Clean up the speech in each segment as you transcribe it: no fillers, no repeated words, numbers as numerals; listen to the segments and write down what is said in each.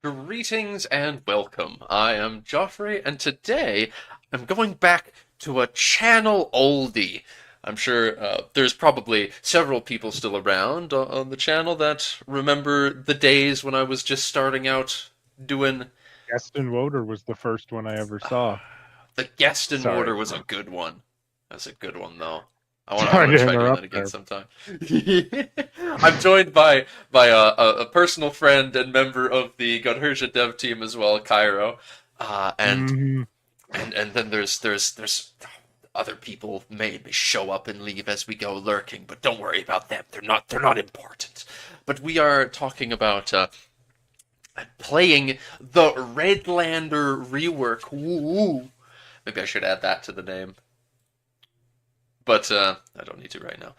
Greetings and welcome. I am Joffrey, and today I'm going back to a channel oldie. I'm sure there's probably several people still around on the channel that remember the days when I was just starting out doing. Gaston Woder was the first one I ever saw. The guest in Sorry. order was a good one. That's a good one though. I Sorry want to to try doing that interrupt again there. sometime. I'm joined by a personal friend and member of the Godherja dev team as well, Cairo. Uh, and hmm and then there's other people may show up and leave as we go lurking, but don't worry about them. They're not important. But we are talking about playing the Redlander rework. Ooh. Maybe I should add that to the name, but I don't need to right now.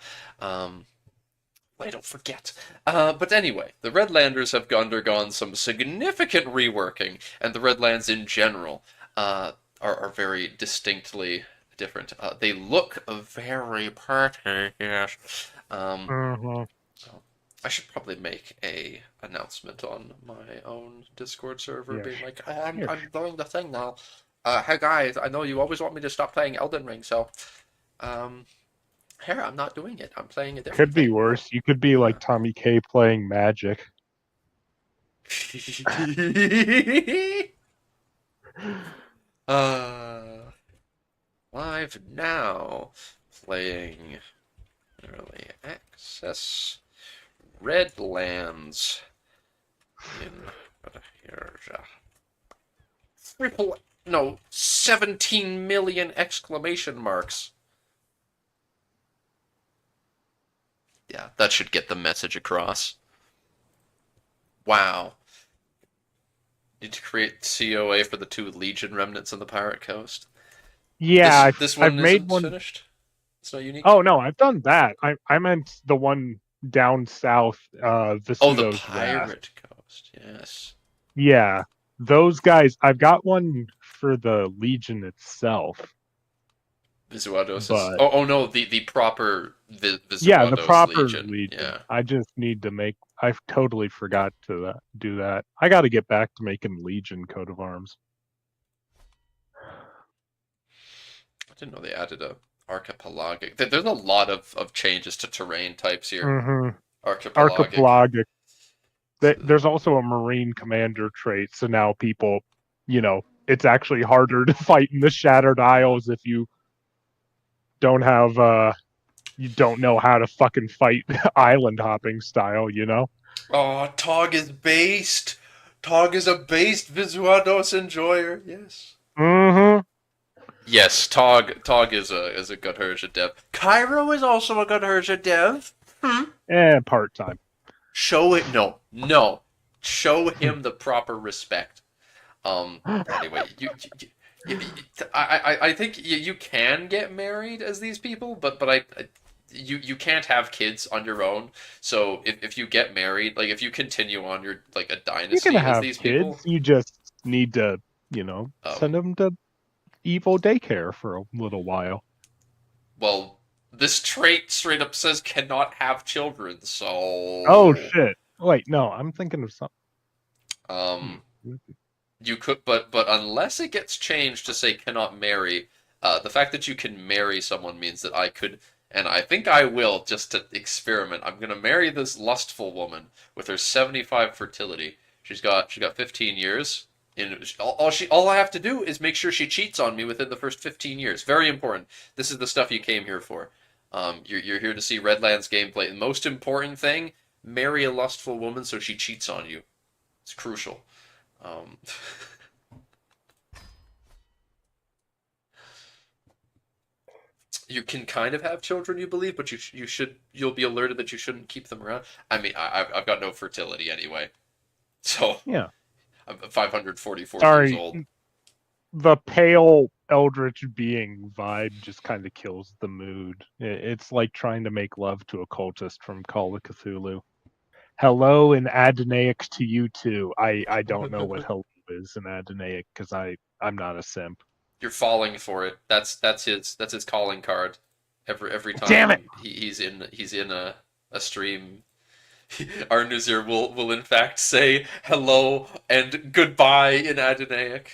I don't forget. But anyway, the Redlanders have undergone some significant reworking, and the Redlands in general are very distinctly different. They look very pretty, yes. Um, hmm so I should probably make a announcement on my own Discord server, Yeah, being like, I'm sure. I'm doing the thing now. Hey guys, I know you always want me to stop playing Elden Ring, so um, here I'm not doing it. I'm playing a different Could be thing now. worse. You could be Yeah. like Tommy K playing Magic. uh, live now, playing early access Redlands in Godherja. Triple, no, 17 million exclamation marks. Yeah, that should get the message across. Wow. Need to create COA for the two Legion remnants on the Pirate Coast. Yeah, This I've one made isn't one. finished. It's not unique. Oh no, I've done that. I meant the one down south, Oh, the Visudo's Wrath. Pirate Coast. Yes. Yeah, those guys. I've got one for the Legion itself, Visuados is. but Oh no, the proper yeah, the Visuados proper Legion. Legion. Yeah. I just need to make. I totally forgot to do that. I got to get back to making Legion coat of arms. I didn't know they added a archipelagic. There's a lot of changes to terrain types here. hmm Archipelagic. Archipelagic. There's also a Marine commander trait, so now people, it's actually harder to fight in the Shattered Isles if don't have you don't know how to fucking fight island hopping style. Oh, Tog is based. Tog is a based Visuados enjoyer. Yes. hmm Yes, Tog is a Godherja dev. Cairo is also a Godherja dev. Hmm. Part time. Show it. No, no. Show him the proper respect. Anyway, I think you can get married as these people, but you can't have kids on your own. So if you get married, like if you continue on your like a You can dynasty as have these people, kids. You just need to, send um, them to evil daycare for a little while. well, this trait straight up says cannot have children. Oh So shit! Wait, no, I'm thinking of something. um, you could, but unless it gets changed to say cannot marry, the fact that you can marry someone means that I could, and I think I will, just to experiment. I'm gonna marry this lustful woman with her 75 fertility. She got 15 years. And all I have to do is make sure she cheats on me within the first 15 years. Very important. This is the stuff you came here for. You're here to see Redland's gameplay. The most important thing: marry a lustful woman so she cheats on you. It's crucial. Um, you can kind of have children, you believe, but you'll be alerted that you shouldn't keep them around. I mean, I've got no fertility anyway, so Yeah. I'm 544 years Sorry, old. the pale eldritch being vibe just kind of kills the mood. It's like trying to make love to a cultist from Call of Cthulhu. Hello and Adonaic to you too. I don't know what hello is in Adonaic because I'm not a simp. You're falling for it. That's his calling card. Every Damn it! time he's in a stream, Arnuzir will in fact say hello and goodbye in Adonaic.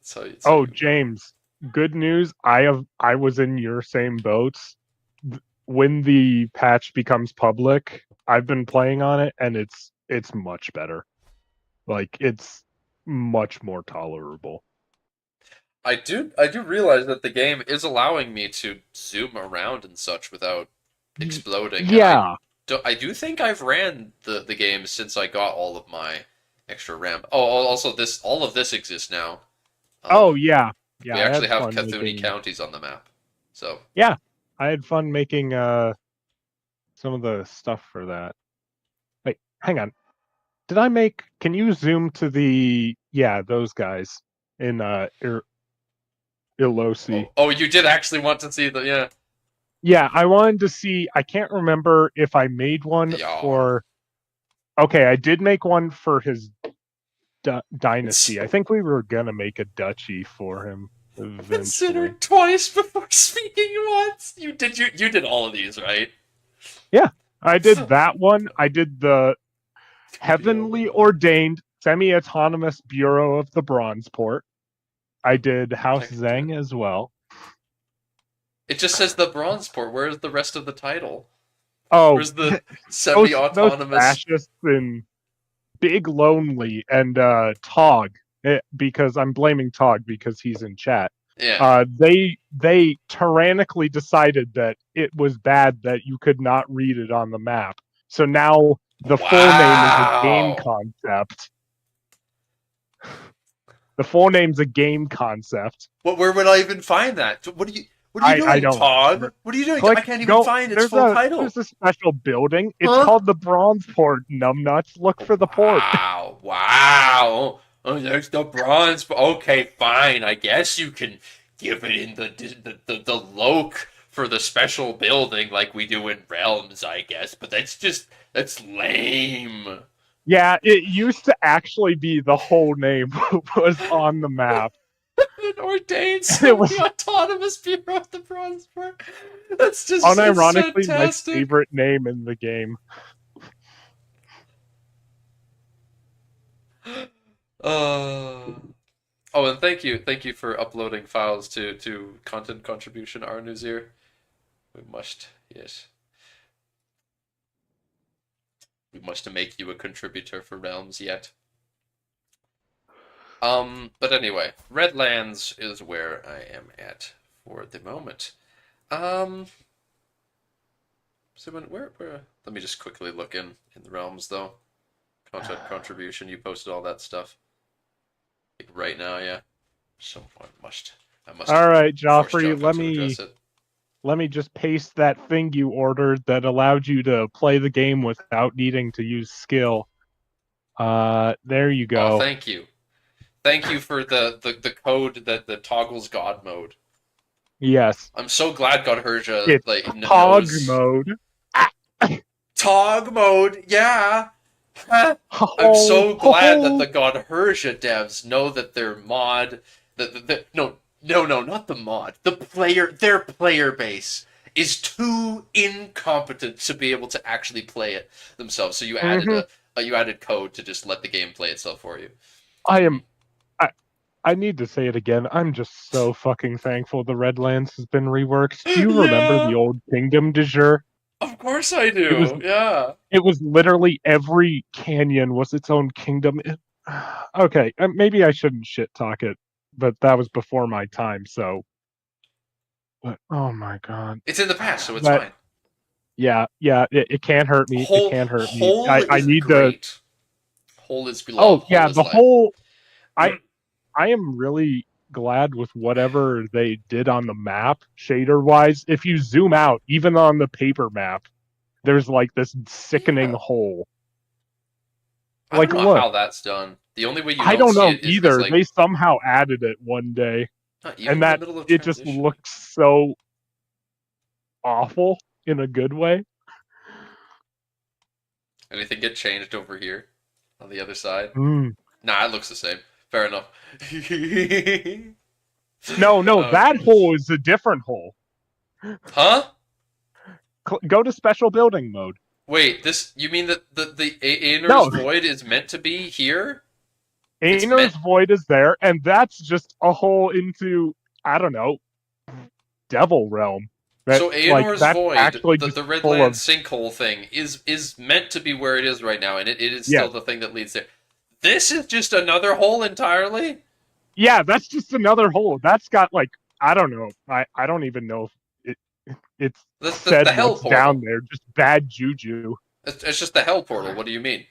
That's how Oh, you know. James, good news. I was in your same boats. When the patch becomes public, I've been playing on it and it's much better. Like it's much more tolerable. I do realize that the game is allowing me to zoom around and such without exploding, and Yeah. I do think I've ran the game since I got all of my extra RAM. Oh, also this all of this exists now. Oh Um, yeah. Yeah, we I actually had have fun Cthulhu making counties on the map, so Yeah, I had fun making some of the stuff for that. Wait, hang on. Did I make Can you zoom to the yeah, those guys in Ilosi? oh, you did actually want to see the yeah. Yeah, I wanted to see. I can't remember if I made one Yeah. for. Okay, I did make one for his dynasty. I think we were gonna make a duchy for him eventually. Considered twice before speaking once. You did all of these, right? Yeah, I did that one. I did the heavenly ordained semi-autonomous bureau of the Bronzeport. I did I House can do it. Zhang as well. It just says the bronze port. Where's the rest of the title? Oh, Where's the those semi-autonomous? fascists in Big Lonely and Tog, because I'm blaming Tog because he's in chat. Yeah. They tyrannically decided that it was bad that you could not read it on the map. So now the full name is a game Wow. concept. The full name's a game concept. Where would I even find that? What are you I doing, don't Tog? remember. What are you doing? I Click, can't even go. find its full There's title. a special building. It's Huh? called the Bronzeport. Numbnuts. Look for the port. Wow. Wow. Oh, there's the bronze. Okay, fine. I guess you can give it in the loc for the special building like we do in Realms, I guess. But that's lame. Yeah, it used to actually be the whole name was on the map. An ordained It was semi-autonomous bureau of the bronze part. It's unironically my fantastic. favorite name in the game. Uh, oh, and thank you for uploading files to content contribution Arnuzir. We must, yes, we must make you a contributor for Realms yet. But anyway, Redlands is where I am at for the moment. Um, so where? Let me just quickly look in the Realms though. Content contribution. You posted all that stuff like right now, yeah. So I must All right, force Joffrey, Jocko to address it. let me just paste that thing you ordered that allowed you to play the game without needing to use skill. There you Oh, go. thank you. Thank you for the code that toggles God mode. Yes. I'm so glad Godherja It's like Pog knows mode. Tog mode. Yeah. I'm Ho, so ho, glad that ho. the Godherja devs know that their mod, no, not the mod, their player base is too incompetent to be able to actually play it themselves. So Mhm. you added code to just let the game play itself for you. I am. I, I need to say it again. I'm just so fucking thankful the Redlands has been reworked. Do you remember the Yeah, old Kingdom de Jure? of course I It was do. Yeah. it was literally every canyon was its own kingdom. Okay, maybe I shouldn't shit talk it, but that was before my time. So, but oh my god, It's in the past, so it's that fine. yeah, it can't hurt me. It Whole can't hurt me. whole I is need to. great. Whole is Oh love. Whole yeah, is the life. whole. I am really glad with whatever they did on the map, shader wise. If you zoom out, even on the paper map, there's like this sickening Yeah. hole. I don't Like, know look, how that's done. The only way you I don't don't see know it is either. like They somehow added it one day, not even and in the that middle of it just transition. looks so awful in a good way. Anything get changed over here on the other side? Mm. Nah, it looks the same. Fair enough. No, no, Oh that goodness. hole is a different hole. Huh? Go to special building mode. Wait, this you mean that the Aenor's No, Void is meant to be here? It's meant Aenor's Void is there, and that's just a hole into, I don't know, Devil Realm. That so like Aenor's that's Void, actually the just full Redland of sinkhole thing is meant to be where it is right now, and it is yeah, still the thing that leads there. This is just another hole entirely. yeah. That's just another hole. That's got like I don't know. I don't even know if it's The said hell what's down portal. there. Just bad juju. It's just the hell portal. What do you mean?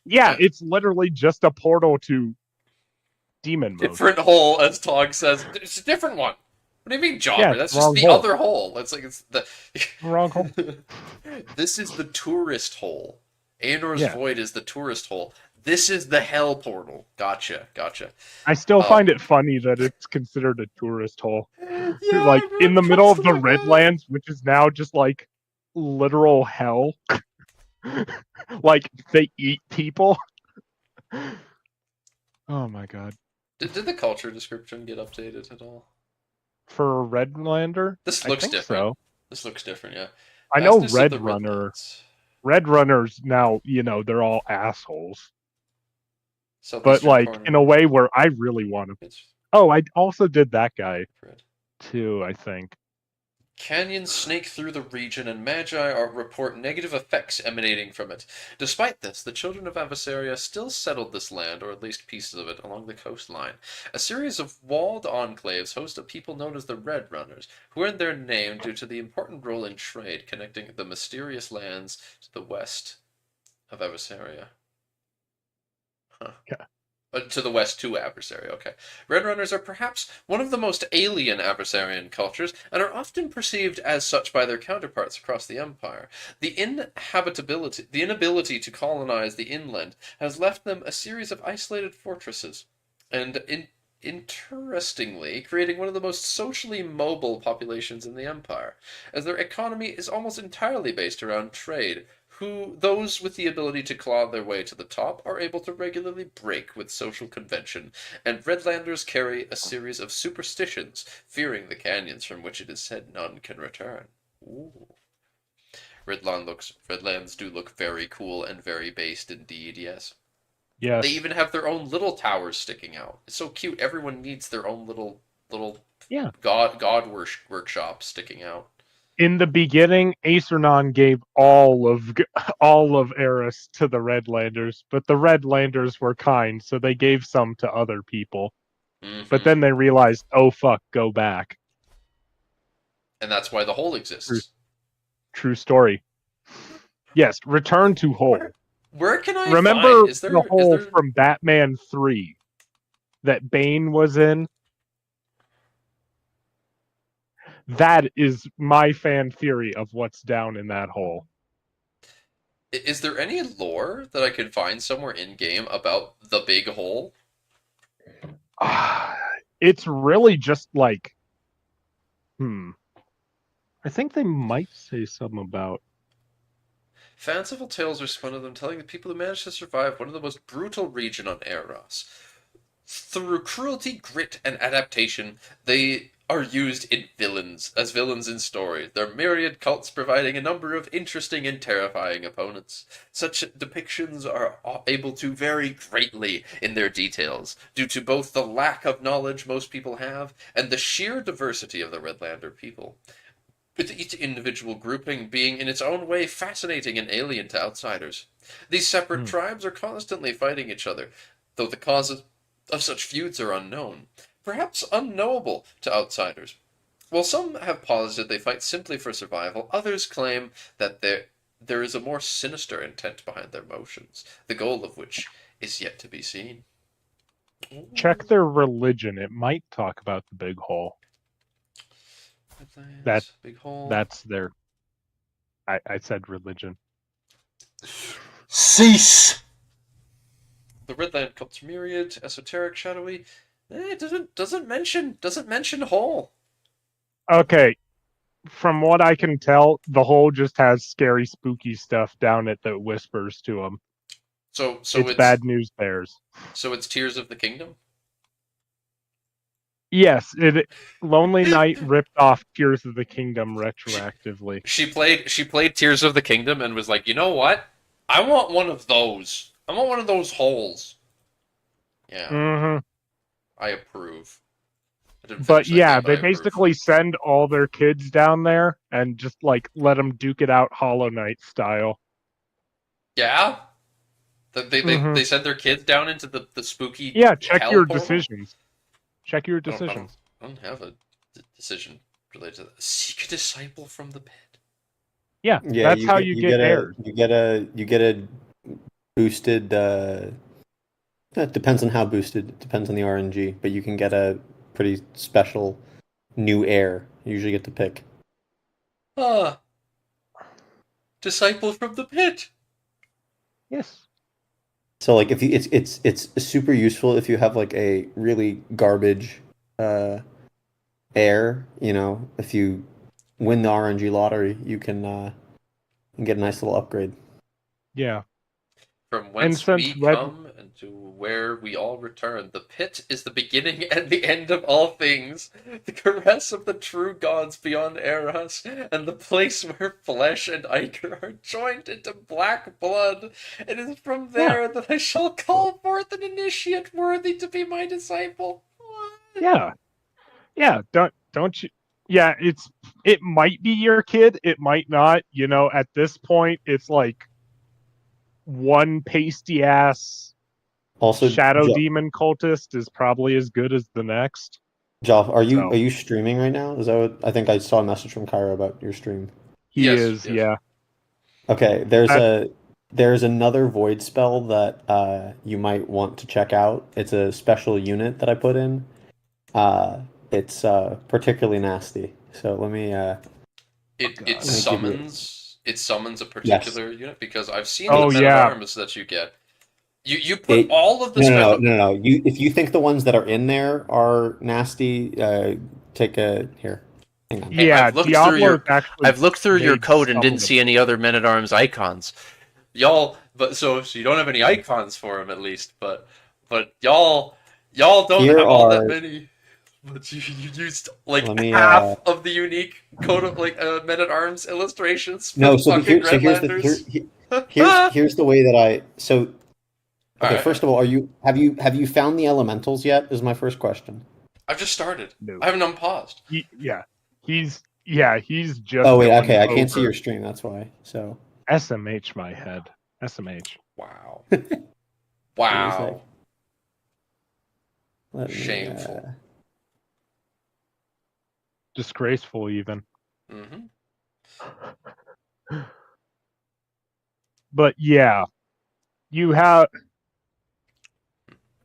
Yeah, Uh, it's literally just a portal to demon mode. different hole, as Tog says. It's a different one. What do you mean, Yeah, Jobber? it's That's the just wrong the hole. other hole. It's like it's the. Wrong hole. This is the tourist hole. Aenor's Yeah. Void is the tourist hole. This is the hell portal. Gotcha, gotcha. I still Um, find it funny that it's considered a tourist hole. yeah, Like in everyone the middle comes of to the look at it. Redlands, which is now just like literal hell. Like they eat people. Oh my god. Did the culture description get updated at all? For Redlander? This I looks think different. so. This looks different, yeah. I know Vastness of the Red Runner. Redlands. Red Runners now, they're all assholes. But Southeastern like in a corner. way where I really want to. It's Oh, I also did that guy Fred. too, I think. Canyons snake through the region, and Magi report negative effects emanating from it. Despite this, the children of Avassaria still settled this land, or at least pieces of it, along the coastline. A series of walled enclaves host a people known as the Red Runners, who earned their name due to the important role in trade connecting the mysterious lands to the west of Avassaria. Huh. Yeah. To the west to Adversary, okay. Red Runners are perhaps one of the most alien Adversarian cultures, and are often perceived as such by their counterparts across the Empire. The inability to colonize the inland has left them a series of isolated fortresses, and interestingly, creating one of the most socially mobile populations in the Empire, as their economy is almost entirely based around trade, those with the ability to claw their way to the top are able to regularly break with social convention, and Redlanders carry a series of superstitions, fearing the canyons from which it is said none can return. Ooh. Redlands do look very cool and very based indeed, yes. They Yes. even have their own little towers sticking out. It's so cute. Everyone needs their own little Yeah. workshop sticking out. In the beginning, Acernon gave all of Eris to the Redlanders, but the Redlanders were kind, so they gave some to other people. But Mm-hmm. then they realized, oh fuck, go back. And that's why the hole True, exists. true story. Yes, return to Where Hole. where can I find? Remember Is the there is hole there from Batman 3 that Bane was in? That is my fan theory of what's down in that hole. is there any lore that I could find somewhere in game about the big hole? It's really just like, I think they might say something about. Fanciful tales are spun of them telling the people who managed to survive one of the most brutal region on Eros. Through cruelty, grit, and adaptation, they are used as villains in stories, their myriad cults providing a number of interesting and terrifying opponents. Such depictions are able to vary greatly in their details, due to both the lack of knowledge most people have and the sheer diversity of the Redlander people, with each individual grouping being in its own way fascinating and alien to outsiders. These separate Hmm. tribes are constantly fighting each other, though the causes of such feuds are unknown, perhaps unknowable to outsiders. While some have posited they fight simply for survival, others claim that there is a more sinister intent behind their motions, the goal of which is yet to be seen. Check their religion. It might talk about the big hole. That Headlands, big hole. that's their. I said religion. Cease! The Redland cult's myriad, esoteric, shadowy. It doesn't mention hole. Okay, from what I can tell, the hole just has scary, spooky stuff down it that whispers to them. So It's bad news bears. so it's Tears of the Kingdom. Yes, Lonely Knight ripped off Tears of the Kingdom retroactively. She played Tears of the Kingdom and was like, you know what? I want one of those. I want one of those holes. Yeah, Hmm. I approve. I didn't But finish that yeah, game, but they I approve. basically send all their kids down there and just like let them duke it out Hollow Knight style. Yeah, they Hmm. they sent their kids down into the spooky Yeah, check hell your portal. decisions. Check your I don't I don't decisions. I don't have a decision related to that. Seek a disciple from the pit. Yeah, Yeah, that's how you get heirs. you get a boosted. It depends on how boosted. It depends on the RNG, but you can get a pretty special new heir. You usually get to pick. Ah, disciple from the pit. Yes. So like if you it's super useful if you have like a really garbage uh heir, if you win the RNG lottery, you can get a nice little upgrade. Yeah. From And whence since we come and to where we all return. The pit is the beginning and the end of all things, the caress of the true gods beyond Eros, and the place where flesh and ichor are joined into black blood. It is from Yeah. there that I shall call forth an initiate worthy to be my disciple. Yeah. Yeah, don't you yeah, it might be your kid, it might not. At this point it's like one pasty ass Also, shadow demon cultist is probably as good as the next. Joff, are So you streaming right now? Is that what I think I saw a message from Kyra about your stream? he Yes, is, yes. yeah. Okay, That there's another void spell that you might want to check out. It's a special unit that I put in. It's particularly nasty. So It it God. let me give you summons a yes. particular unit because I've seen the Oh men at yeah. arms that you get. You put It all of the no no no special. no no. You if you think the ones that are in there are nasty, take a here. Hang on. Hey, Yeah, Diablo's actually I've looked through your made code and some didn't of the see any other men at arms icons. Y'all, but so you don't have any icons for him at least, but y'all don't Here have all that are many. But you used like let me half of the unique code of like men at arms illustrations for no the so the fucking here so here's the Redlanders. here's the way that I so okay, Alright, first of all, have you found the elementals yet? Is my first question. I've just started. no. I haven't unpaused. He's Oh just wait, going okay, I can't see over your stream, that's why. So SMH my head. SMH. Wow. give me a sec. Wow. Let me Shameful. Disgraceful even. Mm-hmm. But yeah, you have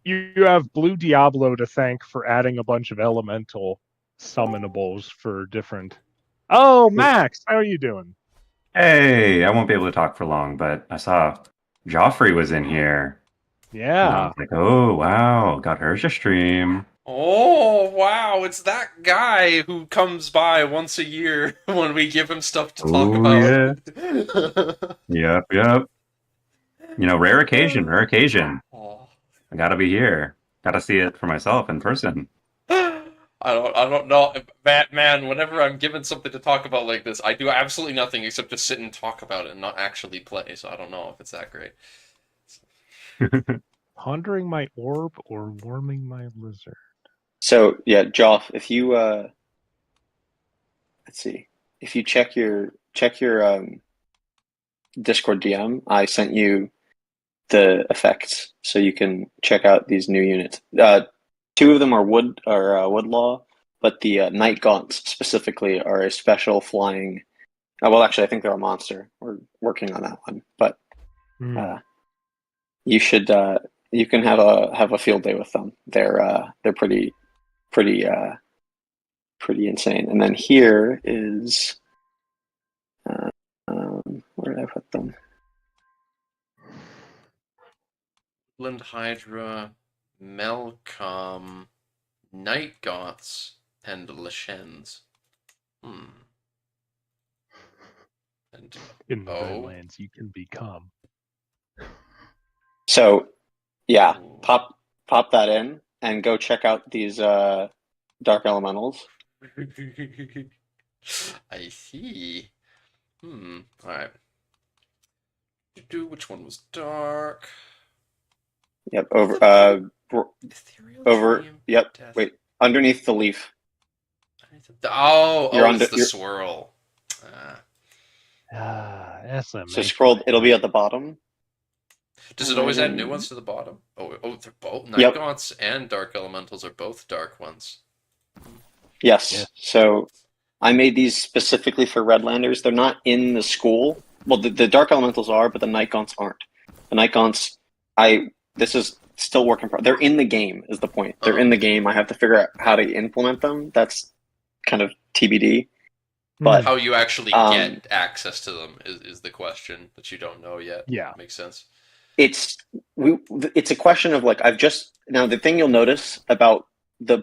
you have Blue Diablo to thank for adding a bunch of elemental summonables for different. Oh, Max, how are you doing? Hey, I won't be able to talk for long, but I saw Joffrey was in here, and I Yeah. was like, "Oh wow, Godherja stream." Oh, wow, it's that guy who comes by once a year when we give him stuff to talk Oh about. yeah, yep, yep. Rare occasion, rare occasion. Oh. I gotta be here. Gotta see it for myself in person. I don't know. Man, whenever I'm given something to talk about like this, I do absolutely nothing except just sit and talk about it and not actually play, so I don't know if it's that great. Pondering my orb or warming my lizard. So yeah, Joff, if you let's see, if you check your Discord DM, I sent you the effects so you can check out these new units. Two of them are Woodlaw, but the Night Gaunts specifically are a special flying. Well, actually, I think they're a monster. We're working on that one, but you should you can have a field day with them. They're pretty insane. And then here is where did I put them? Redland Hydra, Melcom, Night Gaunts, and Lashens. And In the Redlands, you can become. So yeah, pop that in and go check out these dark elementals. I see. All right. Which one was dark? Yep, Ethereal over. Dream. Yep, Death. wait, underneath the leaf. Oh, You're it's under. the swirl. So SMH. scroll. It'll be at the bottom. Does it always add new ones to the bottom? Oh, they're both Night Yep. Gaunts and Dark Elementals are both dark ones. Yes. Yeah. So I made these specifically for Redlanders. They're not in the school. Well, the Dark Elementals are, but the Night Gaunts aren't. The Night Gaunts, this is still work in progress. They're in the game, is the point. They're in the game. I have to figure out how to implement them. That's kind of TBD. But How you actually get access to them is the question that you don't know yet. Yeah. Makes sense. it's a question of like now the thing you'll notice about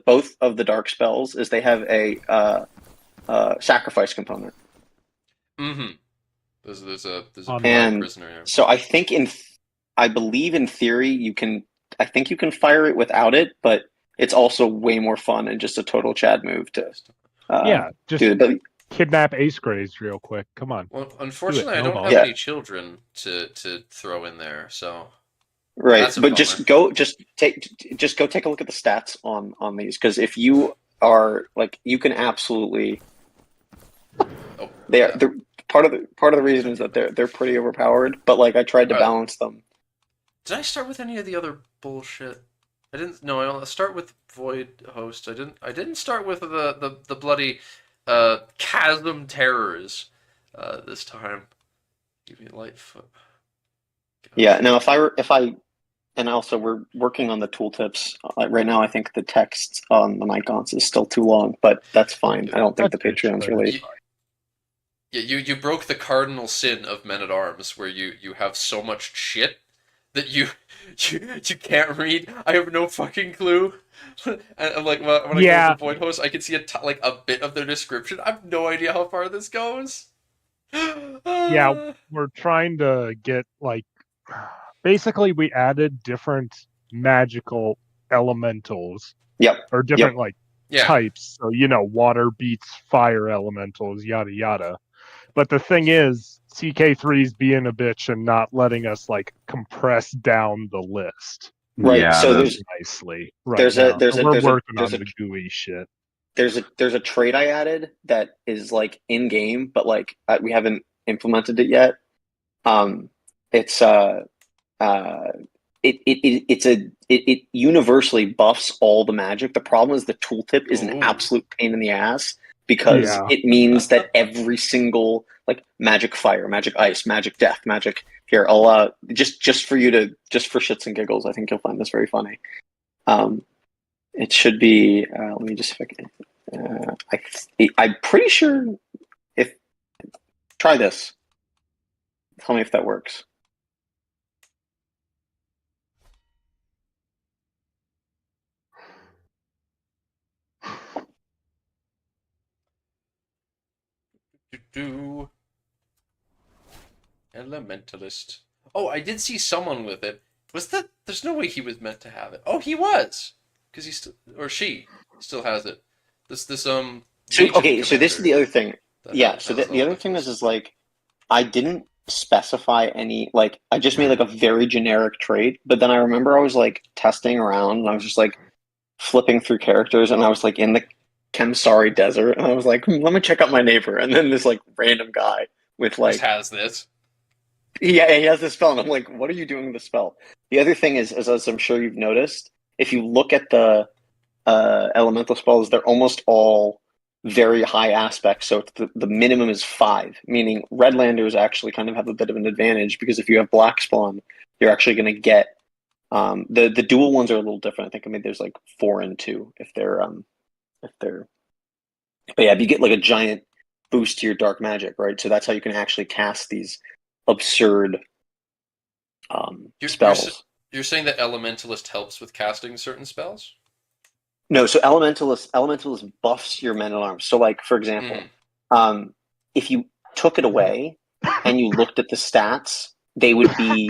both of the dark spells is they have a sacrifice component. Mm-hmm. There's a And prisoner here. so I believe in theory I think you can fire it without it, but it's also way more fun and just a total Chad move to just do it. But kidnap Ace Grays real quick. Come on. Well, unfortunately, I no don't have ball. any children to throw in there, so right, that's a but bummer. just go take a look at the stats on these, because if you are like, you can absolutely they're part of the reason is that they're pretty overpowered, but like I tried to balance them. Did I start with any of the other bullshit? I didn't. No, I'll start with Void Host. I didn't start with the bloody Chasm Terrors this time. Give me Lightfoot. Yeah. Now, and also we're working on the tooltips right now. I think the text on the Night Gaunts is still too long, but that's fine. I don't think the Patreon's really. Yeah, you broke the cardinal sin of Men at Arms, where you have so much shit that you can't read. I have no fucking clue. And like when I go to the Void Host, I can see a bit of their description. I have no idea how far this goes. Yeah, we're trying to get basically we added different magical elementals. Yep. Or different types. So water beats fire elementals, yada yada. But the thing is, CK3's being a bitch and not letting us compress down the list. Right. Yeah, so there's nicely. We're working on the GUI shit. There's a trait I added that is in game, but we haven't implemented it yet. It universally buffs all the magic. The problem is the tooltip is an absolute pain in the ass, because it means that every single magic fire, magic ice, magic death, magic here. I'll just for shits and giggles, I think you'll find this very funny. It should be. Let me just. I'm pretty sure. Try this. Tell me if that works. Elementalist. Oh, I did see someone with it. Was that? There's no way he was meant to have it. Oh, he was, because he still, or she still has it. This So this is the other thing. Yeah. So the other thing is I didn't specify any. I just made a very generic trait. But then I remember I was testing around, and I was just flipping through characters, and I was in the Kemsari Desert, and I was let me check out my neighbor. And then this random guy with just has this. Yeah, he has this spell, and I'm what are you doing with the spell? The other thing is, as I'm sure you've noticed, if you look at the elemental spells, they're almost all very high aspects. So the minimum is 5, meaning Redlanders actually kind of have a bit of an advantage, because if you have Black Spawn, you're actually going to get the dual ones are a little different. I think there's 4 and 2 if they're. But yeah, if you get a giant boost to your dark magic, right? So that's how you can actually cast these absurd spells. You're saying that Elementalist helps with casting certain spells? No, so Elementalist buffs your Men at Arms. So for example, if you took it away and you looked at the stats, they would be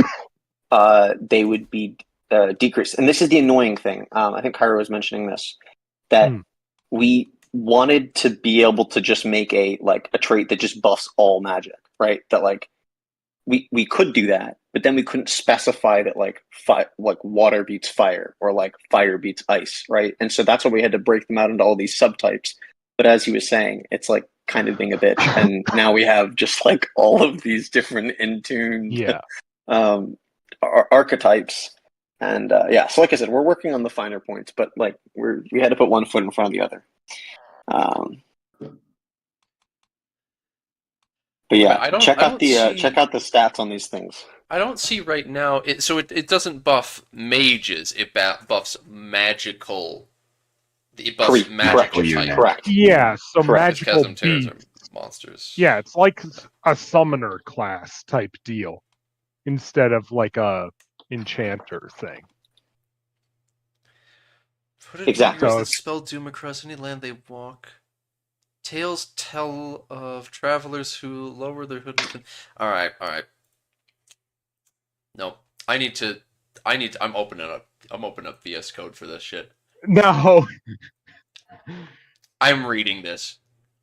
decreased. And this is the annoying thing. I think Kyra was mentioning this, that we wanted to be able to just make a trait that just buffs all magic, right? That like we could do that, but then we couldn't specify that like water beats fire or like fire beats ice, right? And so that's why we had to break them out into all these subtypes. But as he was saying, it's like kind of being a bitch, and now we have just like all of these different in-tuned archetypes. And so like I said, we're working on the finer points, but like we had to put one foot in front of the other. But yeah, check out the stats on these things. I don't see right now. It doesn't buff mages. It buffs magical. It buffs magical types. Correct. Yeah, so Correct. magical Chasm Terrors beasts. are monsters. Yeah, it's like a summoner class type deal instead of like a enchanter thing. Exactly. That spell doom across any land they walk. Tales tell of travelers who lower their hood. All right. No, I'm opening up VS Code for this shit. No. I'm reading this.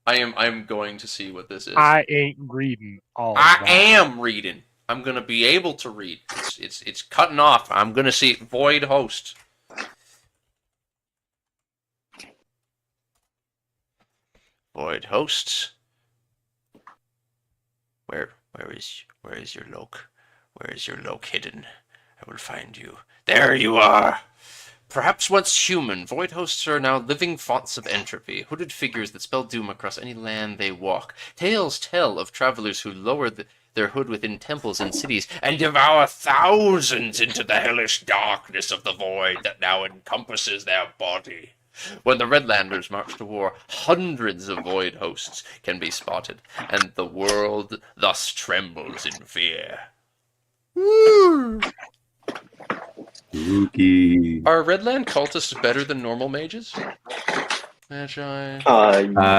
I'm going to see what this is. I ain't reading all I that. am reading. I'm gonna be able to read. It's cutting off. I'm gonna see Void Host. Void Hosts. Where is your loc? Where is your loc hidden? I will find you. There you are! Perhaps once human, void hosts are now living fonts of entropy, hooded figures that spell doom across any land they walk. Tales tell of travelers who lower their hood within temples and cities and devour thousands into the hellish darkness of the void that now encompasses their body. When the Redlanders march to war, hundreds of void hosts can be spotted, and the world thus trembles in fear. Woo! Spooky. Are Redland cultists better than normal mages? Magi?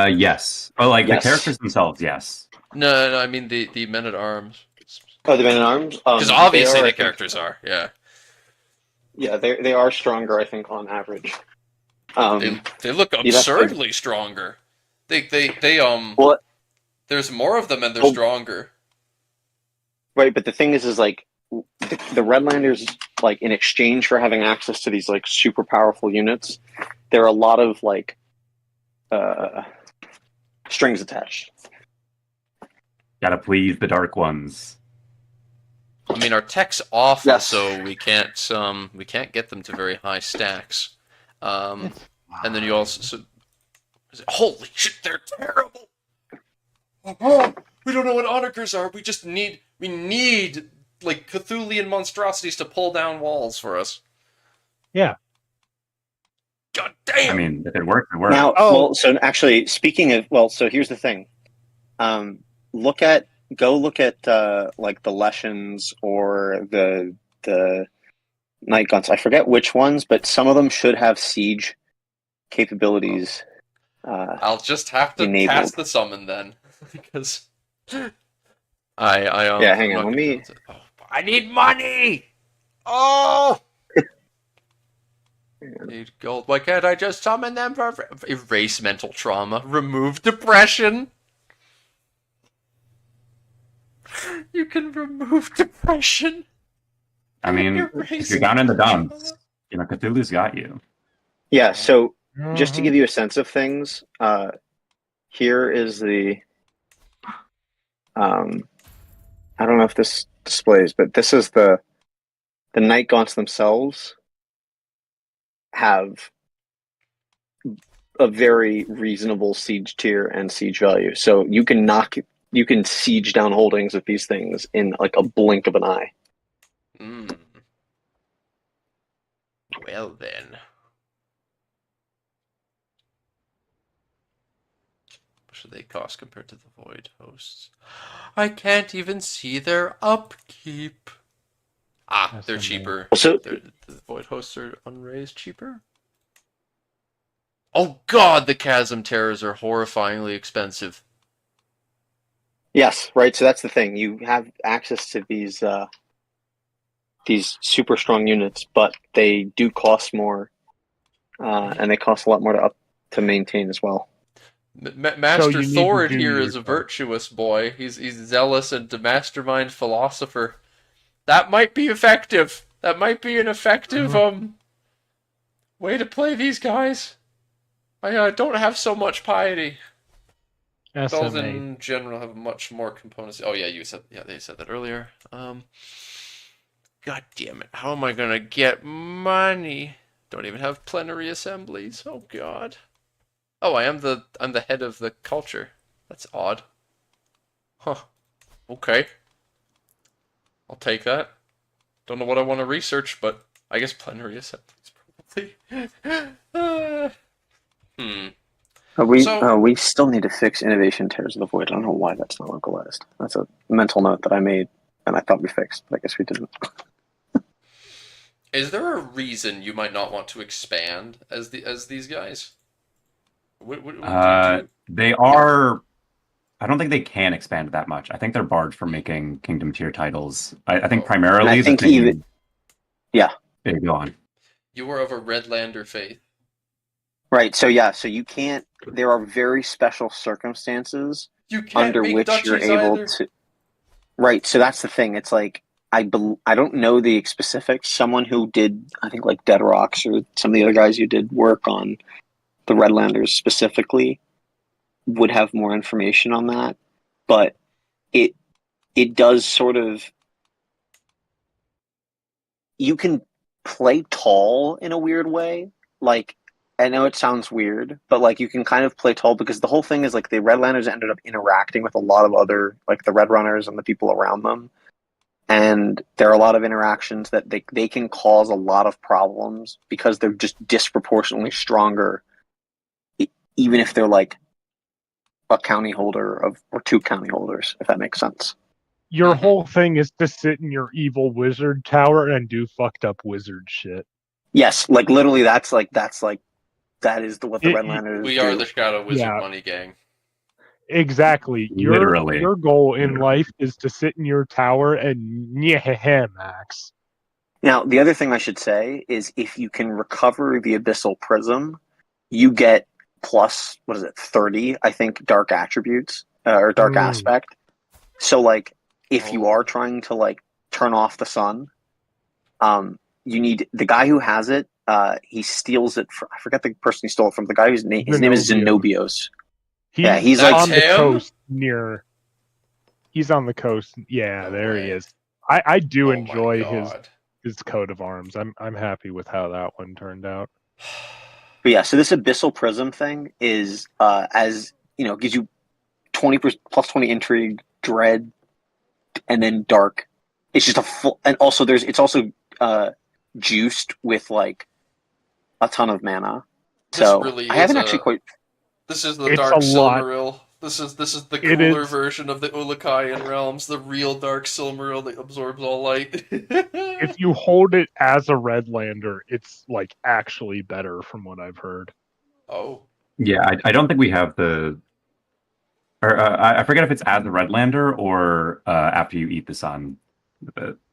Yes. Oh, like yes. the characters themselves, yes. No, I mean the men-at-arms. Oh, the men-at-arms? Because obviously the characters are, yeah. Yeah, they are stronger, I think, on average. They look absurdly stronger. Well, there's more of them and they're stronger. Right, but the thing is like the Redlanders, like in exchange for having access to these like super powerful units, there are a lot of like strings attached. Gotta please the dark ones. I mean, our tech's awful, Yes. so we can't get them to very high stacks. And then you also holy shit, they're terrible. Oh, we don't know what onikers are. We need like Cthulian monstrosities to pull down walls for us. Yeah. God damn. I mean, if it works, it works. Now, so actually, speaking of, so here's the thing. Go look at like the Leshens or the Night Guns. I forget which ones, but some of them should have siege capabilities. I'll just have to enabled. cast the summon then, because I hang on. Let me. I need money. Oh. Need gold. Why can't I just summon them for erase mental trauma, remove depression? You can remove depression. I mean, if you're down in the dumps, Cthulhu's got you. Yeah. So just to give you a sense of things, here is the. I don't know if this displays, but this is the Night Gaunts themselves have a very reasonable siege tier and siege value. So you can siege down holdings of these things in like a blink of an eye. Well then. What should they cost compared to the Void Hosts? I can't even see their upkeep. They're cheaper. So the Void Hosts are unraised cheaper? Oh god, the Chasm Terrors are horrifyingly expensive. Yes, right. So that's the thing. You have access to these super strong units, but they do cost more, and they cost a lot more to maintain as well. Master you need to Thorid do here is a yourself. virtuous boy. He's zealous and a mastermind philosopher. That might be effective. That might be an effective way to play these guys. I don't have so much piety. Spells SMA. in general have much more components. Oh yeah, they said that earlier. God damn it! How am I gonna get money? Don't even have plenary assemblies. Oh god. Oh, I'm the head of the culture. That's odd. Huh. Okay. I'll take that. Don't know what I want to research, but I guess plenary assemblies probably. We still need to fix innovation tears of the void. I don't know why that's not localized. That's a mental note that I made, and I thought we fixed, but I guess we didn't. Is there a reason you might not want to expand as these guys? What do you? They are. I don't think they can expand that much. I think they're barred from making kingdom tier titles. I think primarily. And I think even. Yeah. Okay, go on. You were of a Redlander faith. Right. So yeah. So you can't. There are very special circumstances under which you're able to. Right. So that's the thing. It's like I don't know the specifics. Someone who did, I think, like Dead Rocks or some of the other guys who did work on the Redlanders specifically would have more information on that. But it does sort of. You can play tall in a weird way. Like, I know it sounds weird, but like you can kind of play tall because the whole thing is like the Redlanders ended up interacting with a lot of other, like the Red Runners and the people around them. And there are a lot of interactions that they can cause a lot of problems because they're just disproportionately stronger, even if they're like a county holder or two county holders, if that makes sense. Your whole thing is to sit in your evil wizard tower and do fucked up wizard shit. Yes, like literally that is what the Redlanders We do. are the Shadow Wizard Money Gang. Exactly. Literally. Your goal in life is to sit in your tower and max. Now, the other thing I should say is if you can recover the Abyssal Prism, you get plus, 30, I think, dark attributes, or dark aspect. So, like, if you are trying to, like, turn off the sun, you need, the guy who has it, he steals it from, I forget the person he stole it from, the guy his name is Zenobios. He's like on the coast near. He's on the coast. Yeah, there he is. I do enjoy his coat of arms. I'm happy with how that one turned out. But yeah, so this Abyssal Prism thing is as gives you 20% plus 20 intrigue, dread, and then dark. It's just a full, and also it's also juiced with like a ton of mana. So really I haven't actually quite. This is the Dark Silmaril. This is the cooler version of the Ulukayan realms, the real Dark Silmaril that absorbs all light. If you hold it as a Redlander, it's like actually better from what I've heard. Oh. Yeah, I don't think we have the. Or I forget if it's as a Redlander or after you eat the sun.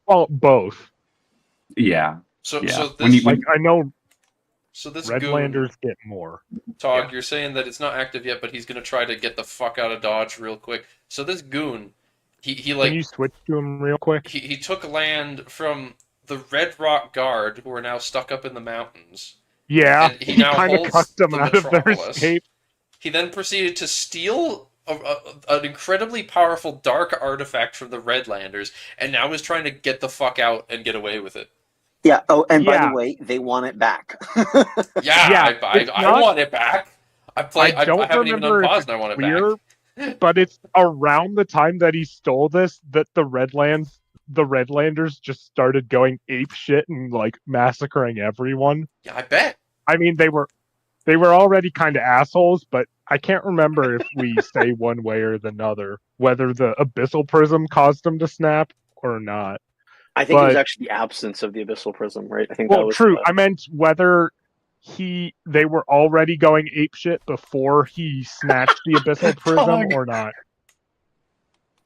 Well, both. Yeah. So this, I know. So this Redlanders get more. Tog, you're saying that it's not active yet, but he's gonna try to get the fuck out of Dodge real quick. So this goon, he like. Can you switch to him real quick? He took land from the Red Rock Guard, who are now stuck up in the mountains. Yeah, and he now kind of cucked them out of their escape. He then proceeded to steal an incredibly powerful dark artifact from the Redlanders, and now is trying to get the fuck out and get away with it. Yeah. Oh, and by the way, they want it back. I want it back. I haven't even unpaused and I want it back. But it's around the time that he stole this that the Redlanders just started going ape shit and like massacring everyone. Yeah, I bet. I mean, they were already kind of assholes, but I can't remember if we say one way or the other whether the Abyssal Prism caused them to snap or not. I think it was actually the absence of the Abyssal Prism, right? I think that was true. I meant whether they were already going apeshit before he snatched the Abyssal Prism or not.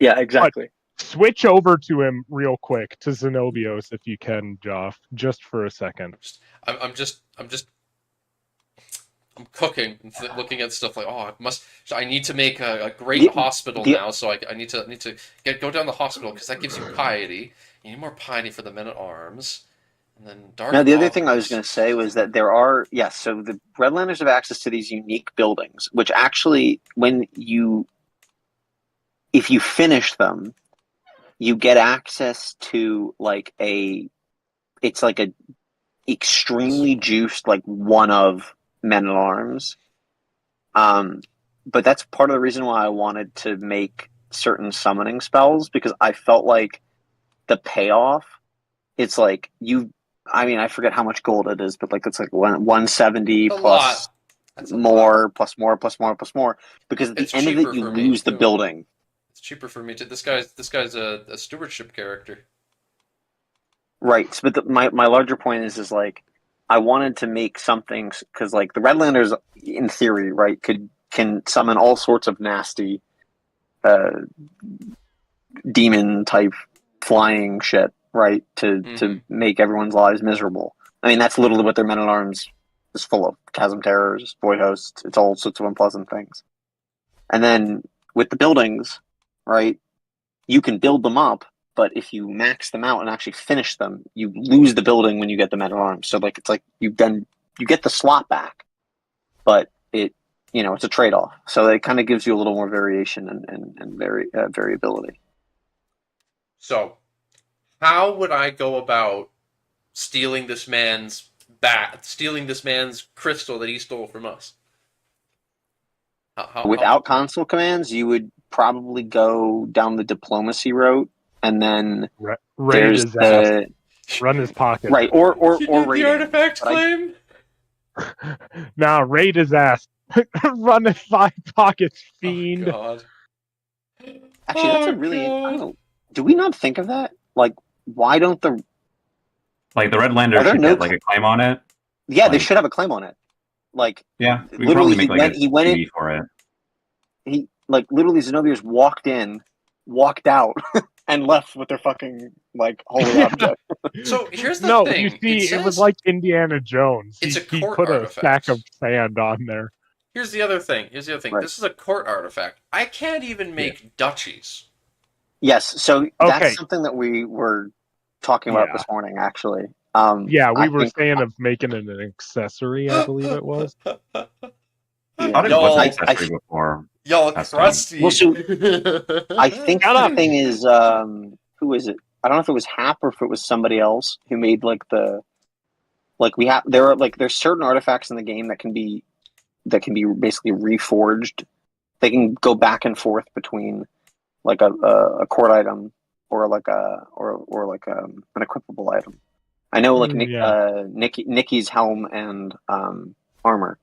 Yeah, exactly. But switch over to him real quick to Zenobios if you can, Joff, just for a second. I'm cooking, and looking at stuff like, oh, I need to make a great The- hospital the- now, so I need to go down the hospital because that gives you piety. You need more piety for the men at arms, and then Now, dark the other thing I was powers. going to say was that there are, yes, so the Redlanders have access to these unique buildings, which actually, if you finish them, you get access to it's like a extremely juiced, like one of men at arms. But that's part of the reason why I wanted to make certain summoning spells, because I felt like the payoff, it's like I forget how much gold it is, but like it's like 170 A plus lot. That's a more, lot. plus more, plus more, plus more. Because at the It's end of it, cheaper you for me lose the too. building. It's cheaper for me too. This guy's a stewardship character. Right. But my larger point is like, I wanted to make something, because like the Redlanders, in theory, right, can summon all sorts of nasty uh, demon type flying shit, right, to make everyone's lives miserable. I mean, that's literally what their men at arms is full of: chasm terrors, void hosts. It's all sorts of unpleasant things. And then with the buildings, right, you can build them up, but if you max them out and actually finish them, you lose the building when you get the men at arms. So like it's like you get the slot back, but it's a trade off. So it kind of gives you a little more variation and variability. So, how would I go about stealing this man's crystal that he stole from us? Without console commands, you would probably go down the diplomacy route, and then Raid there's his ass. Run his pocket. right or You did raiding. the artifact But claim? Now raid his ass. Run his 5 pockets, fiend. Oh god. Actually, that's a really, I don't know. Do we not think of that? Like, why don't the Like the Are Redlander there should no get like a claim on it. Yeah, they Like- should have a claim on it. Like, Yeah, we could literally, probably make like he went in. TV for it. He like literally Zenobia's walked in, walked out, and left with their fucking like holy Yeah. object. So here's the No, thing. you see, it was says- like Indiana Jones. It's a He court put a artifact. stack of sand on there. Here's the other thing. Right. This is a court artifact. I can't even make duchies. Yes, so Okay. that's something that we were talking about Yeah. this morning, actually. Yeah, we I were think- saying of making it an accessory, I believe it was. I thought it Y'all- was I- an accessory before. Y'all That's crusty. Well, so- I think Shut the up. thing is, who is it? I don't know if it was Hap or if it was somebody else who made like there's certain artifacts in the game that can be basically reforged. They can go back and forth between like a court item or like an equipable item. I know like Yeah. Nikki's helm and armor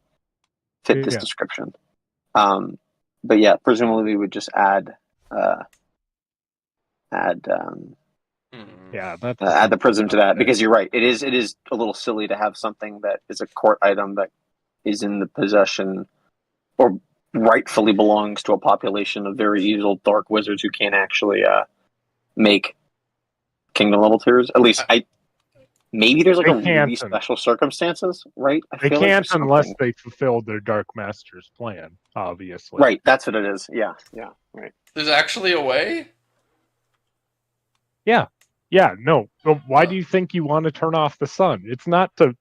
fit this Yeah. description. But yeah, presumably we would just add Yeah, that's add the prism to that, because you're right. It is a little silly to have something that is a court item that is in the possession or rightfully belongs to a population of very evil dark wizards who can't actually make kingdom level tiers. At least maybe there's like They a really can't. special circumstances, right? I They feel like can't there's unless something- they fulfilled their Dark Master's plan, obviously. Right, that's what it is. Yeah, right. There's actually a way? Yeah, no. But why do you think you want to turn off the sun? It's not to,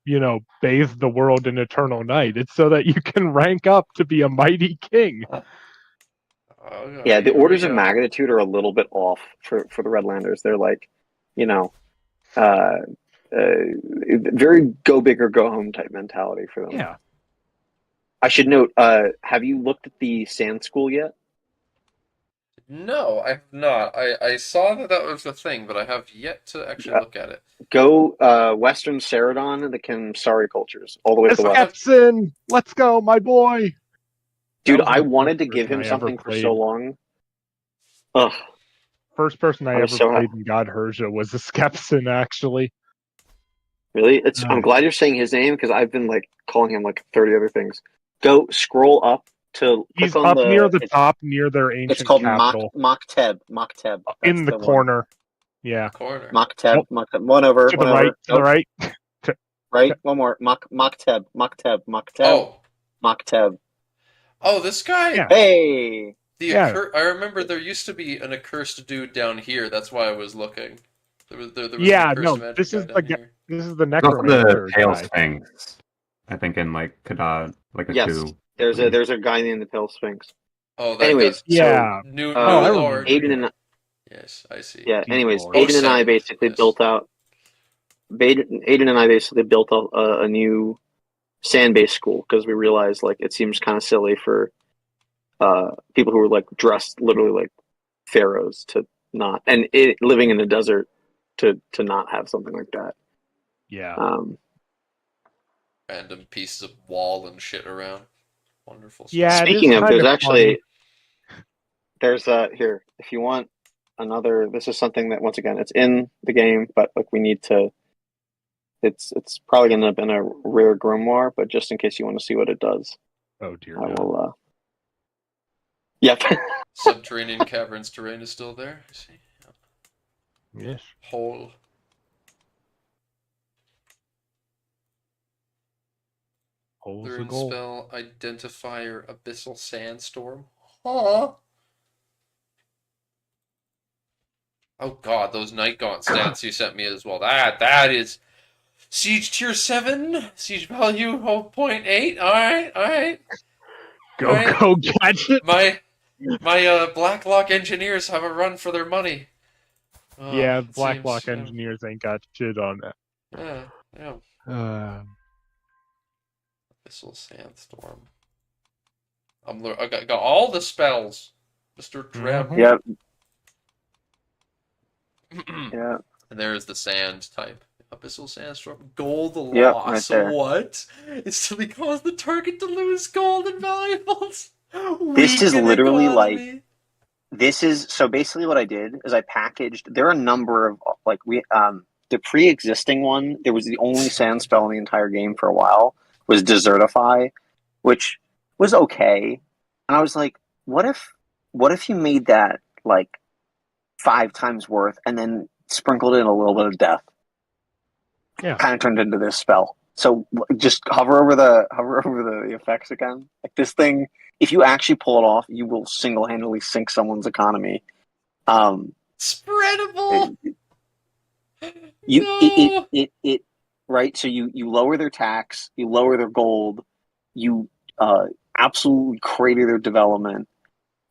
bathe the world in eternal night. It's so that you can rank up to be a mighty king. Okay, Yeah, the here we orders of go. magnitude are a little bit off for the Redlanders. They're like, very go big or go home type mentality for them. Yeah. I should note, have you looked at the Sand School yet? No, I have not. I saw that was a thing, but I have yet to actually look at it. Go Western Ceradon, the Kamsari cultures, all the way to the west. Epson! Let's go, my boy! Dude, That was I the wanted to first give him person I ever something for played. so long. Ugh. First person I I ever was so played in Godherja was a Skepson, actually. Really? I'm Nice. glad you're saying his name, because I've been like calling him like 30 other things. Go scroll up to He's click on up near the it's- top, near their It's ancient called capital. Makteb. In the corner. Yeah. Corner. Makteb. Nope. One over. To one the right, over. to the right. Right. One more. Makteb. Oh, Makteb. Oh, this guy. Yeah. Hey, I remember there used to be an accursed dude down here. That's why I was looking. There was an Yeah, accursed no, magic this guy is down here. this is the There's also the necromancer Pale guy. Sphinx. I think in like Kadad, like a yes, coup. there's a guy named the Pale Sphinx. Oh, that Anyways, guy. Yeah. New Oh, I lord. remember. Aiden and Yes, I see. yeah. New Anyways, lord. Aiden and I Sand, basically yes. built out. Aiden and I basically built a new sand-based school because we realized like it seems kind of silly for people who were like dressed literally like pharaohs to not living in the desert to not have something like that. Yeah. Random pieces of wall and shit around. Wonderful stuff. Yeah, it is Speaking of, kind there's of actually funny. there's here if you want another. This is something that once again it's in the game, but like we need to. It's probably going to have been a rare grimoire, but just in case you want to see what it does, Oh dear I God. will. Yep. Subterranean caverns terrain is still there. I see. Yes. Hole. Holes of Learn gold. spell identifier abyssal sandstorm. Huh? Oh god, those night gaunt stats you sent me as well. That is siege tier 7, siege value 0.8. Alright. Go gadget. My Blacklock engineers have a run for their money. Yeah, It Blacklock seems, engineers ain't got shit on that. yeah. Abyssal sandstorm. I got all the spells, Mr. Dreb. Mhm. Yep. Yeah. And there's the sand type. Abyssal sandstorm. Gold Yep, loss. right there. What? It's to cause the target to lose gold and valuables. This is Weaken literally economy. this is so basically what I did is I packaged. There are a number of like the pre-existing one. There was the only sand spell in the entire game for a while was Desertify, which was okay. And I was like, what if you made that like 5 times worth and then sprinkled in a little bit of death? Yeah. Kind of turned into this spell. So just hover over the effects again. Like this thing, if you actually pull it off, you will single-handedly sink someone's economy. Spreadable. You No. it right. So you lower their tax, you lower their gold, you absolutely crater their development.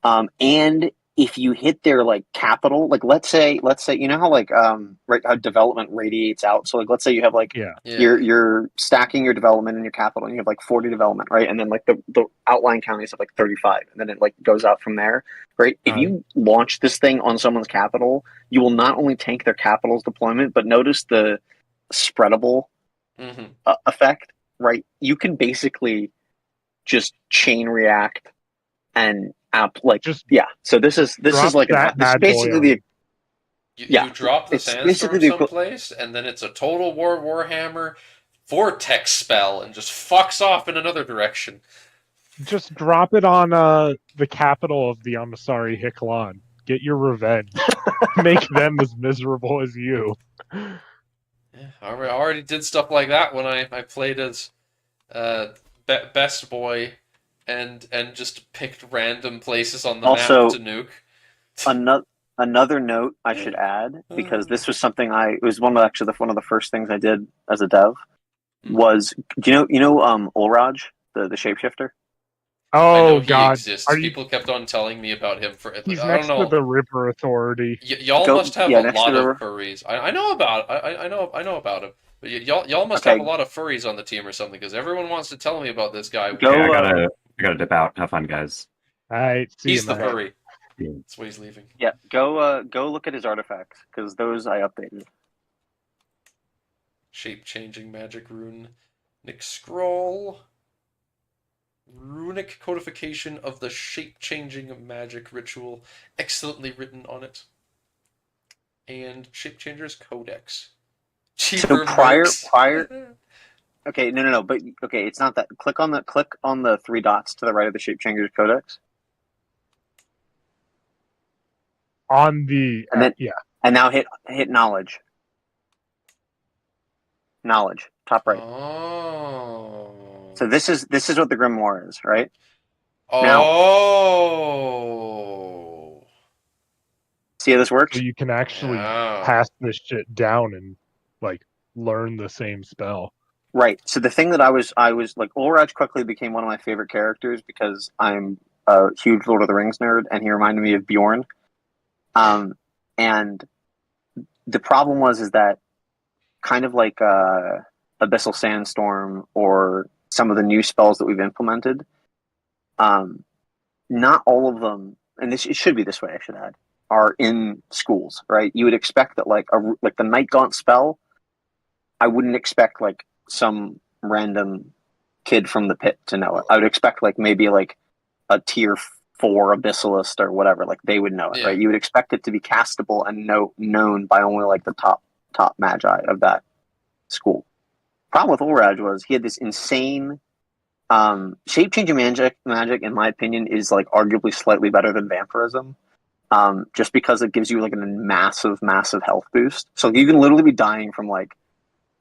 And if you hit their like capital, like let's say you know how like right how development radiates out. So like let's say you have like Yeah. you're stacking your development and your capital, and you have like 40 development, right? And then like the outlying counties have like 35, and then it like goes out from there, right? If you launch this thing on someone's capital, you will not only tank their capital's deployment, but notice the spreadable effect, right? You can basically just chain react and like Just so this is drop like that this is bad boy basically on the You drop the it's basically sandstorm someplace, and then it's a Total War Warhammer vortex spell, and just fucks off in another direction. Just drop it on the capital of the Amasari Hiklan. Get your revenge. Make them as miserable as you. Yeah, I already did stuff like that when I played as Best Boy, and just picked random places on the Also, map to nuke. Another note I should add, because this was something it was one of the first things I did as a dev was, do you know Ulraj, the shapeshifter? I know Oh he God! exists. People kept on telling me about him for. He's I next don't know. to the River Authority. Y'all must have a next to lot the of river. furries. I know about. I know about him. But y'all must Okay. have a lot of furries on the team or something, because everyone wants to tell me about this guy. Go. Okay, I gotta dip out. Have fun, guys. All right, see He's you, the man. furry. Yeah. That's why he's leaving. Yeah, go look at his artifacts, because those I updated. Shape-changing magic rune. Nick Scroll. Runic codification of the shape-changing magic ritual. Excellently written on it. And Shape-changer's Codex. Cheaper prior mercs. Okay, no, but okay, it's not that. Click on the 3 dots to the right of the Shapechanger's Codex. On the And then and now hit knowledge. Knowledge, top right. Oh. So this is what the grimoire is, right? Oh. See how this works? So you can actually Yeah. pass this shit down and like learn the same spell. Right. So the thing that I was like, Ulraj quickly became one of my favorite characters because I'm a huge Lord of the Rings nerd, and he reminded me of Bjorn. And the problem is that kind of like Abyssal Sandstorm or some of the new spells that we've implemented, not all of them, and it should be this way, I should add, are in schools, right? You would expect that like the Night Gaunt spell, I wouldn't expect like some random kid from the pit to know it. I would expect like maybe like a tier 4 abyssalist or whatever, like they would know it, Yeah. right? You would expect it to be castable and known by only like the top magi of that school. Problem with Ulraj was he had this insane shape changing magic. In my opinion, is like arguably slightly better than vampirism, just because it gives you like a massive health boost. So you can literally be dying from like,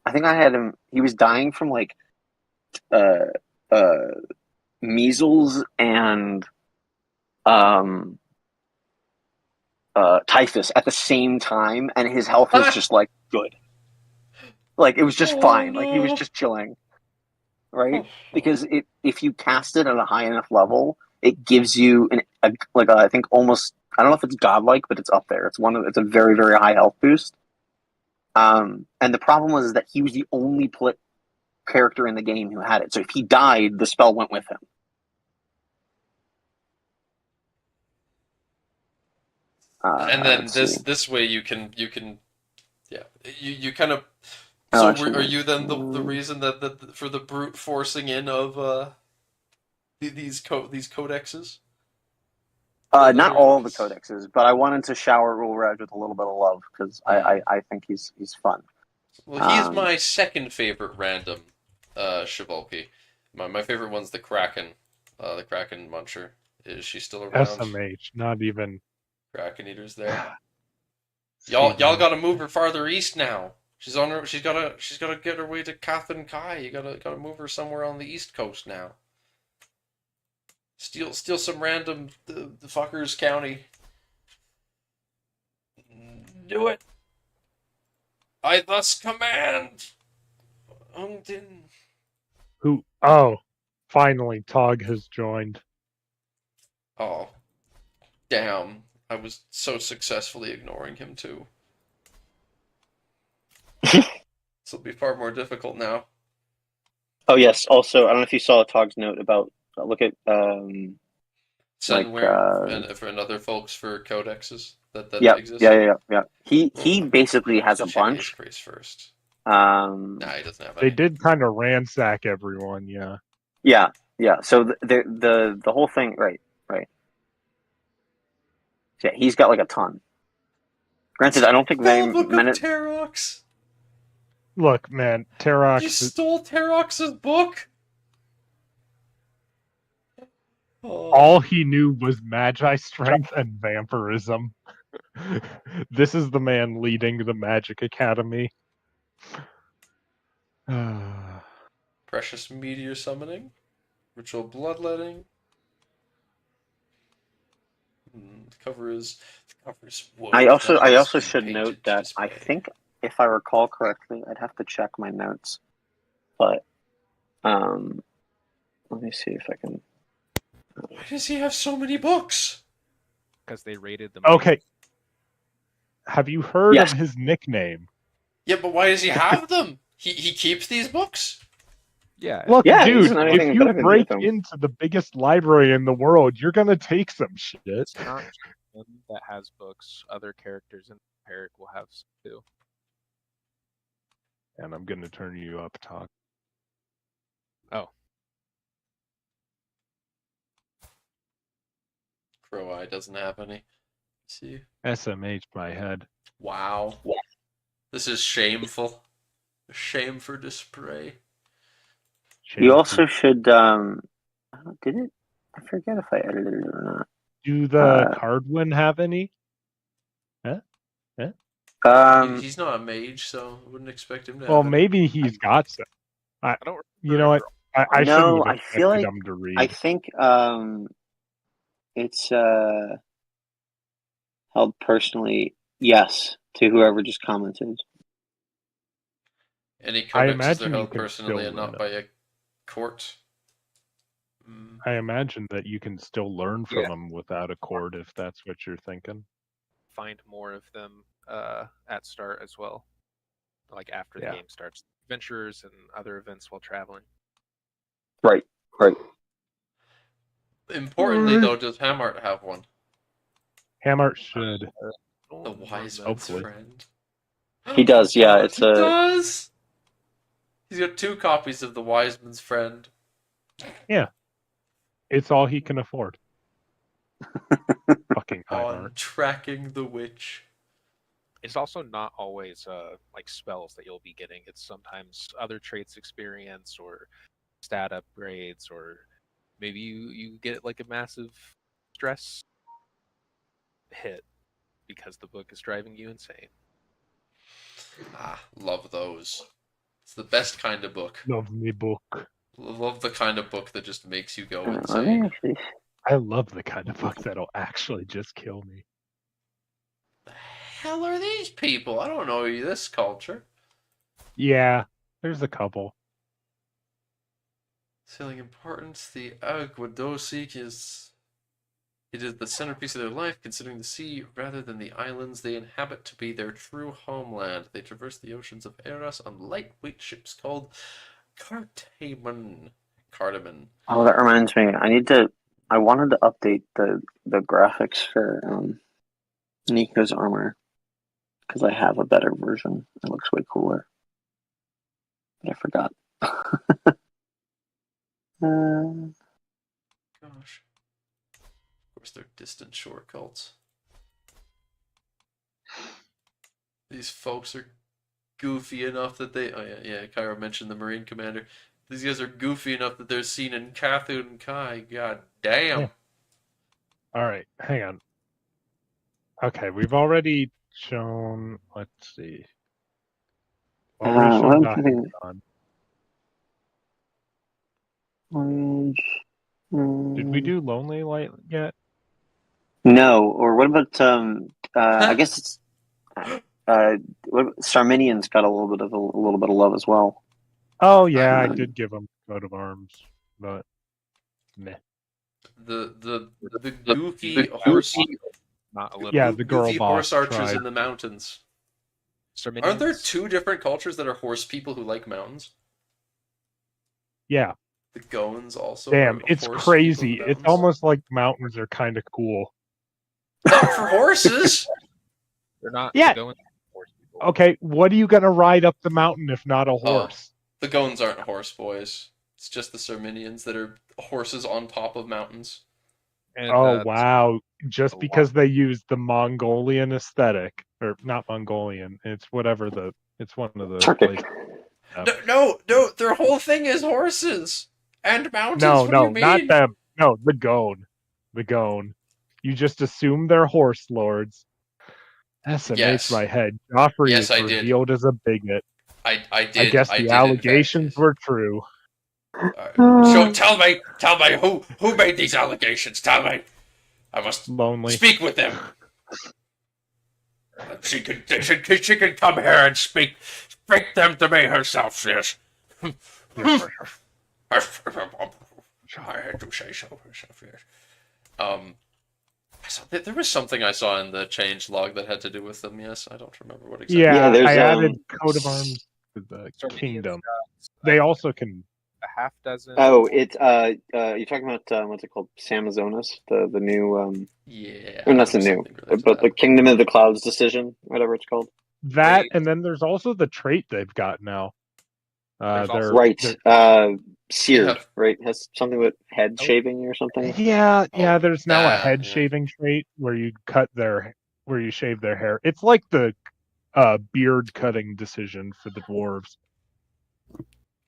I think I had him. He was dying from like measles and typhus at the same time, and his health was just like good. Like it was just fine. no. Like he was just chilling, right? Because if you cast it at a high enough level, it gives you I think almost, I don't know if it's godlike, but it's up there. It's a very very high health boost. And the problem was that he was the only character in the game who had it. So if he died, the spell went with him. And then this way you can yeah, you kind of. So are you then the reason that for the brute forcing in of these codexes? Not all of the codexes, but I wanted to shower Ulraj with a little bit of love because I think he's fun. Well, he's my second favorite random Shivalki. My favorite one's the Kraken Muncher. Is she still around? SMH, not even Kraken Eater's there. Y'all gotta move her farther east now. She's gotta get her way to Kathan Kai. You gotta move her somewhere on the east coast now. Steal some random the fuckers county. Do it. I thus command. Ungdin. who. Oh, finally, Tog has joined. Oh, damn! I was so successfully ignoring him too. This will be far more difficult now. Oh yes. Also, I don't know if you saw Tog's note about look at Sendware and other folks for codexes that exist. Yeah. He basically has a bunch. First. Nah, he doesn't have They any. did kind of ransack everyone, yeah. Yeah. So the whole thing, right. Yeah, he's got like a ton. Granted, I don't think Book of Terox. Look, man, Terox. You stole Terox's book. Oh. All he knew was magi strength and vampirism. This is the man leading the Magic Academy. Precious meteor summoning, ritual bloodletting. The cover is wood. I also should note that display. I think, if I recall correctly, I'd have to check my notes, but let me see if I can. Why does he have so many books? Because they rated them. Okay. Have you heard of his nickname? Yeah, but why does he have them? He keeps these books? Yeah. Look, Yeah, dude, if you break into the biggest library in the world, you're gonna take some shit. It's not him that has books. Other characters in Peric will have some too. And I'm gonna turn you up, Todd. Oh. Crow Eye doesn't have any. See? SMH my head. Wow. This is shameful. A shame for display. You also should did it? I forget if I edited it or not. Do the Cardwin have any? He's not a mage, so I wouldn't expect him to. Well, maybe he's got some. I don't. You know what? I shouldn't No, have I feel expected like them to I read. think it's held personally, yes, to whoever just commented. Any I codexes are imagine you held can personally still and learn not by a court. Mm. I imagine that you can still learn from Yeah. them without a court if that's what you're thinking. Find more of them at start as well, like after the Yeah. game starts. Adventures and other events while traveling. Right. Importantly, though, does Hamart have one? Hamart should. The wise man's Hopefully. friend. He does, yeah, God, it's he a- does. He's got 2 copies of the wise man's friend. It's all he can afford. Fucking On Hamart. tracking the witch. It's also not always like spells that you'll be getting. It's sometimes other traits experience or stat upgrades, or maybe you get like a massive stress hit because the book is driving you insane. Ah, love those. It's the best kind of book. Love me book. Love the kind of book that just makes you go Let me insane. actually. I love the kind of book that'll actually just kill me. The hell are these people? I don't know this culture. Yeah, there's a couple. Selling importance, the Aguadosic is. It is the centerpiece of their life, considering the sea rather than the islands they inhabit to be their true homeland. They traverse the oceans of Eros on lightweight ships called Cardamon. Oh, that reminds me. I wanted to update the graphics for Nico's armor because I have a better version. It looks way cooler, but I forgot. Gosh. Of course, they're distant shore cults. These folks are goofy enough that they. Oh, yeah, Cairo mentioned the Marine Commander. These guys are goofy enough that they're seen in Cthulhu Kai. God damn. Yeah. Alright, hang on. Okay, we've already shown. Let's see. Already what shown I'm Doctor thinking. John. Did we do Lonely Light yet? No, or what about I guess it's Sarminian's got a little bit of love as well. Oh yeah, I did give him coat of arms, but meh. The goofy horse. Not a little. Yeah, the girl goofy boss horse archers tried. in the mountains. Sarminians, Aren't there 2 different cultures that are horse people who like mountains? Yeah, The Goans also. damn, are it's horse crazy. people of It's mountains. almost like mountains are kind of cool. Not for horses. They're not. Yeah. Going horse people. Okay, what are you gonna ride up the mountain if not a horse? The Goans aren't horse boys. It's just the Sarminians that are horses on top of mountains. And, Oh wow! a Just lot. because they use the Mongolian aesthetic, or not Mongolian, it's whatever the. It's one of the Turkic. places. No, their whole thing is horses and mountains. No, What do you not mean? them. No, the Gone. The Gone. You just assume they're horse lords. SMH Yes. my head. Joffrey Yes, is I did. revealed as a bigot. I did. I guess I the did, allegations in were true. fact. Tell me who made these allegations? Tell me. I must Lonely. speak with them. She can come here and speak them to me herself. Yes. I had to say so herself. Yes. There was something I saw in the change log that had to do with them. Yes, I don't remember what exactly. Yeah, there's, I added coat of arms to the Sarminians kingdom. got They also can. a half dozen. Oh, it's you're talking about what's it called? Amazonas, the new Yeah. or not the new, something related to but the that. Kingdom of the Clouds decision, whatever it's called. That, They- and then there's also the trait they've got now. There's They're, also- Right, seared. Yeah. Right, has something with head Oh. shaving or something. yeah. Oh, There's now a that, head yeah. shaving trait where you where you shave their hair. It's like the beard cutting decision for the dwarves.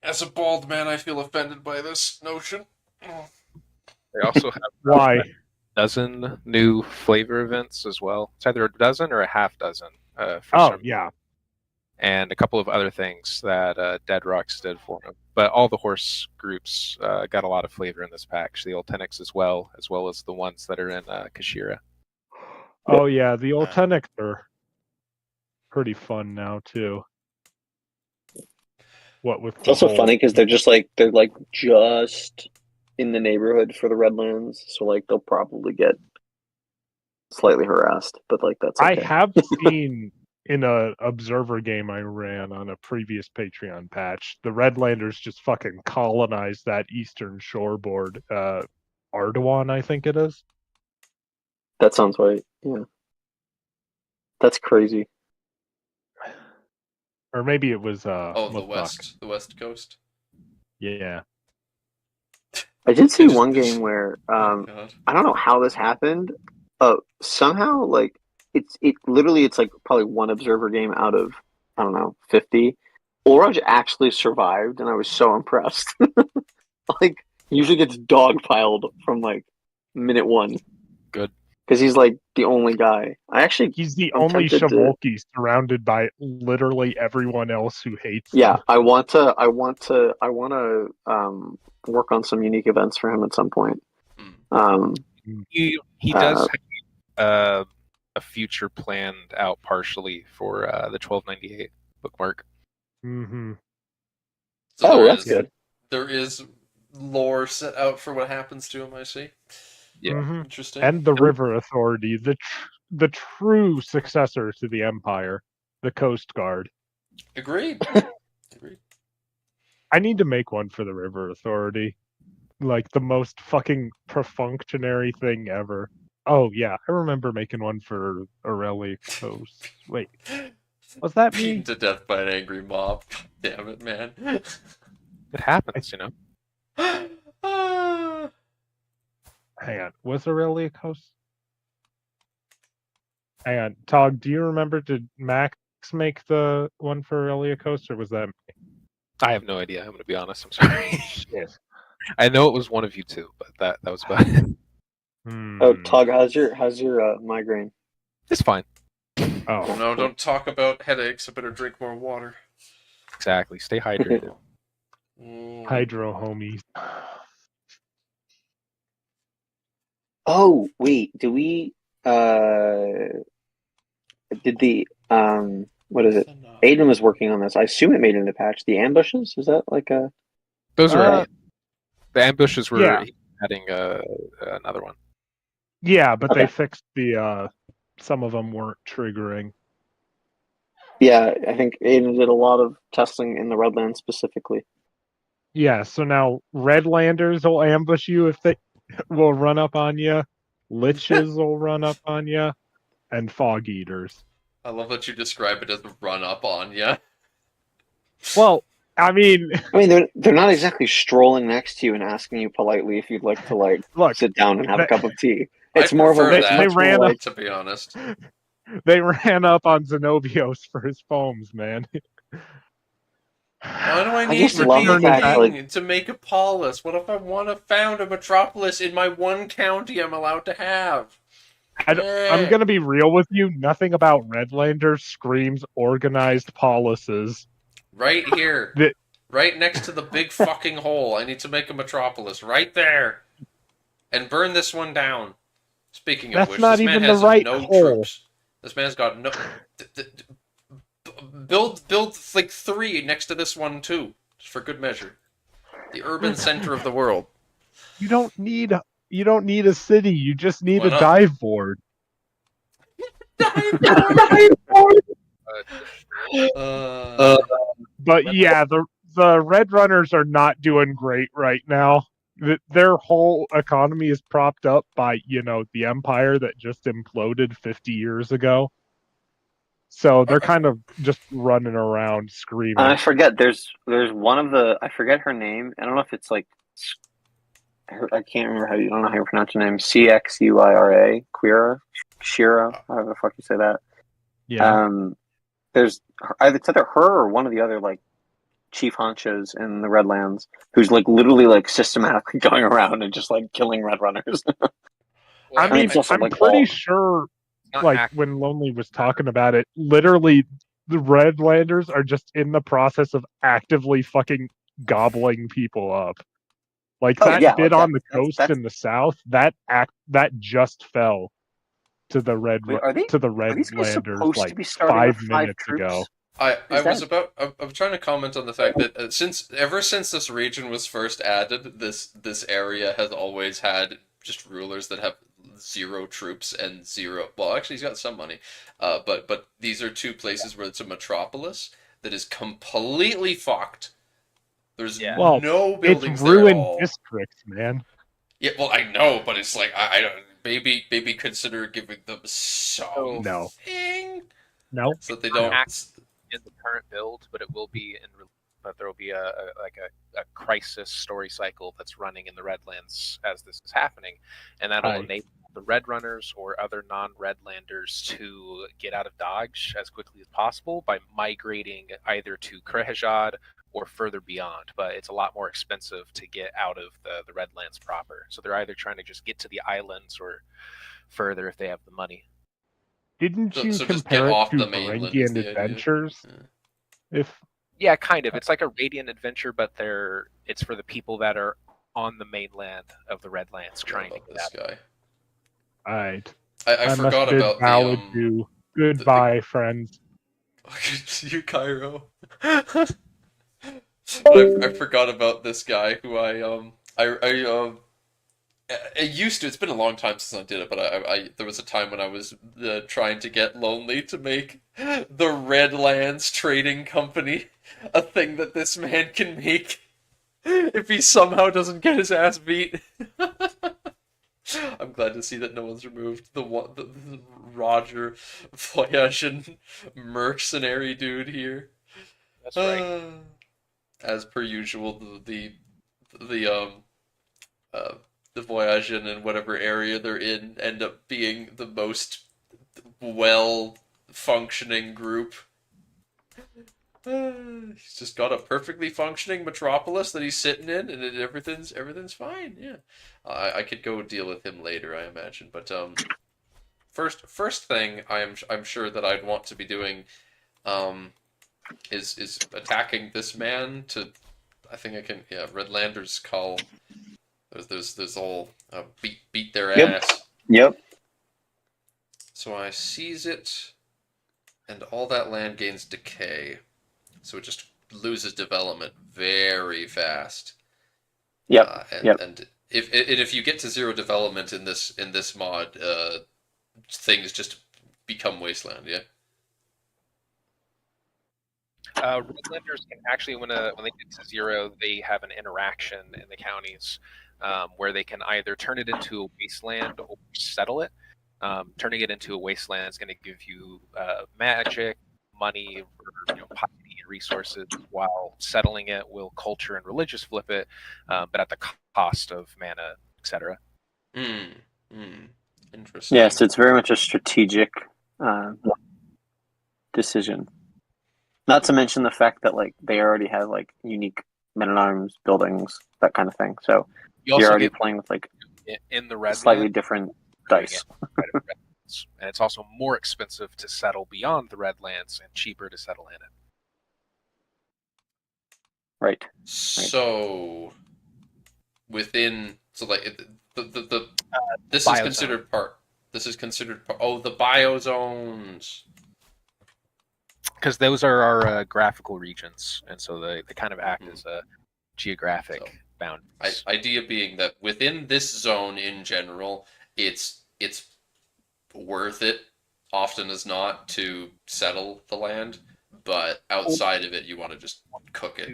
As a bald man, I feel offended by this notion. They also have Why? a dozen new flavor events as well. It's either a dozen or a half dozen. For Oh some, yeah. and a couple of other things that Dead Rocks did for him. But all the horse groups got a lot of flavor in this patch. The Oltenics as well as the ones that are in Kashira. Oh yeah, the Oltenics are pretty fun now too. What with It's also whole... funny because they're just in the neighborhood for the Redlands, so like they'll probably get slightly harassed, but like that's okay. I have seen in a observer game I ran on a previous Patreon patch, the Redlanders just fucking colonized that eastern shoreboard. Ardawan, I think it is. That sounds right. Yeah, that's crazy. Or maybe it was the Mutbach. west coast. Yeah. I did see It's- one game where Oh god. I don't know how this happened. Somehow like it's like probably one observer game out of I don't know 50. Oraj actually survived, and I was so impressed. Like he usually gets dogpiled from like minute one. Good. Because he's like the only guy. He's the I'm only tempted to- Shavolki surrounded by literally everyone else who hates Yeah, them. I want to work on some unique events for him at some point. He does have a future planned out partially for the 1298 bookmark. Mm-hmm. So That's good. There is lore set out for what happens to him, I see. Yeah. Mm-hmm. Interesting. And the River Authority, the true successor to the Empire, the Coast Guard. Agreed. Agreed. I need to make one for the River Authority. Like the most fucking perfunctory thing ever. Oh yeah, I remember making one for Aurelia Coast. Wait, was that Beaten me? to death by an angry mob. God damn it, man. It happens, you know. Ah. Hang on, was Aurelia Coast? Hang on, Tog, do you remember, did Max make the one for Aurelia Coast, or was that me? I have no idea. I'm going to be honest. I'm sorry. Shit. I know it was one of you two, but that was about it. Oh, Tog, how's your migraine? It's fine. Oh, No, don't talk about headaches. I better drink more water. Exactly. Stay hydrated. Hydro homies. Oh wait, did we did the what is it? Aiden was working on this. I assume it made it in the patch. The ambushes, is that like a Those are the ambushes were yeah. adding another one. Yeah, but Okay. they fixed the some of them weren't triggering. Yeah, I think Aiden did a lot of testing in the Redland specifically. Yeah, so now Redlanders will ambush you if they will run up on you. Liches will run up on you, and Fog Eaters. I love that you describe it as run up on ya. Well, I mean, they're not exactly strolling next to you and asking you politely if you'd like to like look, sit down and have a they- cup of tea. I It's more of a prefer it's that, they much more ran like to be honest. they ran up on Zenobios for his foams, man. Why do I I need just for love the being fact, king to make a polis? What if I want to found a metropolis in my one county I'm allowed to have? I'm gonna be real with you. Nothing about Redlander screams organized policies. Right here. Right next to the big fucking hole. I need to make a metropolis. Right there. And burn this one down. Speaking of That's which, not this man even has the right no hole. troops. This man's got no... Build like 3 next to this one too. Just for good measure. The urban center of the world. You don't need a city. You just need Why a not? dive board. But yeah, the Red Runners are not doing great right now. Their whole economy is propped up by, the empire that just imploded 50 years ago. So they're kind of just running around screaming. I forget. There's one of the I forget her name. I don't know if it's like I can't remember I don't know how you pronounce her name. Cxuira, Shira, however the fuck you say that. Yeah. There's it's either her or one of the other like chief honchos in the Redlands who's like literally like systematically going around and just like killing Red Runners. I mean, it's also, I'm like, pretty all- sure, Not like act- when Lonely was talking about it, literally the Redlanders are just in the process of actively fucking gobbling people up. Like Oh that yeah, bit like on the coast that's. in the south, that just fell to the Wait, are these guys Redlanders supposed to like be starting with 5 5 minutes ago. troops? I'm trying to comment on the fact that ever since this region was first added, this area has always had just rulers that have 0 troops and 0. Well, actually, he's got some money, but these are 2 places where it's a metropolis that is completely fucked. There's Yeah. Well, no it's buildings there at ruined all. districts, man. Yeah, well, I know, but it's like I don't maybe consider giving them something No. No. so that they Not don't. active in the current build, but it will be but there will be a crisis story cycle that's running in the Redlands as this is happening, and that'll Aye. enable the Red Runners or other non-Redlanders to get out of Dodge as quickly as possible by migrating either to Krehajad or further beyond. But it's a lot more expensive to get out of the Redlands proper. So they're either trying to just get to the islands or further if they have the money. Didn't So you just get compare it off to the mainland is Varangian the idea. Adventures? Yeah. If Yeah, kind of. It's like a Radiant adventure, but it's for the people that are on the mainland of the Redlands trying to About get this out. guy. Alright. I must forgot bid about Ballad the to goodbye, friends. you Cairo. I forgot about this guy who I used to. It's been a long time since I did it, but I there was a time when I was trying to get Lonely to make the Redlands Trading Company a thing that this man can make if he somehow doesn't get his ass beat. I'm glad to see that no one's removed the Roger Voyagean mercenary dude here. That's right. As per usual, the uh, the Voyagean in whatever area they're in end up being the most well functioning group. He's just got a perfectly functioning metropolis that he's sitting in, and everything's fine. Yeah, I could go deal with him later, I imagine. But first thing I'm sure that I'd want to be doing, is attacking this man to. I think I can. Yeah, Redlander's call. There's all beat their Yep. ass. Yep. So I seize it, and all that land gains decay. So it just loses development very fast. Yep. Yep. And if you get to 0 development in this mod, things just become wasteland. Yeah. Redlanders can actually, when they get to 0, they have an interaction in the counties where they can either turn it into a wasteland or settle it. Turning it into a wasteland is going to give you magic, money, or piety and resources, while settling it will culture and religious flip it, but at the cost of mana, etc. Interesting. Yes, it's very much a strategic decision. Not to mention the fact that like they already have like unique men at arms buildings, that kind of thing. So you're already playing with like in the red slightly different dice. And it's also more expensive to settle beyond the Redlands and cheaper to settle in it. Right. So within like the this is biozone. considered part. This is considered part. Oh, the biozones. Because those are our graphical regions, and so they kind of act as a geographic boundaries. Idea being that within this zone in general, it's worth it often as not to settle the land, but outside of it, you want to just cook it.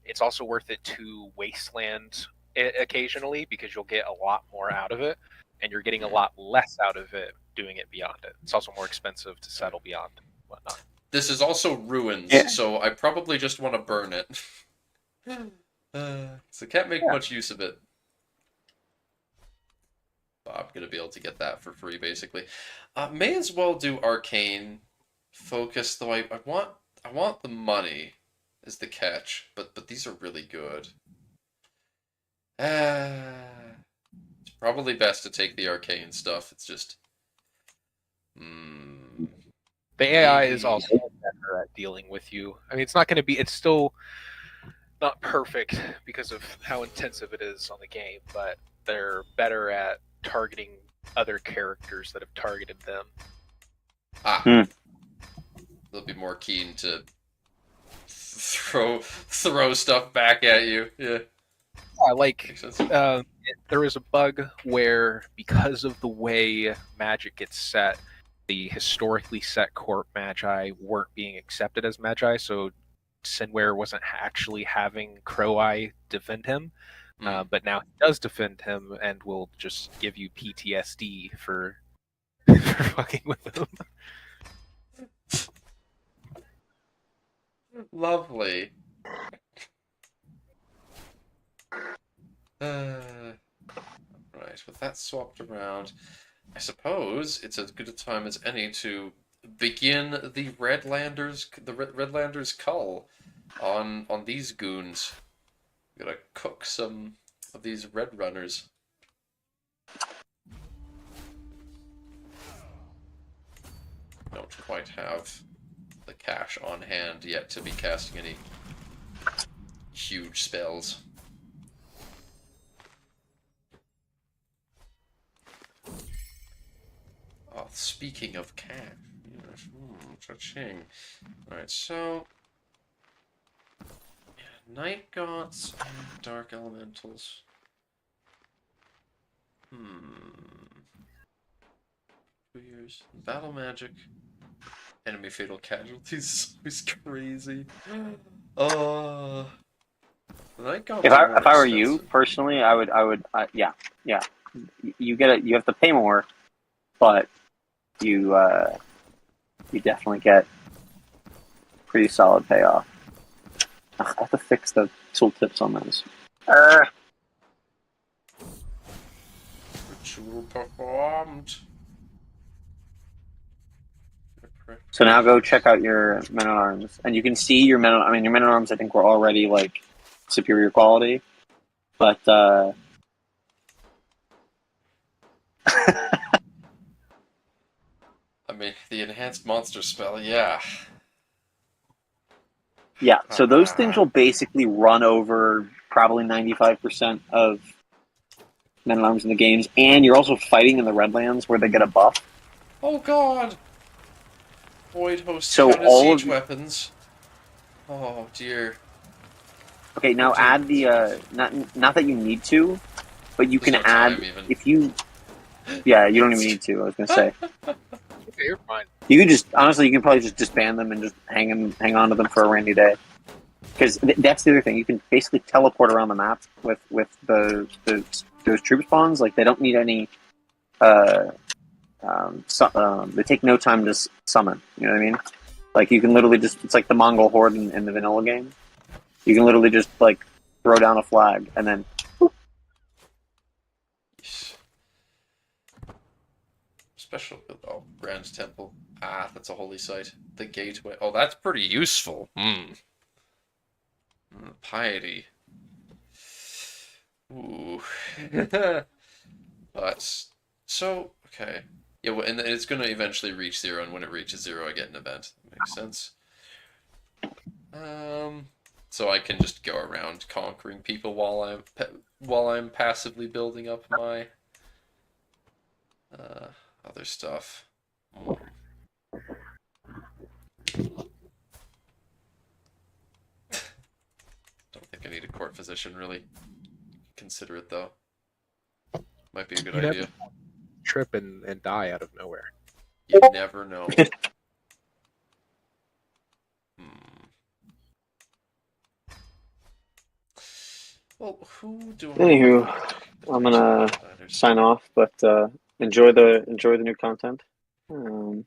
It's also worth it to wasteland it occasionally because you'll get a lot more out of it, and you're getting a lot less out of it doing it beyond it. It's also more expensive to settle beyond it. Whatnot. This is also ruins, so I probably just want to burn it. So can't make much use of it. I'm gonna be able to get that for free, basically. May as well do arcane focus, though. I want the money, is the catch. But these are really good. It's probably best to take the arcane stuff. It's just, The AI is also better at dealing with you. I mean, it's not going to be. It's still not perfect because of how intensive it is on the game, but they're better at targeting other characters that have targeted them. They'll be more keen to throw stuff back at you. Yeah. Like there is a bug where, because of the way magic gets set, the historically set court magi weren't being accepted as magi, so Sinware wasn't actually having Crow-Eye defend him. But now he does defend him and will just give you PTSD for fucking with him. Lovely. Right, with that swapped around, I suppose it's as good a time as any to begin the Redlander's cull on these goons. Gotta cook some of these red runners. Don't quite have the cash on hand yet to be casting any huge spells. Oh, speaking of cash, yes, cha-ching. Alright, so Night Gods and Dark Elementals. Hmm. 2 years. Battle Magic. Enemy Fatal Casualties is crazy. The Night Gods If are more I were you expensive. personally, I would yeah. You have to pay more, but you definitely get pretty solid payoff. Ugh, I have to fix the tooltips on those. Ritual performed. So now go check out your men at arms, and you can see your men. I mean, your men at arms. I think were already like superior quality, but I mean, the enhanced monster spell, yeah. yeah. So those things will basically run over probably 95% of men at arms in the games, and you're also fighting in the Redlands where they get a buff. Oh god! Void host So count as all siege of weapons. Oh dear. Okay, now add the not that you need to, but you There's can no add time even. if you. Yeah, you don't even need to. I was gonna say Okay, you're fine. you can just honestly you can probably just disband them and just hang on to them for a rainy day. Because that's the other thing. You can basically teleport around the map with those troop spawns. Like they don't need any. They take no time to summon. You know what I mean? Like you can literally just. It's like the Mongol horde in the vanilla game. You can literally just like throw down a flag and then. Special. Oh, Grand Temple. Ah, that's a holy site. The gateway. Oh, that's pretty useful. Piety. Ooh. But so okay. Yeah, well, and it's gonna eventually reach 0, and when it reaches 0, I get an event. Makes sense. So I can just go around conquering people while I'm passively building up my other stuff. Don't think I need a court physician, really. Consider it, though. Might be a good idea. Trip and die out of nowhere. You never know. Well, who do I... Anywho, I'm gonna sign off, but enjoy the new content, yeah,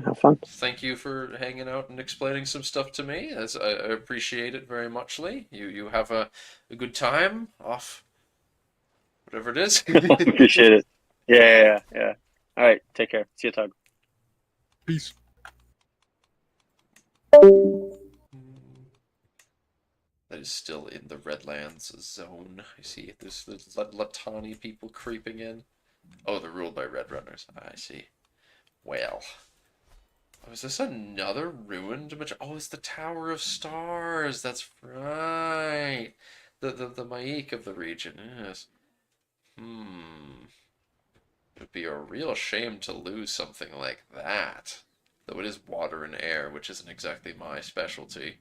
have fun. Thank you for hanging out and explaining some stuff to me. As I appreciate it very muchly. You have a good time off whatever it is. Appreciate it. Yeah. All right, take care. See you, Tug. Peace. That is still in the Redlands zone. I see. There's Latani people creeping in. Oh, they're ruled by Red Runners. I see. Well. Oh, is this another ruined Oh, it's the Tower of Stars. That's right. The Maik of the region. Yes. It would be a real shame to lose something like that. Though it is water and air, which isn't exactly my specialty.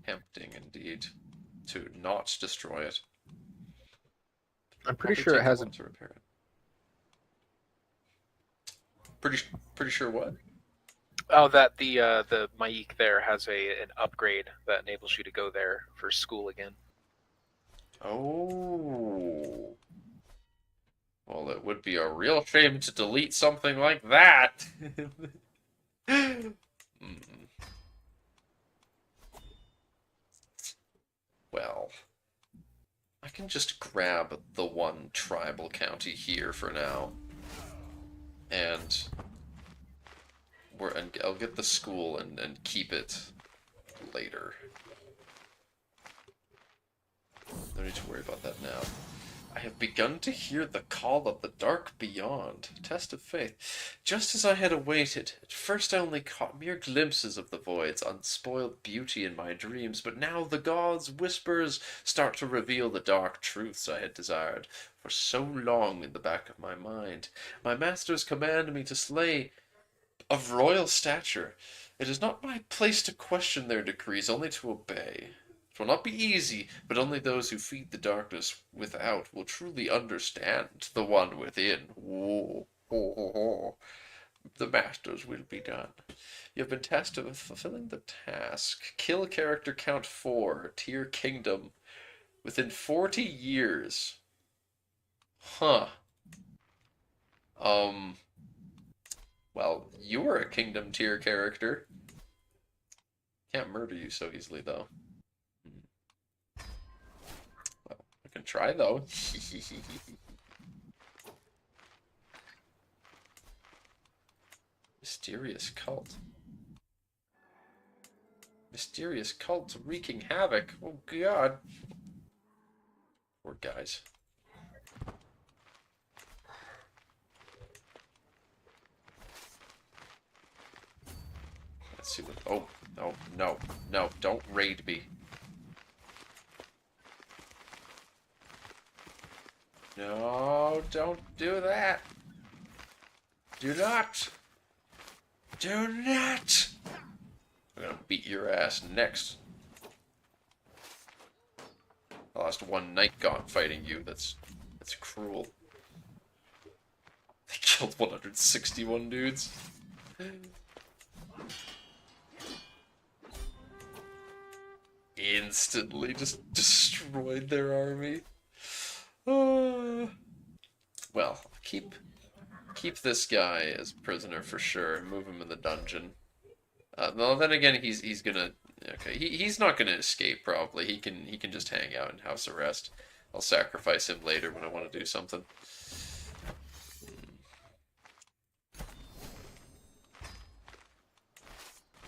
Tempting indeed to not destroy it. I'm pretty Probably sure it take a has lot to repair it. Pretty sure what? Oh, that the Maik there has an upgrade that enables you to go there for school again. Oh. Well, it would be a real shame to delete something like that. Well, I can just grab the one tribal county here for now. And I'll get the school and keep it later. No need to worry about that now. I have begun to hear the call of the dark beyond. Test of faith. Just as I had awaited. At first I only caught mere glimpses of the void's unspoiled beauty in my dreams, but now the gods' whispers start to reveal the dark truths I had desired for so long in the back of my mind. My masters command me to slay of royal stature. It is not my place to question their decrees, only to obey. It will not be easy, but only those who feed the darkness without will truly understand the one within. Oh, oh, oh, oh. The masters will be done. You have been tasked with fulfilling the task. Kill character count 4, tier kingdom, within 40 years. Huh. Well, you were a kingdom tier character. Can't murder you so easily, though. Well, I can try, though. Mysterious cult. Mysterious cult wreaking havoc. Oh, God. Poor guys. Let's see what... Oh, no, no, no. Don't raid me. No, don't do that. Do not. Do not. I'm gonna beat your ass next. I lost one night gaunt fighting you. That's cruel. They killed 161 dudes. Instantly just destroyed their army. Well, keep this guy as prisoner for sure. Move him in the dungeon. No, then again, he's gonna. Okay, he's not gonna escape. Probably he can just hang out in house arrest. I'll sacrifice him later when I want to do something.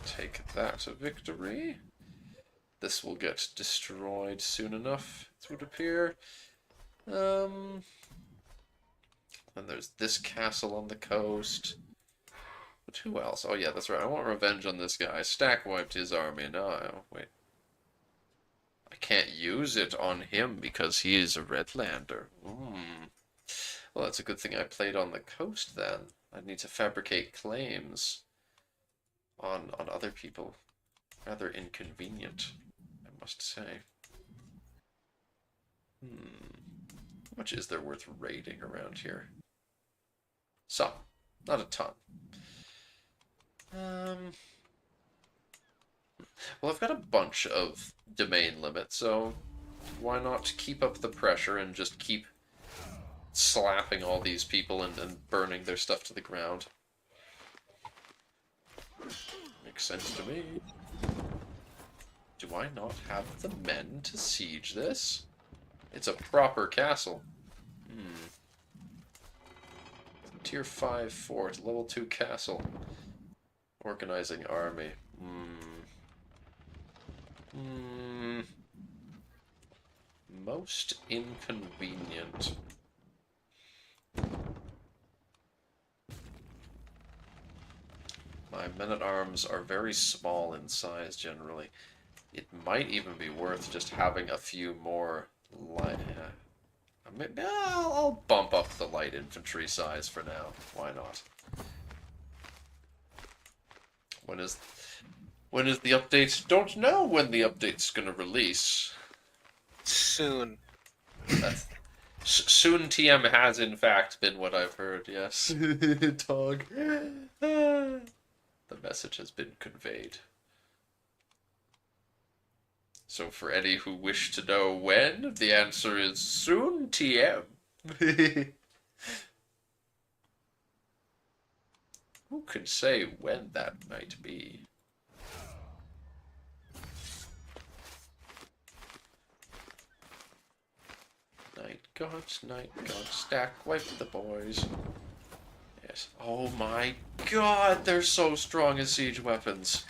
Take that a victory. This will get destroyed soon enough, it would appear. And there's this castle on the coast. But who else? Oh yeah, that's right. I want revenge on this guy. Stack wiped his army. No, wait. I can't use it on him because he is a Redlander. Well, that's a good thing I played on the coast then. I'd need to fabricate claims on other people. Rather inconvenient, I must say. How much is there worth raiding around here? Some. Not a ton. Well, I've got a bunch of domain limits, so why not keep up the pressure and just keep slapping all these people and burning their stuff to the ground? Makes sense to me. Do I not have the men to siege this? It's a proper castle. Tier 5 fort, level 2 castle. Organizing army. most inconvenient. My men-at-arms are very small in size generally. It might even be worth just having a few more light. I'll bump up the light infantry size for now. Why not? When is the update? Don't know when the update's gonna release. Soon. Soon TM has in fact been what I've heard. Yes, dog. The message has been conveyed. So for any who wish to know when, the answer is soon TM. Who can say when that might be? Night God, stack, wipe the boys. Yes. Oh my god, they're so strong as siege weapons.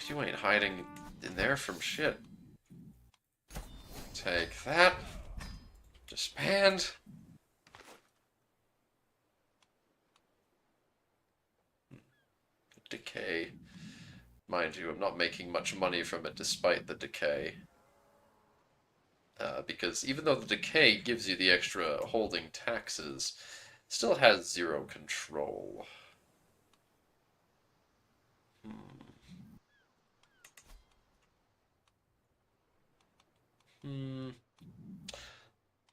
You ain't hiding in there from shit. Take that. Disband. Decay. Mind you, I'm not making much money from it despite the decay. Because even though the decay gives you the extra holding taxes, it still has 0 control.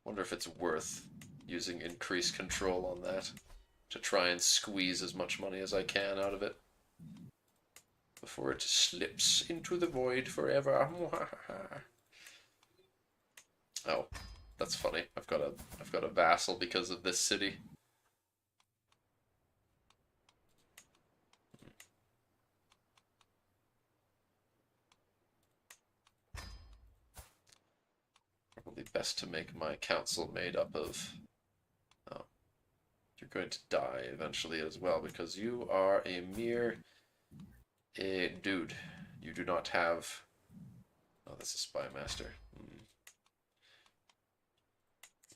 Wonder if it's worth using increased control on that to try and squeeze as much money as I can out of it before it slips into the void forever. Oh, that's funny. I've got a vassal because of this city. Probably best to make my council made up of... Oh, you're going to die eventually as well because you are a mere... dude. You do not have... Oh, that's a spy master.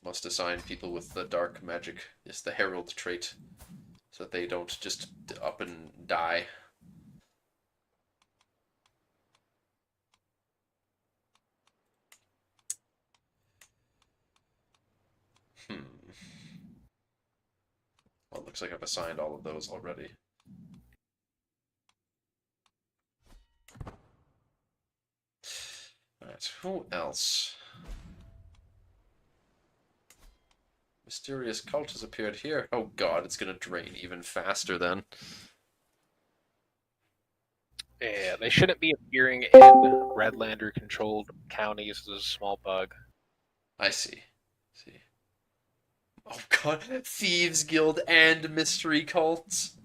Must assign people with the dark magic, yes, the herald trait, so that they don't just up and die. Well, it looks like I've assigned all of those already. Alright, who else? Mysterious cult has appeared here. Oh god, it's gonna drain even faster then. Yeah, they shouldn't be appearing in Redlander-controlled counties as a small bug. I see. Oh god, Thieves Guild and Mystery Cults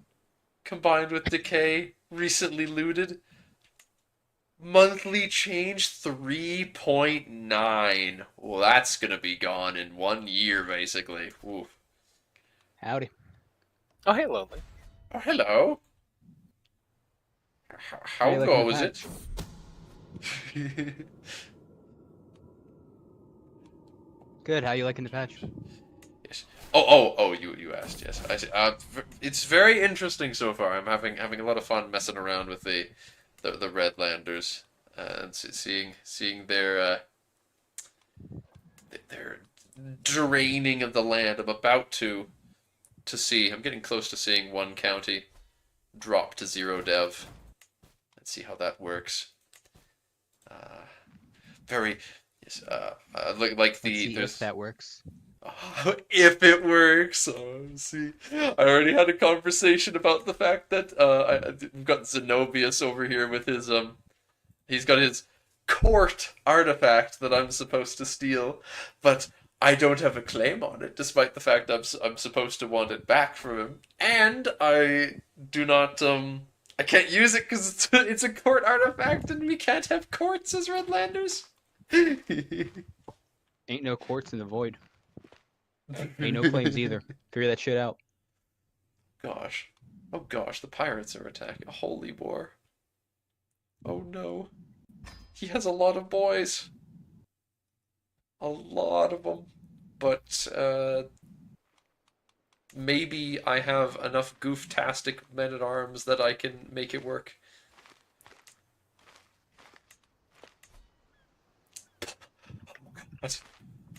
combined with Decay, recently looted. Monthly change 3.9. Well, that's gonna be gone in 1 year, basically. Ooh. Howdy. Oh, hey, Lonely. Oh, hello. How you liking the goes it? Good. How you liking the patch? Yes. Oh! You asked. Yes, I see. It's very interesting so far. I'm having a lot of fun messing around with the Redlanders and seeing their draining of the land. I'm about to see. I'm getting close to seeing one county drop to 0 dev. Let's see how that works. Very yes. Like Let's the see there's if that works. if it works. Oh, see, I already had a conversation about the fact that I've got Zenobius over here with his he's got his court artifact that I'm supposed to steal, but I don't have a claim on it, despite the fact I'm supposed to want it back from him, and I do not I can't use it because it's a court artifact, and we can't have courts as Redlanders. Ain't no courts in the void. Ain't no claims either. Figure that shit out. Gosh. Oh gosh, the pirates are attacking. A holy war. Oh no. He has a lot of boys. A lot of them. But, maybe I have enough gooftastic men-at-arms that I can make it work.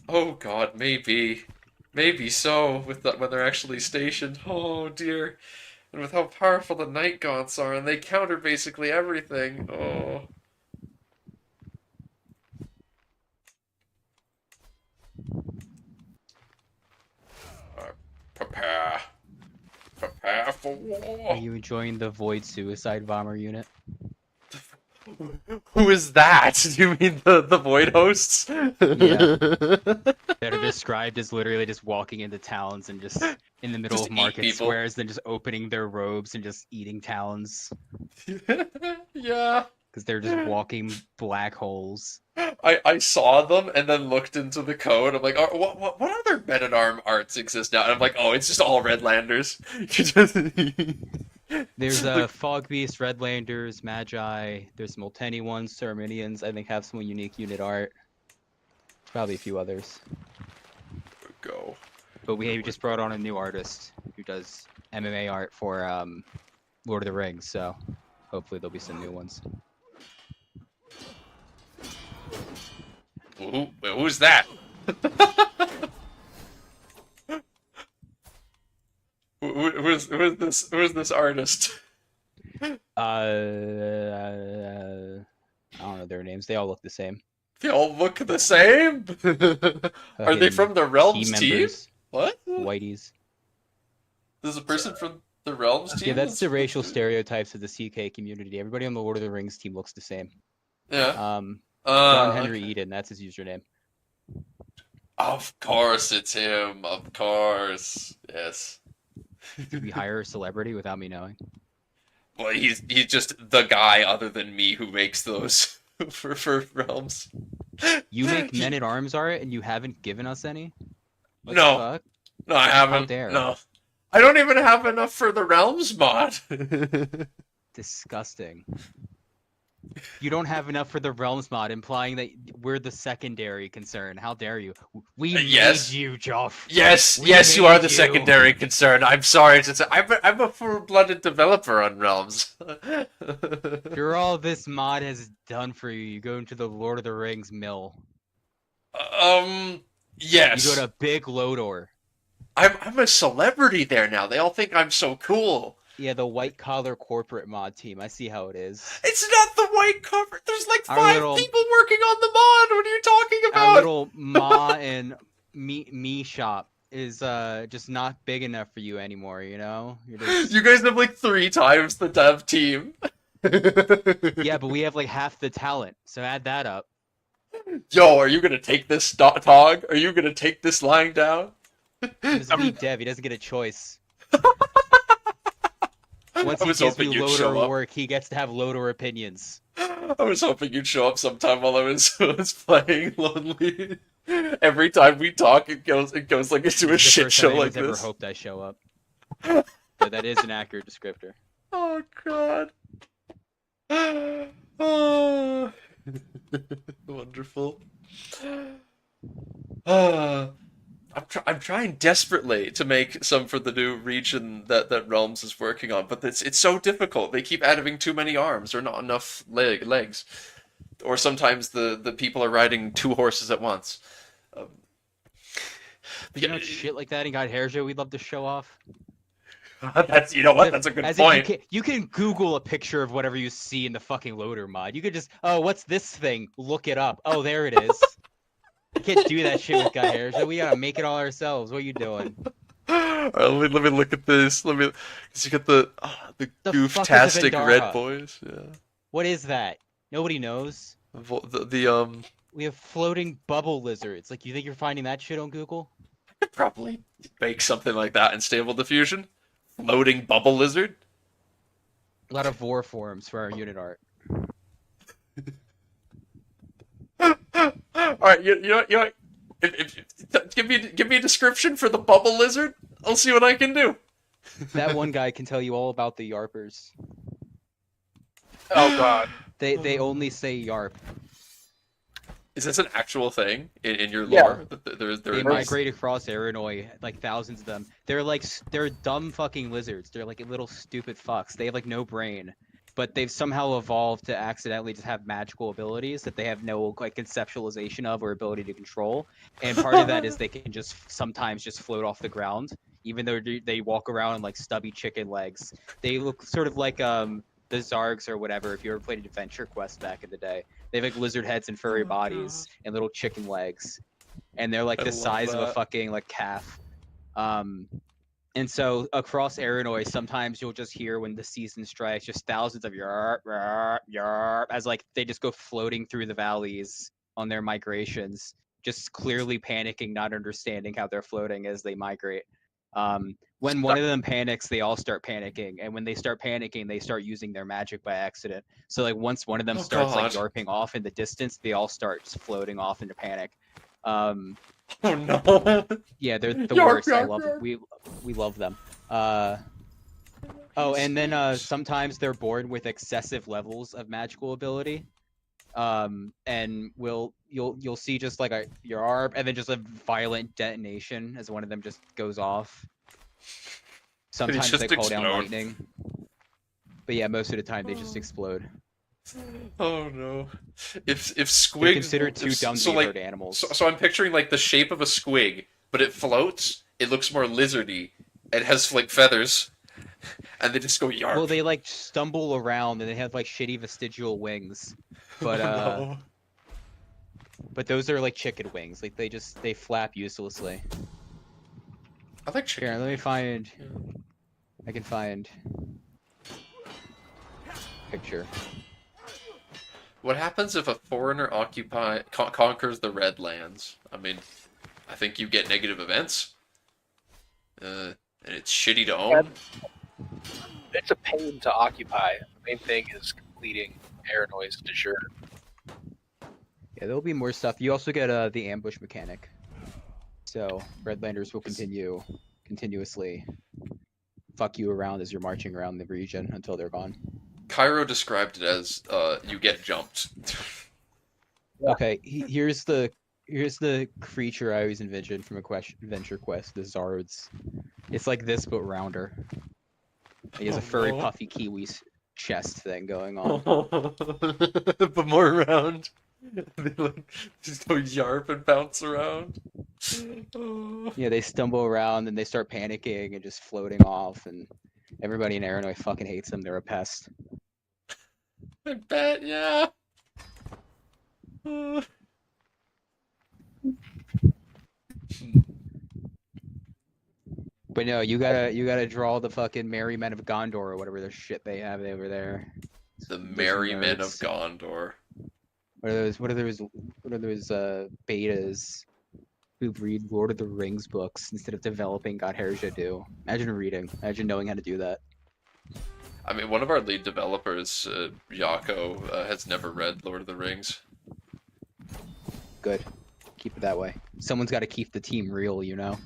Oh god, maybe. Maybe so, with that when they're actually stationed. Oh dear. And with how powerful the night gaunts are, and they counter basically everything. Oh. Prepare. Prepare for war. Are you enjoying the Void Suicide Bomber unit? Who is that? Do you mean the Void hosts? Yeah. That are described as literally just walking into towns and just in the middle Just of eat market people. squares, then just opening their robes and just eating talons. Yeah. Because they're just walking black holes. I saw them and then looked into the code. I'm like, oh, what other men-at-arm arts exist now? And I'm like, oh, it's just all Redlanders. There's Fog Beast, Redlanders, Magi. There's Multeni ones, Ceremonians. I think have some unique unit art. Probably a few others. Go. But we just brought on a new artist who does MMA art for Lord of the Rings, so hopefully there'll be some new ones. Who's that? Who's this artist? I don't know their names. They all look the same. They all look the same? Are they from the Realms team? Members, What? Whiteys. There's a person from the Realms team? Yeah, that's the racial stereotypes of the CK community. Everybody on the Lord of the Rings team looks the same. Yeah. John Henry Okay. Eden, that's his username. Of course it's him. Of course. Yes. Did we hire a celebrity without me knowing? Well, he's just the guy other than me who makes those for Realms. You make Men at Arms art and you haven't given us any? What No. the fuck? No, I haven't. dare. No. I don't even have enough for the Realms mod. Disgusting. You don't have enough for the Realms mod, implying that we're the secondary concern. How dare you? We Yes. made you, Joff. Yes, We yes, you are made the you. secondary concern. I'm sorry to say, I'm a full-blooded developer on Realms. After all this mod has done for you, you go into the Lord of the Rings mill. Yes. You go to Big Lodor. I'm a celebrity there now. They all think I'm so cool. Yeah, the white collar corporate mod team. I see how it is. It's not the white cover. There's like Our 5 little- people working on the mod. What are you talking Our about? little Ma and me shop is just not big enough for you anymore, you know? You're just... You guys have like 3 times the dev team. Yeah, but we have like half the talent, so add that up. Yo, are you gonna take this Tog? Are you gonna take this lying down? He's lead dev, he doesn't get a choice. Once I he was gives hoping you you'd show loader up. work, he gets to have loader opinions. I was hoping you'd show up sometime while I was playing Lonely. Every time we talk, it goes like into a This is the shit first show time like anyone's ever this. hoped I show up. But that is an accurate descriptor. Oh god. Oh. Wonderful. I'm trying desperately to make some for the new region that Realms is working on, but it's so difficult. They keep adding too many arms or not enough legs, or sometimes the people are riding 2 horses at once. You know, shit like that in Godherja we'd love to show off. That's that's a good As if point. you can Google a picture of whatever you see in the fucking loader mod. You could just, oh, what's this thing? Look it up. Oh, there it is. You can't do that shit with Godherja. We gotta make it all ourselves. What are you doing? Alright, let me look at this. Cause you get the The fuck is a gooftastic Vendara? red boys. Yeah. What is that? Nobody knows. The We have floating bubble lizards. Like, you think you're finding that shit on Google? I could probably make something like that in Stable Diffusion. Floating bubble lizard. A lot of vor forms for our unit art. All right, you know, give me a description for the bubble lizard. I'll see what I can do. That one guy can tell you all about the yarpers. Oh god. They only say yarp. Is this an actual thing in your Yeah. lore? There They is migrate across Aranoi, like thousands of them. They're dumb fucking lizards. They're like little stupid fucks. They have like no brain, but they've somehow evolved to accidentally just have magical abilities that they have no like conceptualization of or ability to control. And part of that is they can just sometimes just float off the ground, even though they walk around on like stubby chicken legs. They look sort of like the Zargs or whatever. If you ever played Adventure Quest back in the day, they have like lizard heads and furry Oh, bodies and little chicken legs, and they're like I the love size of a that. fucking like calf. And so across Aranoi, sometimes you'll just hear when the season strikes, just thousands of yarp, yarp, yarp, as like they just go floating through the valleys on their migrations, just clearly panicking, not understanding how they're floating as they migrate. When one of them panics, they all start panicking, and when they start panicking, they start using their magic by accident. So like once one of them Oh, starts like God. yarping off in the distance, they all start just floating off into panic. Oh no. Yeah, they're the Yarp, worst. I yarp, love yarp. we love them. Oh, and then sometimes they're born with excessive levels of magical ability. And you'll see just like a yarp and then just a violent detonation as one of them just goes off. Sometimes just they call down explode. lightning. But yeah, most of the time they just explode. Oh no. If They're squigs considered too dumb to so be like hurt animals. so I'm picturing like the shape of a squig, but it floats. It looks more lizardy. It has like feathers, and they just go yarp. Well, they like stumble around and they have like shitty vestigial wings. But Oh, no. but those are like chicken wings. Like they flap uselessly. I like Here, chicken. let me find. I can find picture. What happens if a foreigner conquers the Redlands? I mean, I think you get negative events. And it's shitty to own. It's a pain to occupy. The main thing is completing Aranoi's de jure. Yeah, there'll be more stuff. You also get the ambush mechanic. So Redlanders will continuously fuck you around as you're marching around the region until they're gone. Cairo described it as you get jumped. Okay, here's the creature I always envisioned from Adventure Quest, the Zards. It's like this but rounder. He has a furry, puffy kiwi chest thing going on. But more around. They like just go yarp and bounce around. Yeah, they stumble around and they start panicking and just floating off, and everybody in Aranoi fucking hates them. They're a pest. I bet, yeah. But no, you gotta draw the fucking Merry Men of Gondor or whatever their shit they have over there. The Those Merry Men of nerds. Gondor. What are those betas who read Lord of the Rings books instead of developing Godherja do? Imagine reading. Imagine knowing how to do that. I mean, one of our lead developers, Yako, has never read Lord of the Rings. Good. Keep it that way. Someone's got to keep the team real, you know.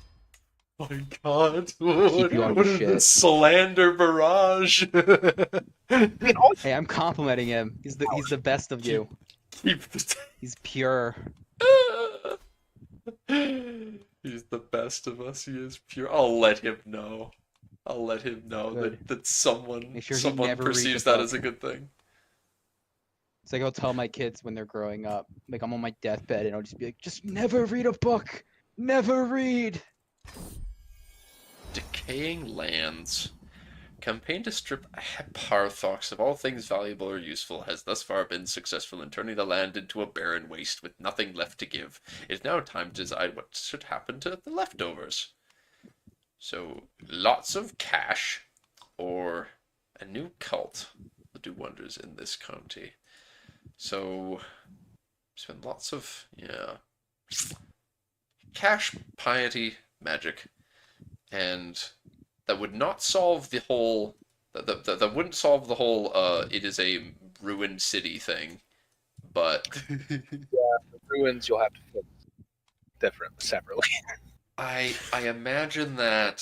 Oh my God! Keep you on your shit. This slander barrage? Hey, I'm complimenting him. He's the best of you. Keep the. He's pure. He's the best of us. He is pure. I'll let him know. I'll let him know Good. that someone Make sure he someone never reads perceives a that book. as a good thing. It's like I'll tell my kids when they're growing up, like I'm on my deathbed, and I'll just be like, just never read a book. Never read. Decaying lands. Campaign to strip Parthox of all things valuable or useful has thus far been successful in turning the land into a barren waste with nothing left to give. It is now time to decide what should happen to the leftovers. So, lots of cash or a new cult will do wonders in this county. So, spend lots of, cash, piety, magic. And that would not solve the whole. That wouldn't solve the whole. It is a ruined city thing, but The ruins you'll have to fix separately. I imagine that.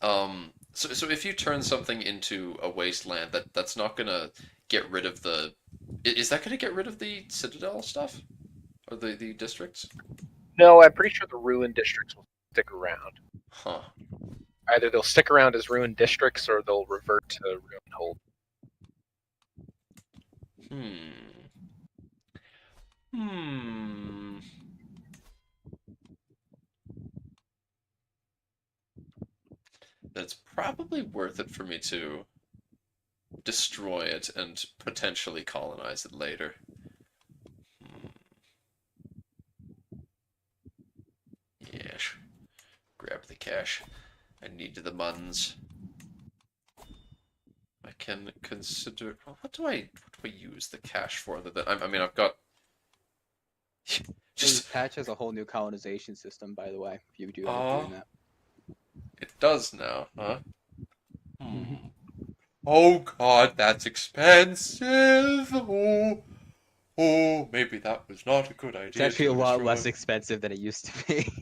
So if you turn something into a wasteland, that's not gonna get rid of the. Is that gonna get rid of the Citadel stuff? Or the districts? No, I'm pretty sure the ruined districts will stick around. Huh. Either they'll stick around as ruined districts or they'll revert to ruined hold. That's probably worth it for me to destroy it and potentially colonize it later. Yes. Grab the cash. I need the muns. I can consider. What do I use the cash for? I mean, I've got. This Just. patch has a whole new colonization system, by the way. If you do end up doing that. It does now, huh? Oh God, that's expensive. Oh, maybe that was not a good idea. It's actually a to lot destroy. less expensive than it used to be.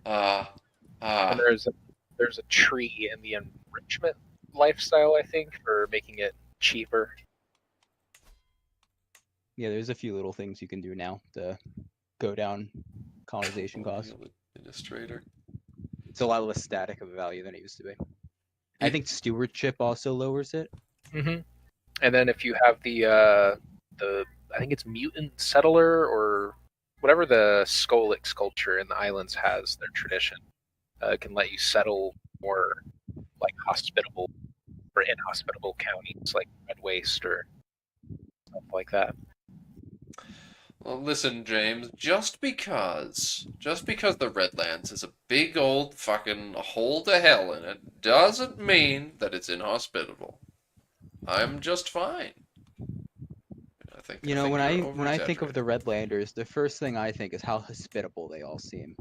And there's a tree in the enrichment lifestyle, I think, for making it cheaper. Yeah, there's a few little things you can do now to go down colonization costs. Administrator. It's a lot less static of a value than it used to be. I think stewardship also lowers it. Mm-hmm. And then if you have the I think it's mutant settler or whatever the Skolix culture in the islands has, their tradition can let you settle more like hospitable or inhospitable counties like Red Waste or stuff like that. Well, listen, James. Just because the Redlands is a big old fucking hole to hell in it doesn't mean that it's inhospitable. I'm just fine. When I think of the Redlanders, the first thing I think is how hospitable they all seem.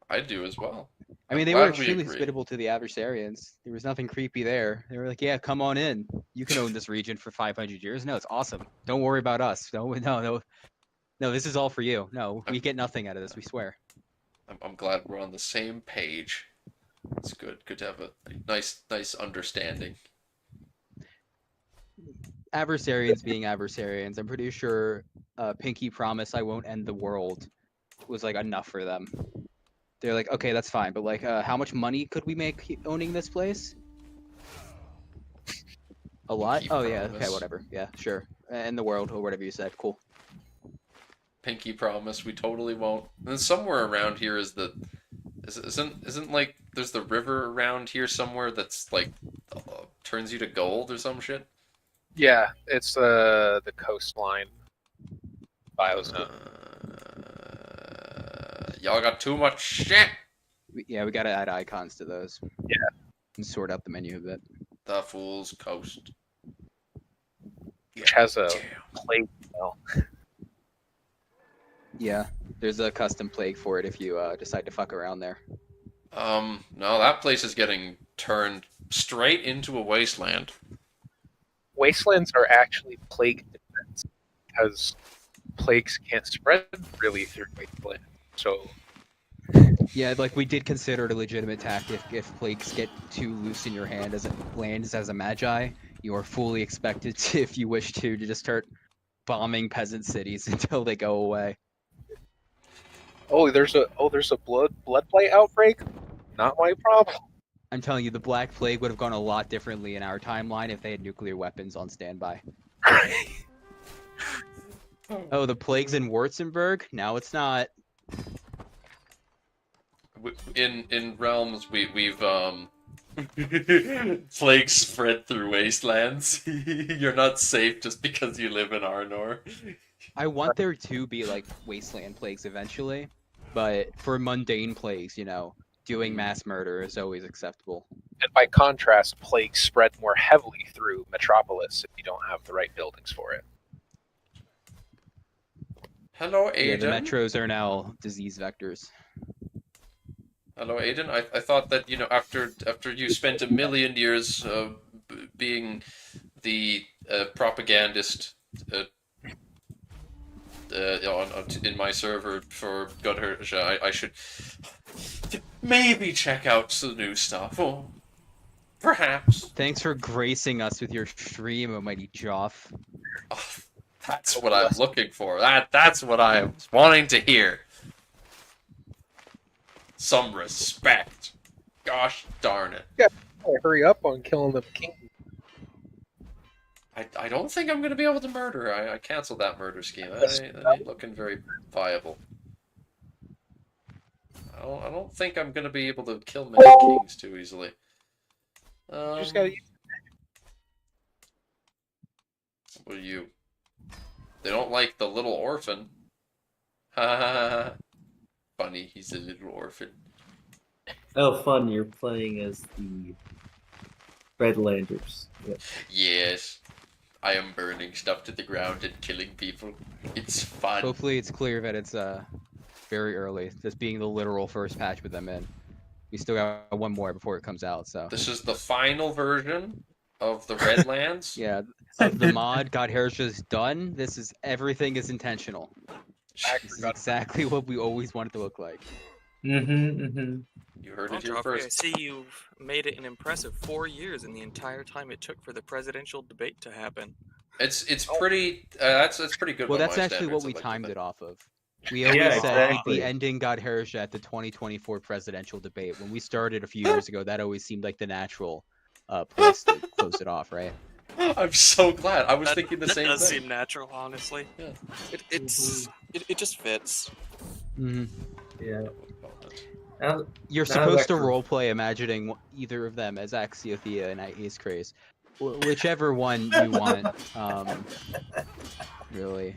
I do as well. I mean, they were extremely hospitable to the Adversarians. There was nothing creepy there. They were like, "Yeah, come on in. You can own this region for 500 years. No, it's awesome. Don't worry about us. No. This is all for you. No, we get nothing out of this. We swear." I'm glad we're on the same page. It's good. Good to have a nice understanding. Adversarians being Adversarians, I'm pretty sure Pinky Promise I Won't End the World was like enough for them. They're like, okay, that's fine, but like, how much money could we make owning this place? A lot? Pinky Oh yeah, Promise. okay, whatever. Yeah, sure. End the world or whatever you said. Cool. Pinky promise we totally won't. And then somewhere around here isn't like there's the river around here somewhere that's like turns you to gold or some shit. Yeah, it's the coastline biozone. Y'all got too much shit. We gotta add icons to those. Yeah. And sort out the menu a bit. The Fool's Coast. Which has a plague spell. Yeah, there's a custom plague for it if you decide to fuck around there. No, that place is getting turned straight into a wasteland. Wastelands are actually plague defense because plagues can't spread really through wasteland. So yeah, like we did consider it a legitimate tactic. If plagues get too loose in your hand as it lands as a magi, you are fully expected to, if you wish to just start bombing peasant cities until they go away. there's a blood blight outbreak. Not my problem. I'm telling you, the Black Plague would have gone a lot differently in our timeline if they had nuclear weapons on standby. Oh, the plague's in Württemberg? No, it's not. In realms we've plagues spread through wastelands. You're not safe just because you live in Arnor. I want there to be like wasteland plagues eventually, but for mundane plagues, doing mass murder is always acceptable. And by contrast, plagues spread more heavily through Metropolis if you don't have the right buildings for it. Hello, Aiden. Yeah, the metros are now disease vectors. Hello, Aiden. I thought that after you spent 1,000,000 years being the propagandist in my server for Godherja, I should maybe check out some new stuff. Oh, perhaps. Thanks for gracing us with your stream, oh mighty Joff. Oh, That's what I'm looking for. That's what I was wanting to hear. Some respect. Gosh darn it. Hurry up on killing the king. I don't think I'm gonna be able to murder. I canceled that murder scheme. That ain't looking very viable. I don't think I'm gonna be able to kill many kings too easily. You just gotta use What are you? They don't like the little orphan. Ha ha ha ha. Funny, he's a little orphan. Oh, fun! You're playing as the Redlanders. Yep. Yes. I am burning stuff to the ground and killing people. It's fun. Hopefully it's clear that it's very early. This being the literal first patch with them in. We still got one more before it comes out, so. This is the final version of the Redlands. Yeah, of the mod, Godherja's done. Everything is intentional. This is exactly what we always wanted to look like. You heard Well, it here Joffrey, I first. see you've made it an impressive 4 years in the entire time it took for the presidential debate to happen. It's pretty. That's pretty good. Well, by that's my actually what standards, we I'd like to timed think. it off of. We always Yeah, said we'd exactly. be ending Godherja at the 2024 presidential debate. When we started a few years ago, that always seemed like the natural place to close it off, right? I'm so glad. I was thinking the that same does thing. seem natural, honestly. Yeah. It just fits. Mm-hmm. Yeah. Now- You're Now supposed to that- roleplay imagining either of them as Axiothea and Ace Craze. Whichever one you want, really.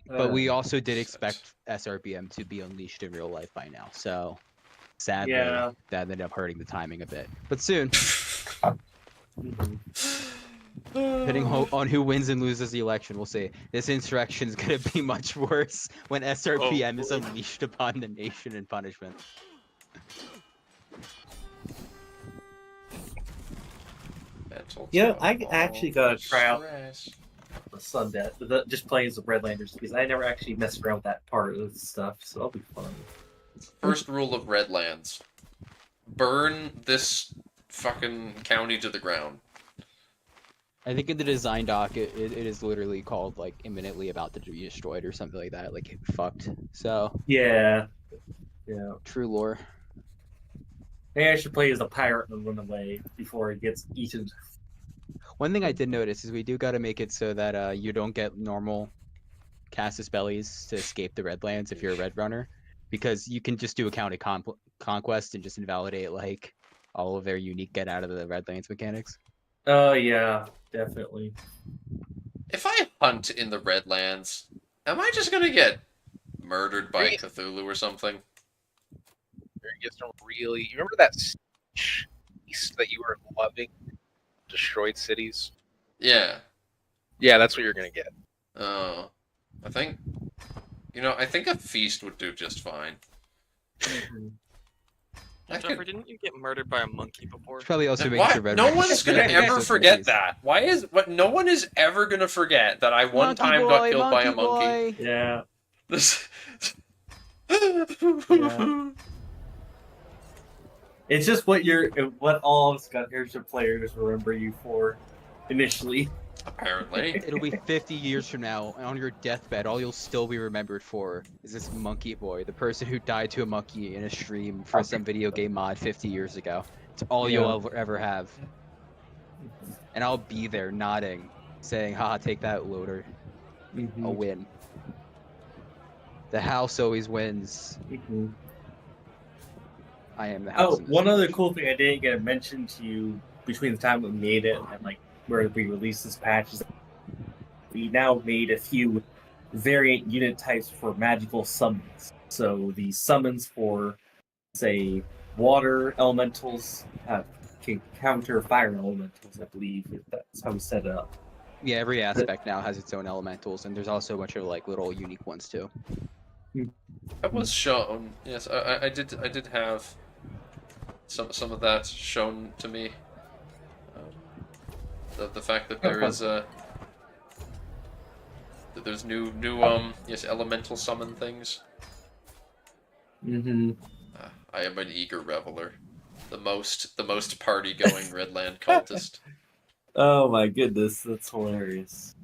But we also did expect SRBM to be unleashed in real life by now, so sadly Yeah. that ended up hurting the timing a bit. But soon, Mhm. depending on who wins and loses the election, we'll see. This insurrection is going to be much worse when SRBM is unleashed upon the nation in punishment. Mental Yeah, I toll, actually gotta try out stress. the Sundet, just playing as the Redlanders, because I never actually messed around with that part of the stuff, so that'll be fun. First rule of Redlands: burn this fucking county to the ground. I think in the design doc, it is literally called like imminently about to be destroyed or something like that, like fucked. So Yeah. Yeah. true lore. Maybe I should play as a pirate and run away before it gets eaten. One thing I did notice is we do got to make it so that you don't get normal Casus Bellis to escape the Redlands if you're a Red Runner, because you can just do a county conquest and just invalidate like all of their unique get out of the Redlands mechanics. Oh, yeah, definitely. If I hunt in the Redlands, am I just gonna get murdered by Cthulhu or something? You just don't really. You remember that piece that you were loving? Destroyed cities? Yeah. Yeah, that's what you're gonna get. Oh. I think a feast would do just fine. I Jeffrey, could... didn't you get murdered by a monkey before? Should probably also make Why? sure Red No Runners one's gonna get ever access to forget these. that. No one is ever gonna forget that I one Monkey time got boy, killed by a monkey monkey. boy. Yeah. This... Yeah. It's just what all of Godherja players remember you for initially. Apparently. It'll be 50 years from now, and on your deathbed, all you'll still be remembered for is this monkey boy, the person who died to a monkey in a stream for some video game mod 50 years ago. It's all you'll ever have. And I'll be there nodding, saying, haha, take that, loader. I'll win. The house always wins. Mhm. I am the house. Oh, one other cool thing I didn't get to mention to you between the time we made it and like where we released this patch is that we now made a few variant unit types for magical summons. So the summons for, say, water elementals can counter fire elementals, I believe. If that's how we set it up. Yeah, every aspect now has its own elementals, and there's also a bunch of like little unique ones too. That was shown. Yes, I did have some of that shown to me. The fact that there is that there's new elemental summon things. Mm-hmm. I am an eager reveler, the most party going Redland cultist. Oh my goodness, that's hilarious.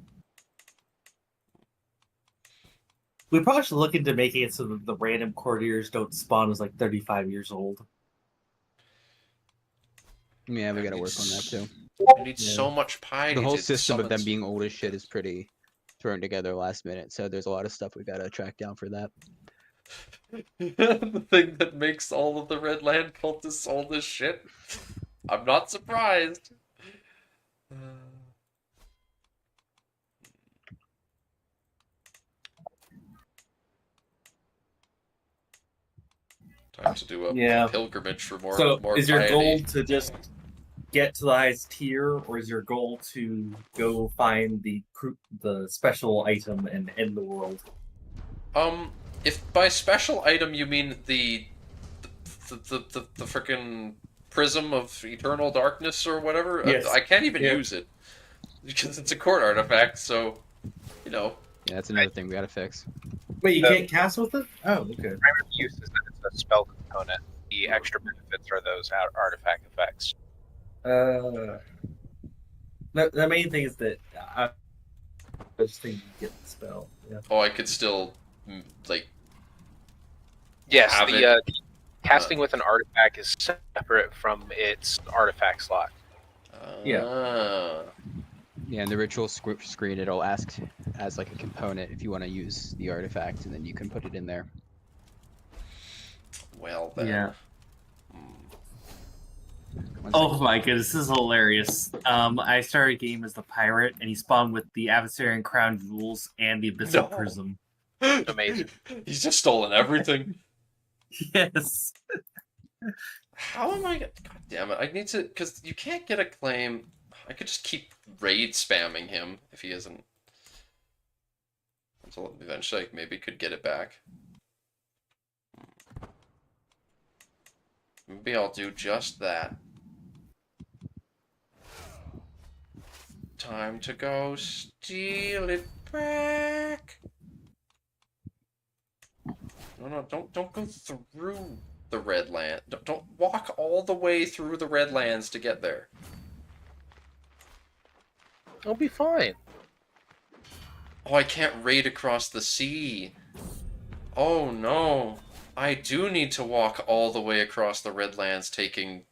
We probably should look into making it so that the random courtiers don't spawn as like 35 years old. Yeah, we gotta work on that too. You need so much piety. The whole to system of them summons- being old as shit is pretty thrown together last minute, so there's a lot of stuff we gotta track down for that. The thing that makes all of the Redland cultists old as shit. I'm not surprised. Time to do a pilgrimage for more. So, more is your piety. goal to just get to the highest tier, or is your goal to go find the special item and end the world? If by special item you mean the frickin' prism of eternal darkness or whatever, Yes. I can't even use it because it's a court artifact. So, you know. Yeah, that's another thing we gotta fix. Wait, you can't cast with it? Oh, okay. Primary use is that it's a spell component. The extra benefits are those artifact effects. The main thing is that I just think you get the spell. Yeah. Oh, I could still like. Yes, have the it. casting with an artifact is separate from its artifact slot. Yeah. Yeah, in the ritual screen, it'll ask as like a component if you want to use the artifact, and then you can put it in there. Well then. Yeah. Oh my goodness, this is hilarious. I started a game as the pirate, and he spawned with the adversary and crown jewels and the abyssal prism. Amazing. He's just stolen everything. Yes. How am I? God damn it! I need to, because you can't get a claim. I could just keep raid spamming him if he isn't. Until eventually, I maybe could get it back. Maybe I'll do just that. Time to go steal it back. No, don't go through the Redland. Don't walk all the way through the Redlands to get there. It'll be fine. Oh, I can't raid across the sea. Oh no. I do need to walk all the way across the Redlands, taking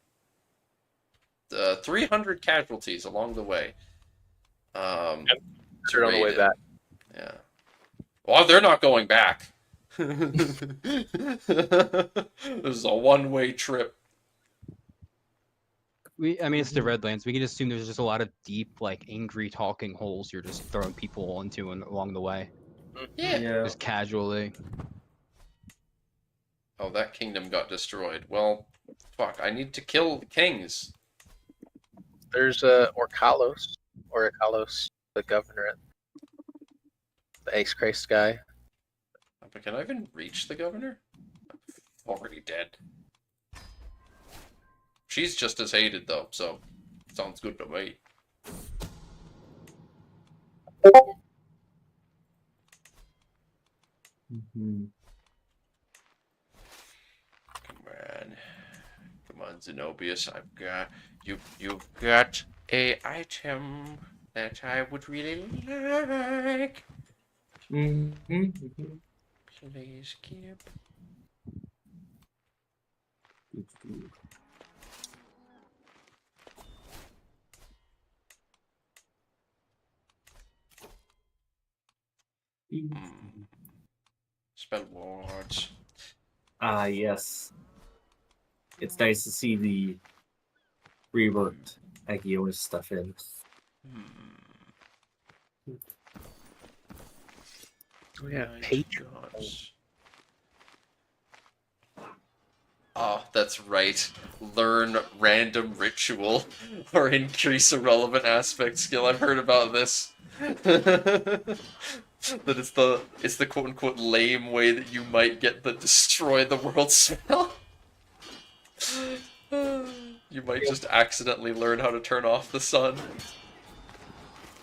300 casualties along the way. To on the way raid it. back. Yeah. Well, they're not going back. This is a one-way trip. I mean, it's the Redlands. We can assume there's just a lot of deep, like, angry talking holes you're just throwing people into along the way. Yeah. Just casually. Oh, that kingdom got destroyed. Well, fuck, I need to kill the kings. There's Orkalos, the governorate. The Ace Christ guy. But can I even reach the governor? Already dead. She's just as hated, though, so sounds good to me. Come on, Zenobius. You've got a item that I would really like. Please keep. Spell wards. Ah, yes. It's nice to see the reworked Agionis stuff in. Oh yeah, Patrons. Oh, that's right. Learn random ritual or increase a relevant aspect skill. I've heard about this. That it's the quote unquote lame way that you might get the destroy the world spell. You might just accidentally learn how to turn off the sun.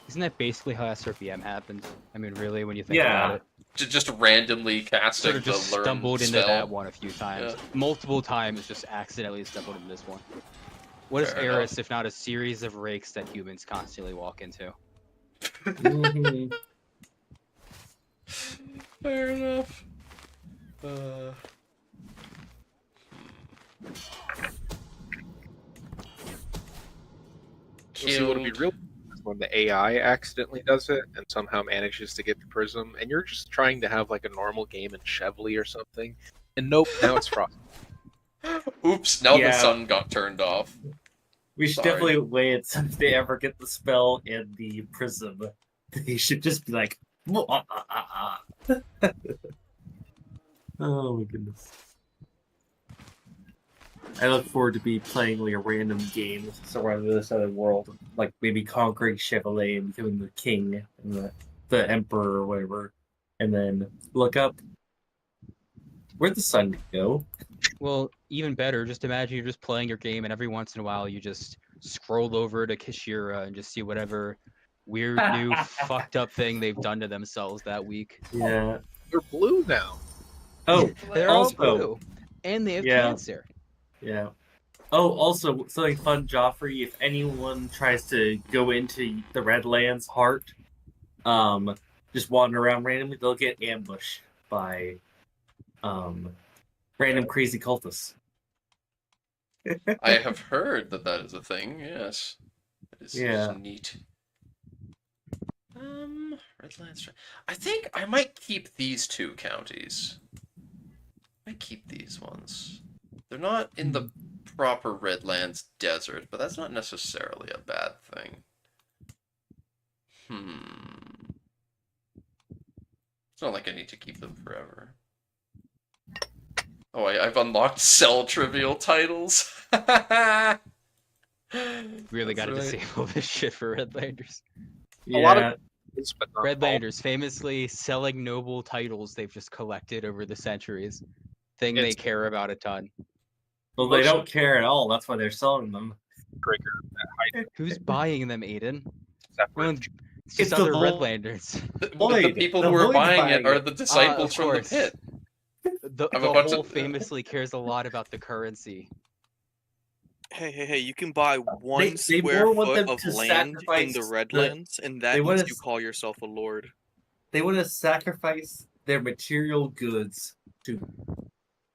Isn't that basically how SRPM happens? I mean, really, when you think about it. Just randomly casting Sort of just the learn stumbled into spell. that one a few times. Yeah. Multiple times, just accidentally stumbled into this one. What is Fair Eris enough. if not a series of rakes that humans constantly walk into? Mhm. Fair enough. Uh, We'll see what would be killed. real is when the AI accidentally does it and somehow manages to get the prism, and you're just trying to have like a normal game in Chevrolet or something, and nope, now it's Frost. Oops, now the Yeah. sun got turned off. We should Sorry. definitely wait if they ever get the spell in the prism. They should just be like, oh my goodness. I look forward to be playing like a random game somewhere on the other side of the world, like maybe conquering Chevrolet and becoming the king and the emperor or whatever, and then look up. Where'd the sun go? Well, even better, just imagine you're just playing your game and every once in a while you just scroll over to Kishira and just see whatever weird new fucked up thing they've done to themselves that week. Yeah. They're blue now. Oh, They're all also, blue. And they have Yeah. cancer. yeah. Oh, also something fun, Joffrey. If anyone tries to go into the Redlands heart, just wander around randomly, they'll get ambushed by random crazy cultists. I have heard that that is a thing, yes. It is Yeah. neat. Redlands. I think I might keep these two counties. I might keep these ones. They're not in the proper Redlands desert, but that's not necessarily a bad thing. It's not like I need to keep them forever. Oh, I've unlocked sell trivial titles. Really got to That's right. disable this shit for Redlanders. Yeah. A lot of but not all. Redlanders famously selling noble titles they've just collected over the centuries. Thing they It's- care about a ton. Well, they don't care at all. That's why they're selling them. trigger Who's buying them, Aiden? separate. It's just It's the other whole- Redlanders. The Void. people The who are Void's buying it buying are it. the disciples Of from the course. pit. The I'm about to- whole famously cares a lot about the currency. Hey, you can buy one they square more want foot them of to land in sacrifice the the- Redlands, and they that wanna means you s- call yourself a lord. They want to sacrifice their material goods to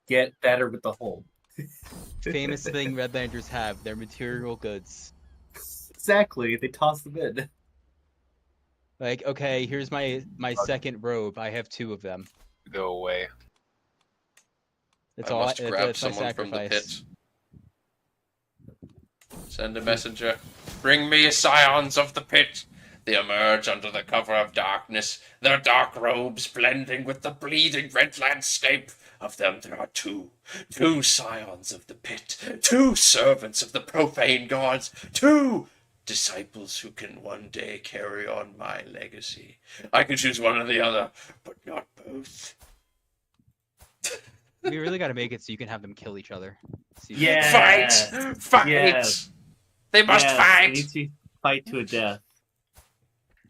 get better with the whole. Famous thing Redlanders have, their material goods. Exactly. They toss them in. Like, okay, here's my second robe. I have 2 of them. Go away. That's I all. must grab That's my someone from the sacrifice. pit. Send a messenger. Bring me scions of the pit. They emerge under the cover of darkness, their dark robes blending with the bleeding red landscape. Of them there are 2 scions of the pit, 2 servants of the profane gods, 2 disciples who can one day carry on my legacy. I can choose one or the other, but not both. We really got to make it so you can have them kill each other. See- Yes. Fight! Yes. They must Yes, fight! They need to fight to a death.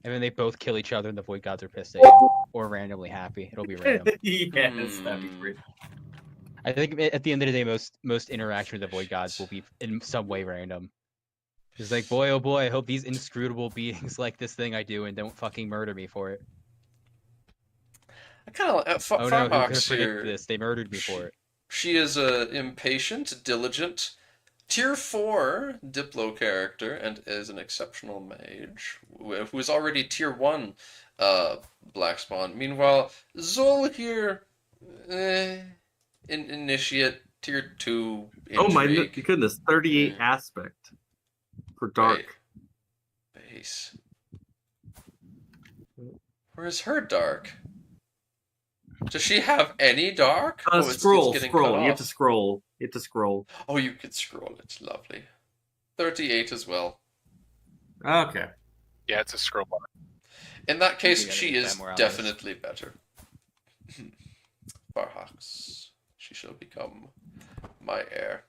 And then they both kill each other, and the Void Gods are pissed at you, or randomly happy. It'll be random. Yes, that'd be great. I think at the end of the day, most interaction with the Void Gods will be in some way random. It's like, boy, oh boy, I hope these inscrutable beings like this thing I do and don't fucking murder me for it. I kind of Oh no, who could have Farbox predicted here. this? They murdered me for it. She is a impatient, diligent, tier 4 Diplo character and is an exceptional mage who is already tier 1 Black Spawn. Meanwhile, Zol here, initiate, tier 2 intrigue. Oh my goodness, 38 aspect for dark. Base. Where's her dark? Does she have any dark? Scroll. getting You cut have off. to scroll. You have to scroll. Oh, you could scroll. It's lovely. 38 as well. Okay. Yeah, it's a scroll bar. In that case, gotta she get is that more definitely better. Farhax. She shall become my heir.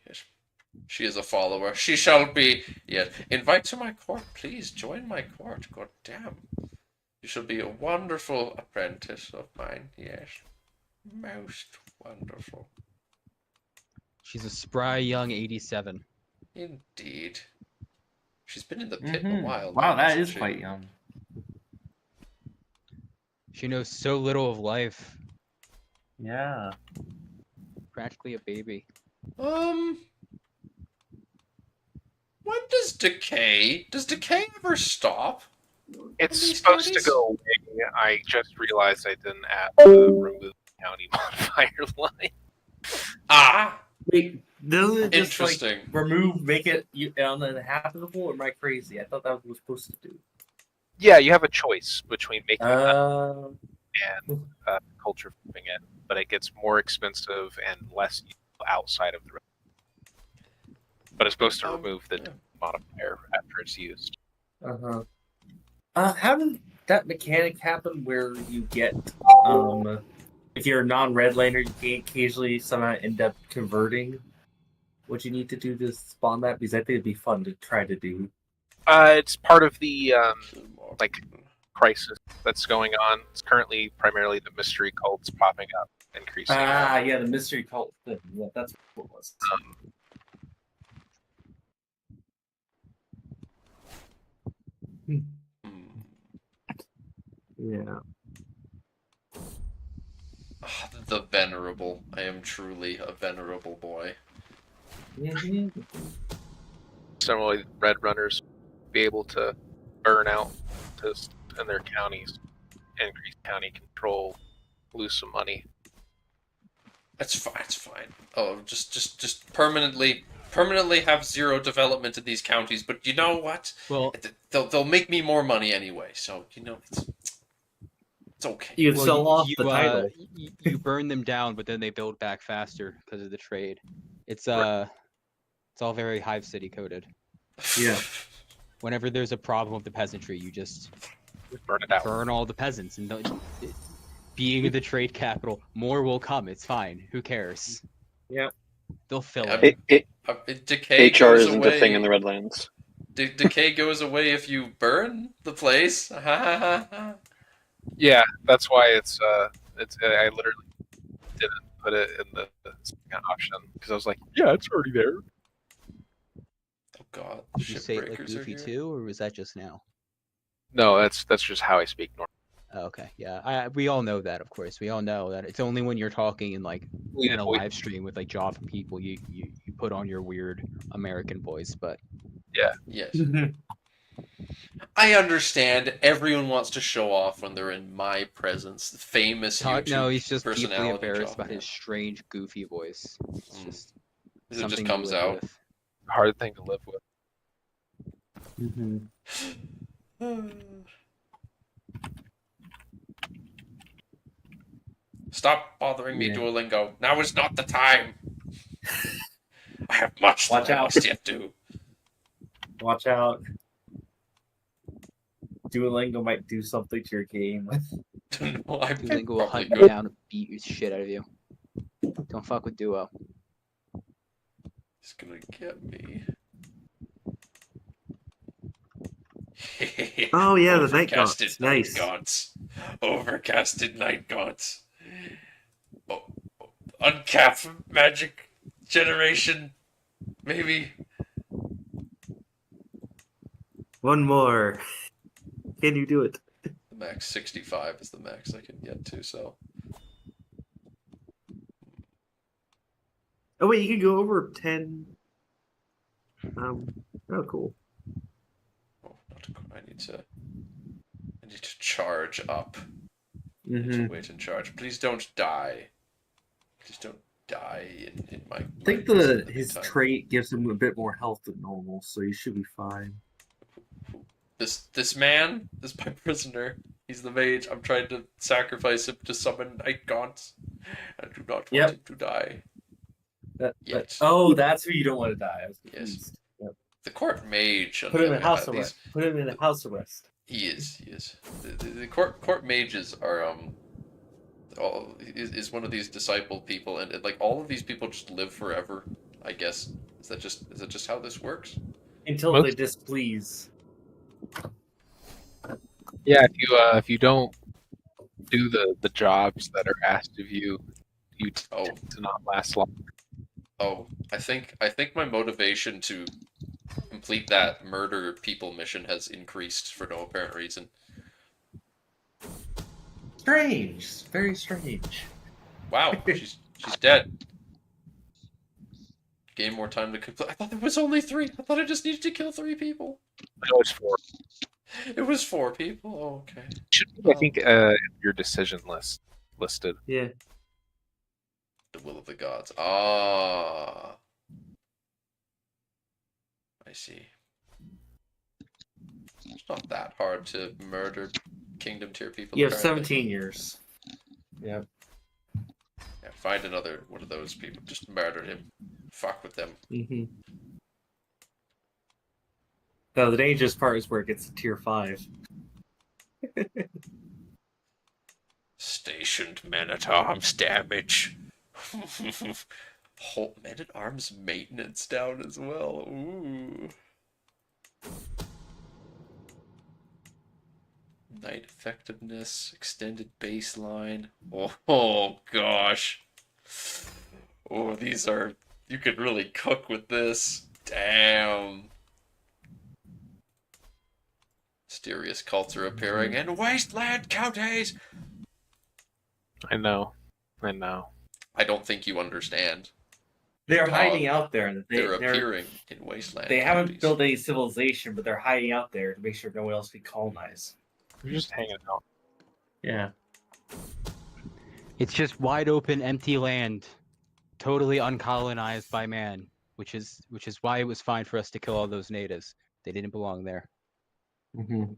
Yes. She is a follower. She shall be. Yes. Invite to my court, please. Join my court. God damn. You shall be a wonderful apprentice of mine. Yes. Most wonderful. She's a spry young 87. Indeed. She's been in the pit a while. Wow, now, that hasn't is she? quite young. She knows so little of life. Yeah. Practically a baby. When does decay? Does decay ever stop? It's These supposed to counties? go away. I just realized I didn't add the remove county modifier line. Ah, Wait, doesn't it just like interesting. remove, make it uninhabitable? Or am I crazy? I thought that was what it was supposed to do. Yeah, you have a choice between making that Uh, and culture flipping it, but it gets more expensive and less useful outside of the. But it's supposed to remove the modifier after it's used. uh-huh. How did that mechanic happen where you get, if you're a non-Redlander, you can occasionally somehow end up converting what you need to do to spawn that? Because I think it'd be fun to try to do. It's part of the like crisis that's going on. It's currently primarily the mystery cults popping up, increasing. Yeah, the mystery cult thing. Yeah, that's what it was. Yeah. The venerable. I am truly a venerable boy. Similarly, Red Runners be able to burn out in their counties, increase county control, lose some money. It's fine. It's fine. Oh, just permanently have zero development in these counties. But you know what? Well, they'll make me more money anyway. So you know it's okay. You can sell off the title. You burn them down, but then they build back faster because of the trade. It's it's all very Hive City coded. Yeah. Whenever there's a problem with the peasantry, you just burn it out. Burn all the peasants, and being the trade capital, more will come. It's fine. Who cares? Yeah. They'll fill it. Decay HR goes isn't away. a thing in the Redlands. Decay goes away if you burn the place. Yeah, that's why it's I literally didn't put it in the second option because I was like, yeah, it's already there. Oh god, Did you say it like Goofy too, or was that just now? No, that's just how I speak normally. Oh, okay, yeah, we all know that, of course. We all know that it's only when you're talking in like in a live stream with like Java people you put on your weird American voice, but yeah, yes. I understand. Everyone wants to show off when they're in my presence. The famous YouTube no, he's just deeply personality embarrassed Java. about his strange, goofy voice. It's just It something just to comes live out. with. Hard thing to live with. Stop bothering me, Duolingo. Now is not the time. I have much that I must yet do. Watch out. Duolingo might do something to your game. Duolingo will hunt you down and beat the shit out of you. Don't fuck with Duo. He's gonna get me. Oh yeah, the night Overcasted gaunts. Nice. gaunts. Overcasted night gaunts. Oh, uncapped magic generation. Maybe. One more. Can you do it? The max 65 is the max I can get to, so. Oh wait, you can go over 10. Oh, cool. Oh, I need to charge up. I need to wait and charge. Please don't die. Please don't die in my. I think his trait gives him a bit more health than normal, so you should be fine. This man is my prisoner. He's the mage. I'm trying to sacrifice him to summon night gaunts. I do not want him to die. Oh, that's who you don't want to die. I was confused. Yes. The court mage. Put him in house arrest. Put him in house arrest. He is. The court mages are is one of these discipled people, and like all of these people just live forever. I guess is that just how this works? Until they displease. Yeah, if you don't do the jobs that are asked of you, you tend to not last long. Oh, I think my motivation to complete that murder people mission has increased for no apparent reason. Strange. Very strange. Wow, she's dead. Gain more time to complete. I thought there was only 3. I thought I just needed to kill 3 people. No, it's 4. It was 4 people. Oh, okay. Should be, I think, your decision list listed. Yeah. The will of the gods. Ah. I see. It's not that hard to murder kingdom tier people. You have apparently. 17 years. Yep. Yeah, find another one of those people. Just murder him. Fuck with them. Mm-hmm. Now, the dangerous part is where it gets to tier 5. Stationed men-at-arms damage. Whole men-at-arms maintenance down as well. Ooh. Knight effectiveness, extended baseline. Oh gosh. Oh, these are... You could really cook with this. Damn. Mysterious cults are appearing in Wasteland counties! I know. I don't think you understand. They're hiding out there. And They're appearing in Wasteland They haven't counties. built any civilization, but they're hiding out there to make sure no one else can colonize. You're just hanging out. Yeah. It's just wide open, empty land, totally uncolonized by man, which is why it was fine for us to kill all those natives. They didn't belong there. Mm-hmm.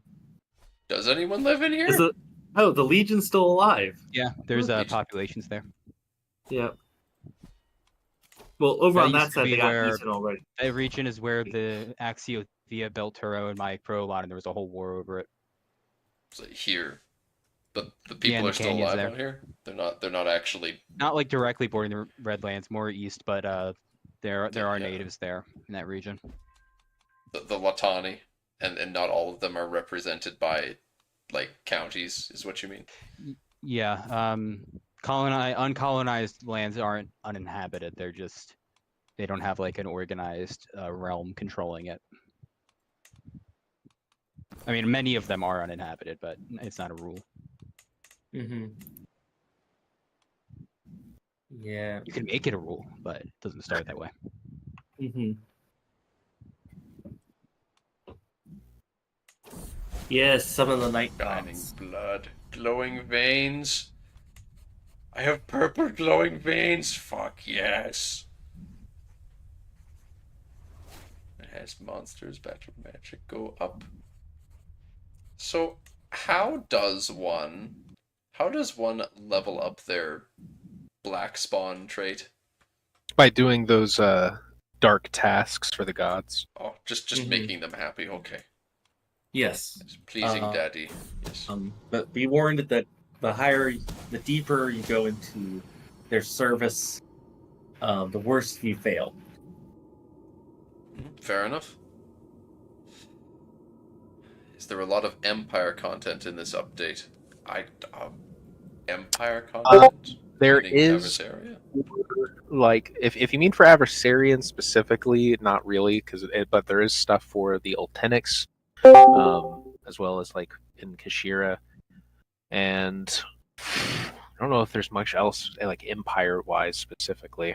Does anyone live in here? Oh, the Legion's still alive. Yeah, there's Legion. populations there. Yeah. Well, over That on that used to side, be they got where- Legion already. That region is where the Axio Thea built Turo and Mike Pro a lot, and there was a whole war over it. So here. But the Yeah, people and are the still canyons alive there. out here? They're not actually... Not like directly bordering the Redlands, more east, but there are Yeah. natives there in that region. The Watani. And not all of them are represented by, like, counties, is what you mean? Yeah, uncolonized lands aren't uninhabited. They don't have like an organized realm controlling it. I mean, many of them are uninhabited, but it's not a rule. Mm-hmm. Yeah. You can make it a rule, but it doesn't start that way. Mm-hmm. Yes, some of the night Shining gods. blood. Glowing veins. I have purple glowing veins. Fuck yes. It has monsters, battle magic, go up. So, how does one level up their black spawn trait? By doing those dark tasks for the gods. Oh, just Mhm. making them happy. Okay, Yes. it's pleasing, Daddy. Yes. But be warned that the deeper you go into their service, the worse you fail. Fair enough. Is there a lot of Empire content in this update? Empire content? There Meaning is, Adversaria? like, if you mean for Adversarian specifically, not really, but there is stuff for the Ultenics, as well as like in Kashira, and I don't know if there's much else like Empire-wise specifically.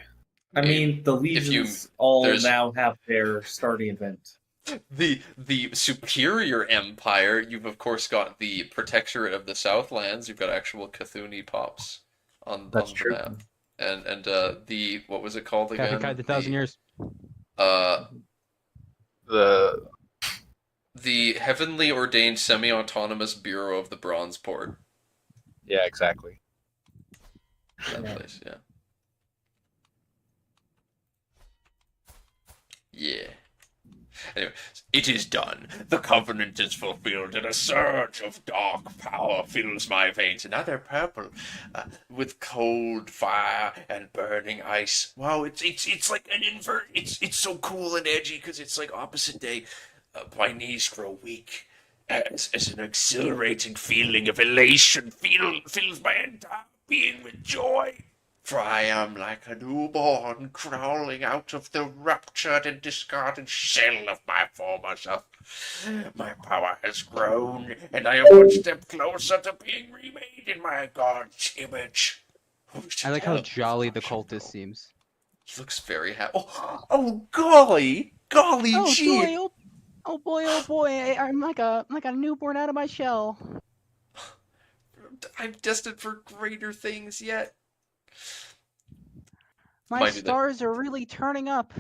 I mean, the legions all there's- now have their starting event. The superior empire, you've of course got the Protectorate of the Southlands, you've got actual Cthulhu pops on That's the true. map. And the what was it called again? Kafka, the 1,000 years. The heavenly ordained semi-autonomous Bureau of the Bronze Port. Yeah, exactly. That Yeah. place, yeah. Yeah. Anyway, it is done. The covenant is fulfilled, and a surge of dark power fills my veins. And now they're purple, with cold fire and burning ice. Wow, it's like an invert. It's so cool and edgy because it's like opposite day. My knees grow weak as an exhilarating feeling of elation fills my entire being with joy. For I am like a newborn crawling out of the ruptured and discarded shell of my former self. My power has grown, and I am one step closer to being remade in my god's image. Who should I like how help jolly the Russia cultist know? seems. He looks very happy. Oh, golly! Golly Oh gee! boy, oh boy! I'm like a newborn out of my shell. I'm destined for greater things yet. My Mind you, stars are really turning up.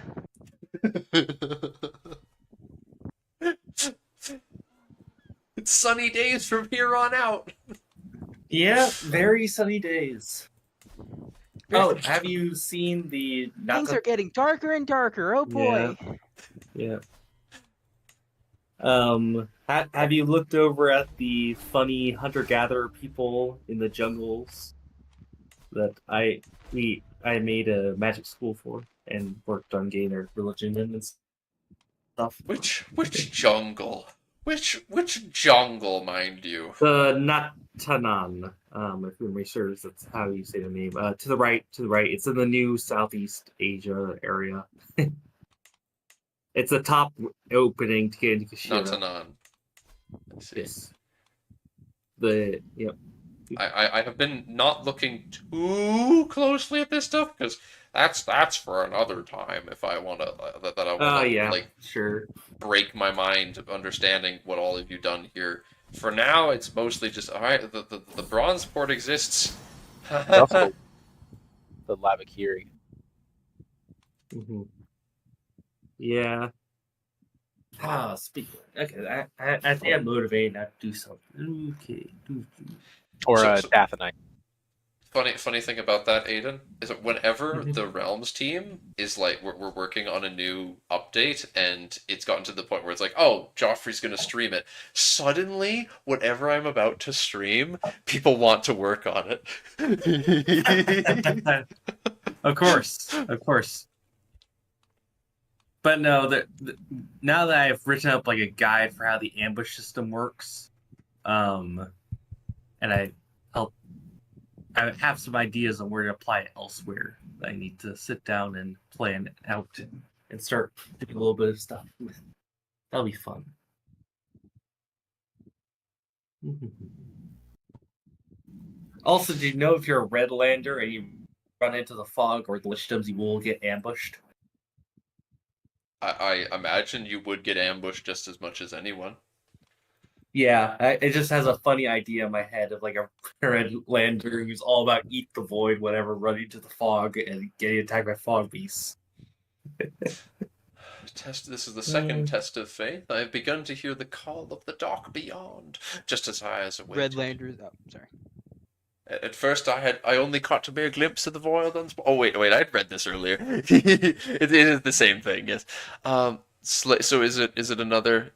It's sunny days from here on out. Yeah, very sunny days. Oh, have you seen the Things are getting darker and darker. Oh boy. Yeah. Have you looked over at the funny hunter-gatherer people in the jungles that I made a magic school for and worked on getting their religion and stuff? Which jungle? Which jungle, mind you? The Natanan, if memory serves, that's how you say the name. To the right. It's in the new Southeast Asia area. It's the top opening to get into Kashira. Nantanan. I see. Yes. I have been not looking too closely at this stuff because that's for another time if I want to like sure. break my mind understanding what all of you done here. For now, it's mostly just all right. The bronze port exists. Also, the Lavakiri. Mm-hmm. Yeah. Speak. Okay, I think I'm motivated now to do something. Okay. Or So- Dathanite. Funny thing about that, Aiden, is that whenever the Realms team is like, we're working on a new update, and it's gotten to the point where it's like, oh, Joffrey's gonna stream it. Suddenly, whatever I'm about to stream, people want to work on it. Of course. But no, now that I've written up like a guide for how the ambush system works, and I have some ideas on where to apply it elsewhere. I need to sit down and plan it out and start doing a little bit of stuff. That'll be fun. Also, do you know if you're a Redlander and you run into the fog or the wisdoms, you will get ambushed? I imagine you would get ambushed just as much as anyone. Yeah, it just has a funny idea in my head of like a Redlander who's all about eat the void, whatever, running to the fog and getting attacked by fog beasts. This is the second test of faith. I have begun to hear the call of the dark beyond, just as I as awaited. Redlanders. Oh, sorry. At first, I only caught a mere glimpse of the void. Oh wait, I'd read this earlier. It is the same thing, yes. So is it another?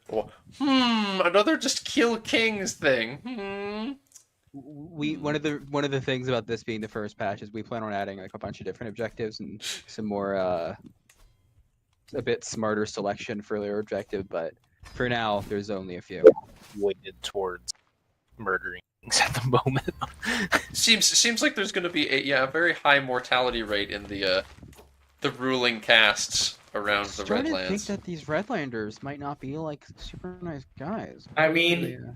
Another just kill kings thing. One of the things about this being the first patch is we plan on adding like a bunch of different objectives and some more a bit smarter selection for their objective, but for now there's only a few. Weighted towards murdering at the moment. Seems like there's going to be a very high mortality rate in the ruling castes around the Starting to Redlands. think that these Redlanders might not be like super nice guys. I mean,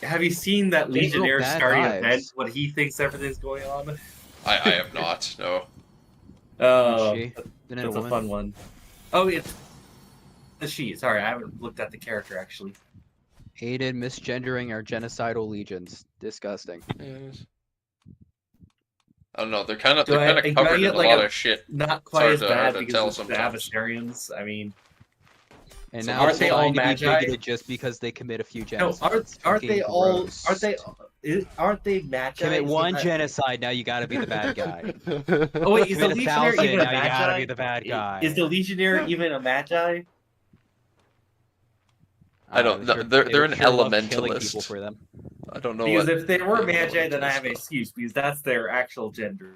have you seen that They have Legionnaire bad starting vibes. event when he thinks everything's going on? I have not. No. Oh, She? Isn't it that's a woman? fun one. Oh, it's the she. Sorry, I haven't looked at the character actually. Aided misgendering our genocidal legions. Disgusting. Yes. I don't know. They're kind of Do I covered in get, a like, lot a- of shit. Not It's quite hard as to- bad hard to tell because it's the sometimes. Avastarians. I mean, And So now aren't it's they all fine to be magi? bigoted just because they commit a few no, genocides. aren't they Fucking all? gross. Aren't they magi? Commit one Sometimes- genocide, now you gotta be the bad guy. Oh wait, is the Commit Legionnaire 1,000, even a now you gotta magi? be the bad guy. Is the Legionnaire even a magi? I don't. They're an love killing elementalist. people for them. I don't know Because what. if they were the magi, then I elementalist have an are. excuse because that's their actual gender.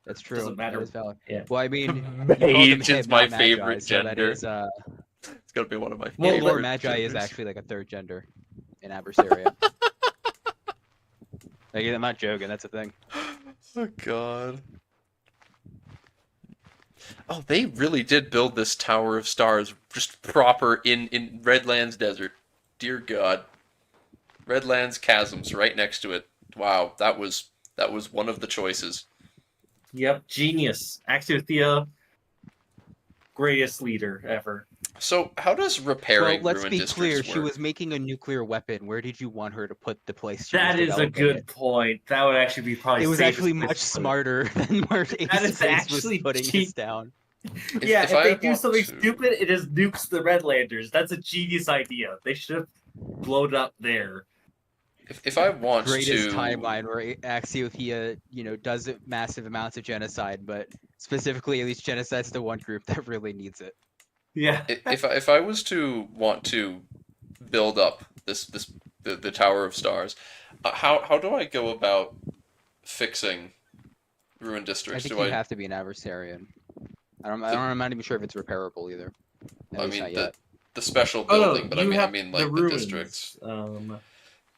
That's true. Doesn't matter. That is valid. Yeah. Well, I mean, you called them Mage is hip, my not magi, favorite so that gender. is, It's gonna be one of my Well, favorite. or magi is genders. actually like a third gender in Adversaria. Like, I'm not joking. That's a thing. Oh god. Oh, they really did build this Tower of Stars just proper in Redland's desert. Dear God. Redland's chasms right next to it. Wow, that was one of the choices. Yep, genius. Axiothea, greatest leader ever. So, how does repairing Well, let's ruined be clear. districts She work? was making a nuclear weapon. Where did you want her to put the place she That was is a developing good it? point. That would actually be probably It was safest actually place much to put it. smarter than where That Ace is Space was actually putting cheap. this down. Yeah, if if I they do want something to- stupid, it just nukes the Redlanders. That's a genius idea. They should have blown up there. If I want Greatest to timeline where Axiothea, does massive amounts of genocide, but specifically at least genocides the one group that really needs it. Yeah. if I was to want to build up the Tower of Stars, how do I go about fixing ruined I districts? think Do you have to be an adversarian. I'm not even sure if it's repairable either. At I least mean not yet. the special Oh, building, no, but you I have mean the like the ruins. districts.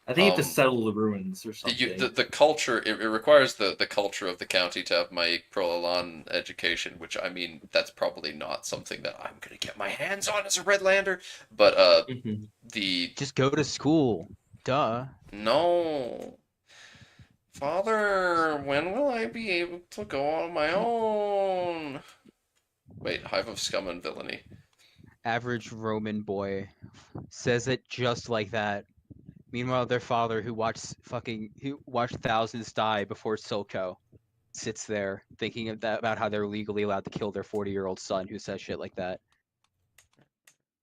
I think you have to Um, settle the ruins or something. The culture it requires the culture of the county to have my Prolalan education, which I mean that's probably not something that I'm gonna get my hands on as a Redlander. But Mhm. the Just go to school. Duh. no. Father, when will I be able to go on my own? Wait, Hive of Scum and Villainy. Average Roman boy says it just like that. Meanwhile, their father, who watched thousands die before Silco, sits there thinking about how they're legally allowed to kill their 40-year-old son who says shit like that.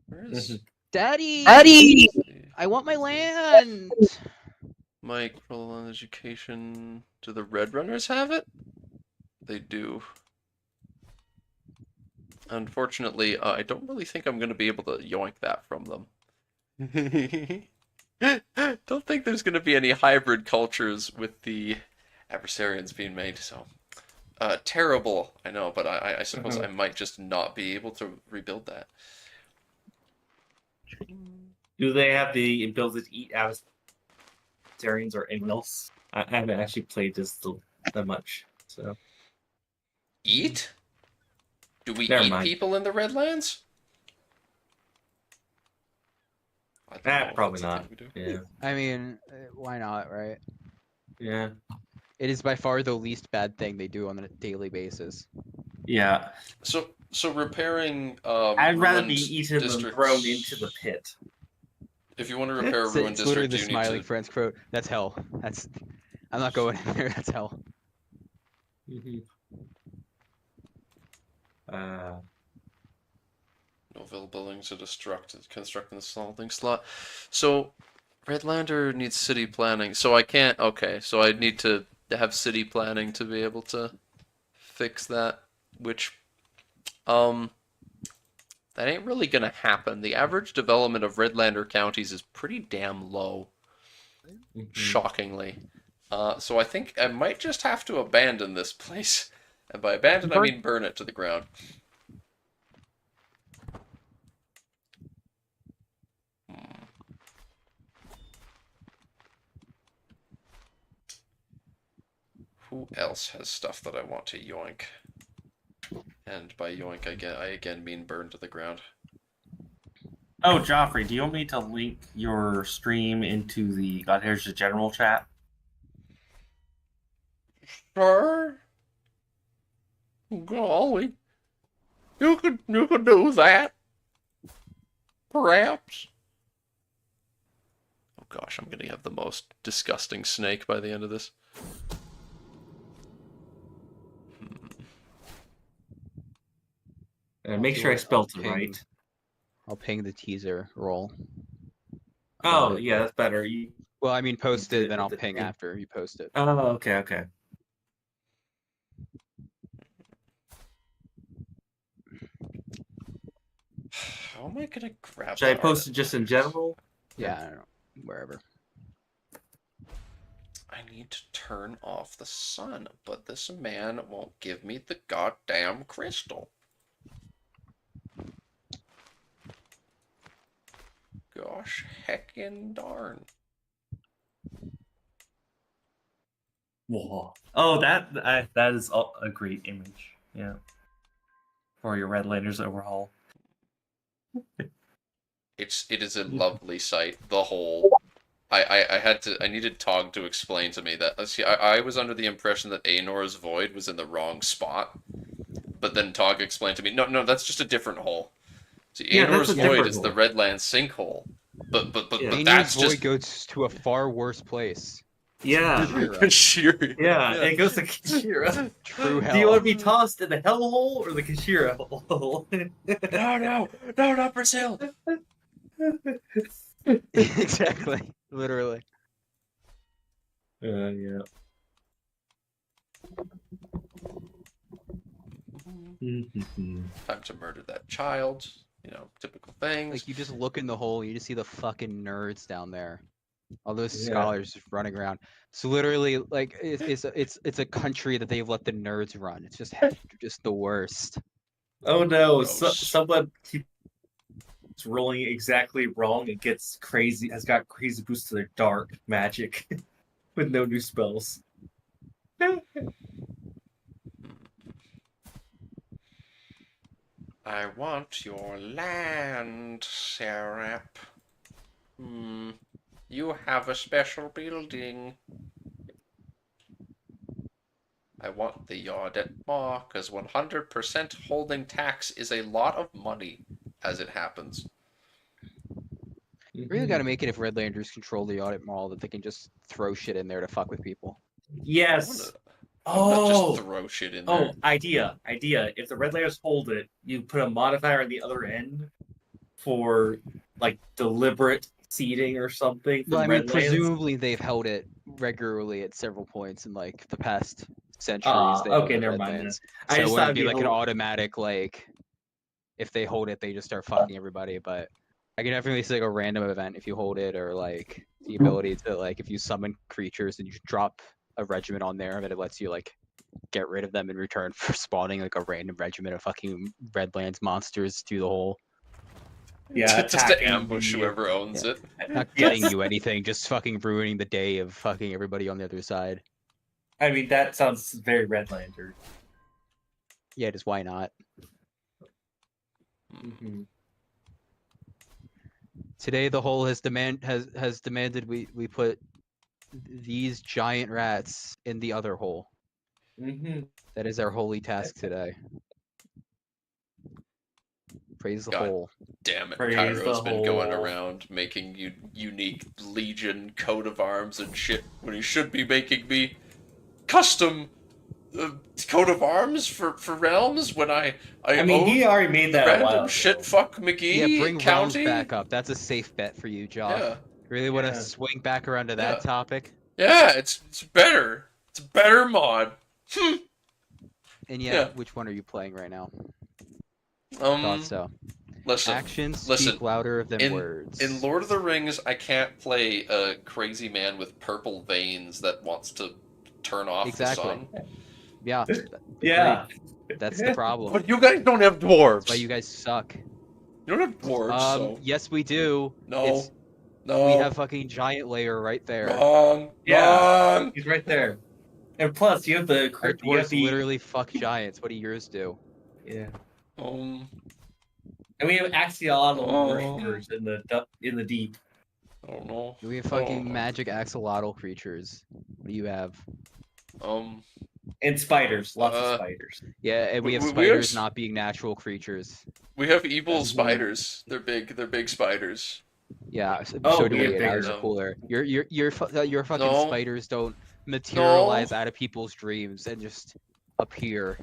Where is Daddy! Daddy! I want my land! My Prolalan education. Do the Red Runners have it? They do. Unfortunately, I don't really think I'm going to be able to yoink that from them. Don't think there's going to be any hybrid cultures with the adversarians being made, so... terrible, I know, but I suppose I might just not be able to rebuild that. Do they have the ability to eat adversarians or anyone else? I haven't actually played this that much, so. Eat? Do we Never eat mind. people in the Redlands? I don't know if Probably that's a not. thing we do. Yeah. I mean, why not, right? Yeah. It is by far the least bad thing they do on a daily basis. Yeah. So repairing I'd rather be ruined eaten than districts- thrown into the pit. If you want to repair a It's, ruined it's literally district, the you need smiling to. friends quote. That's hell. I'm not going in there. That's hell. No buildings to construct in the salting slot. So, Redlander needs city planning. So I can't. Okay, so I need to have city planning to be able to fix that. Which, that ain't really gonna happen. The average development of Redlander counties is pretty damn low. Shockingly. So I think I might just have to abandon this place. And by abandon, I mean burn it to the ground. Who else has stuff that I want to yoink? And by yoink, I again mean burn to the ground. Oh, Joffrey, do you want me to link your stream into the Godherja general chat? Sure. Golly. You could do that. Perhaps. Oh gosh, I'm gonna have the most disgusting snake by the end of this. Make sure I spelled it ping. right. I'll ping the teaser roll. Oh, yeah, that's better. Well, I mean, post did it, then with I'll the ping ping. after you post it. Oh, okay. How am I gonna grab Should I that post it artifact? just in general? Yeah, I don't know. Wherever. I need to turn off the sun, but this man won't give me the goddamn crystal. Gosh heckin' darn. Whoa. Oh, that is a great image. Yeah. For your Redlanders overhaul. It is a lovely sight. The whole. I needed Tog to explain to me that. See, I was under the impression that Aenor's Void was in the wrong spot, but then Tog explained to me, no, that's just a different hole. See, Yeah, that's Aenor's a Void different is the hole. Redland sinkhole, but Aenor's that's Void just goes to a far worse place. Yeah. Kashiri. Yeah, it goes to Kashira. True hell. Do you want to be tossed in the hellhole or the Kashira hole? No, not Brazil. Exactly. Literally. Yeah. Time to murder that child. You know, typical things. Like, you just look in the hole, you just see the fucking nerds down there. All those Yeah. scholars just running around. It's literally like it's a country that they've let the nerds run. It's just the worst. Oh no! Gross. Someone keeps rolling exactly wrong and gets crazy. Has got crazy boosts to their dark magic with no new spells. I want your land, Serap. You have a special building. I want the yard at Maw, because 100% holding tax is a lot of money, as it happens. You really gotta make it if Redlanders control the audit mall that they can just throw shit in there to fuck with people. Yes. I wanna just throw shit in there. Oh, idea. If the Redlanders hold it, you put a modifier on the other end for like deliberate seeding or something. Well, I mean, Redlands. presumably they've held it regularly at several points in like the past centuries. They held okay, the never mind then. Redlands. I So it just thought wouldn't it'd be be like a an little- automatic like if they hold it, they just start fucking everybody. But I can definitely see like a random event if you hold it, or like the ability to like if you summon creatures and you drop a regiment on there, and it lets you like get rid of them in return for spawning like a random regiment of fucking Redlands monsters through the hole. Yeah, just to attacking ambush the- whoever owns it. Not getting you anything, just fucking ruining the day of fucking everybody on the other side. I mean, that sounds very Redlander. Yeah, just why not? Today the whole has demanded we put these giant rats in the other hole. That is our holy task today. Praise the God hole. Damn it, Praise Cairo's the been going whole. around making unique Legion coat of arms and shit when he should be making me custom coat of arms for realms when I mean, own he already made that a random while shit ago. fuck McGee Yeah, bring realms County. back up. That's a safe bet for you, Joff. Yeah. Really want to Yeah. swing back around to that Yeah. topic? Yeah, it's better. It's a better mod. And yet, Yeah. which one are you playing right now? Thought so. Listen. Actions speak listen, louder than in, words. In Lord of the Rings, I can't play a crazy man with purple veins that wants to turn off Exactly. the sun. Yeah. Yeah. agreed. That's the problem. But you guys don't have dwarves. That's why you guys suck. You don't have dwarves, so... Yes, we do. No. No. We have fucking giant layer right there. Wrong. Yeah. Wrong. He's right there. And plus, you have the Our you have dwarves the literally fuck giants. What do yours do? yeah. And we have axolotl Oh. worshippers in the deep. I don't know. We have fucking magic axolotl creatures. What do you have? And spiders, lots of Uh, spiders. Yeah, and we have we have spiders s- not being natural creatures. We have evil That's spiders. They're big spiders. Yeah, so Oh, do we have we. Ours bigger. are cooler. Your fucking No. spiders don't materialize out of people's dreams and just appear.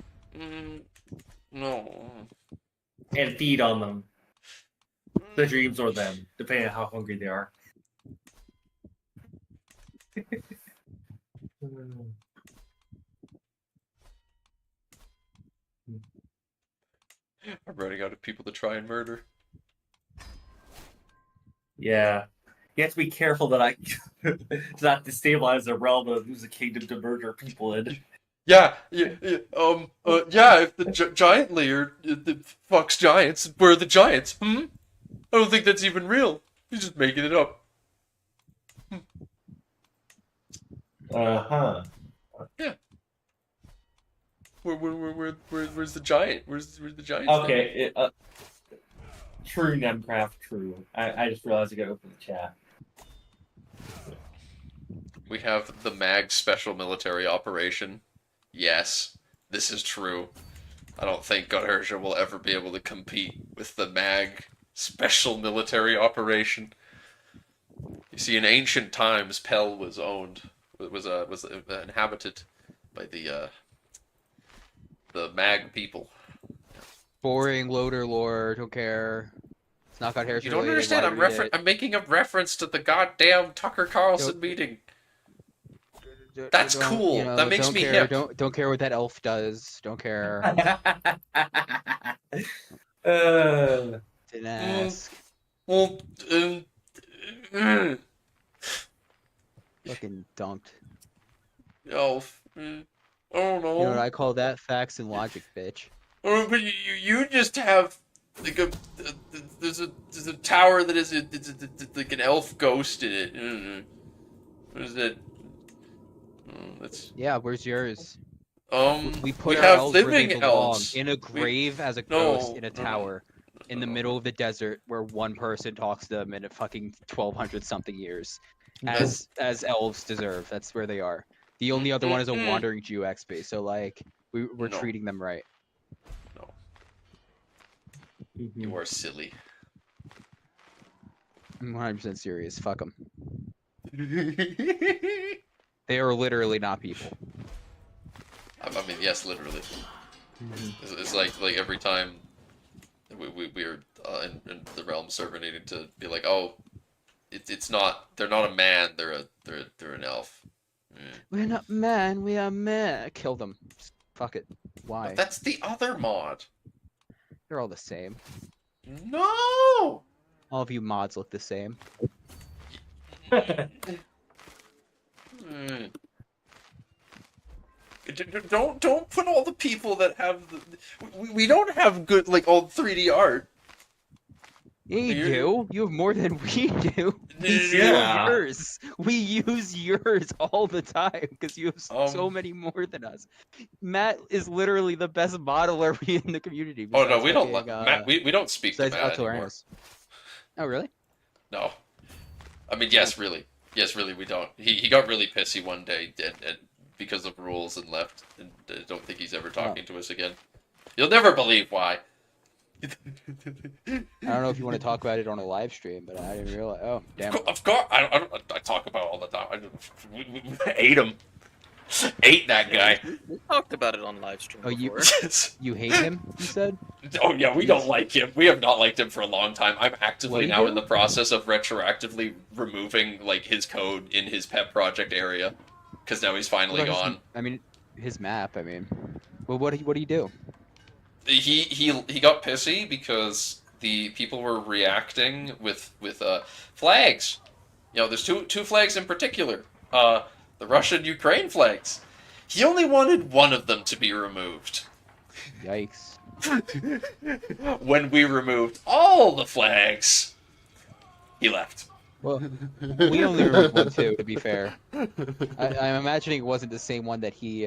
No. And feed on them. The dreams or them, depending on how hungry they are. I'm running out of people to try and murder. Yeah. You have to be careful that I to not destabilize a realm and lose a kingdom to murder people in. Yeah, yeah, if the giant layer fucks giants, where are the giants? I don't think that's even real. He's just making it up. Where's the giant? Where's the giant? Okay, true, Nemcraft, true. I just realized I gotta open the chat. We have the MAG Special Military Operation. Yes, this is true. I don't think Godherja will ever be able to compete with the MAG Special Military Operation. You see, in ancient times, Pell was inhabited by the MAG people. Boring loader lore. Don't care. It's not Godherja. You don't related, understand. why read it? I'm making a reference to the goddamn Tucker Carlson meeting. That's cool. You know, that makes don't me care, hip. Don't care what that elf does. Don't care. Didn't ask. Well, Fucking dunked. Elf. I don't know. You know what I call that? Facts and logic, bitch. But you just have like there's a tower that is like an elf ghost in it. What is that? That's Yeah, where's yours? we put our have elves where they living belong, elves in a grave as a ghost in a tower in the middle of the desert where one person talks to them in a fucking 1200 something years, as elves deserve. That's where they are. The only other one is a wandering Jew XP, so like we're treating them right. No. You are silly. I'm 100% serious. Fuck them. They are literally not people. I mean, yes, literally. It's like every time we're in the realm server needing to be like, oh, it's not. They're not a man. They're an elf. We're not man. We are man. Kill them. Just fuck it. Why? But that's the other mod. They're all the same. No. All of you mods look the same. Don't put all the people that have we don't have good like old 3D art. Yeah, you do. You have more than we do. We steal yours. We use yours all the time because you have so many more than us. Matt is literally the best modeler in the community. Oh no, we don't. Matt, we don't speak to Matt anymore. Oh really? No. I mean, yes, really. Yes, really, we don't. He got really pissy one day and because of rules and left. And I don't think he's ever talking to us again. You'll never believe why. I don't know if you want to talk about it on a live stream, but I didn't realize. Oh, damn. Of course, I talk about it all the time. We ate him. Ate that guy. We talked about it on live stream. Oh, before. you hate him? You said? Oh yeah, we don't like him. We have not liked him for a long time. I'm actively now in the process of retroactively removing like his code in his pet project area because now he's finally gone. I mean, his map. I mean, well, what do you do? He got pissy because the people were reacting with flags. You know, there's two flags in particular. The Russian-Ukraine flags. He only wanted one of them to be removed. Yikes. When we removed all the flags, he left. Well, we only removed one too, to be fair. I'm imagining it wasn't the same one that he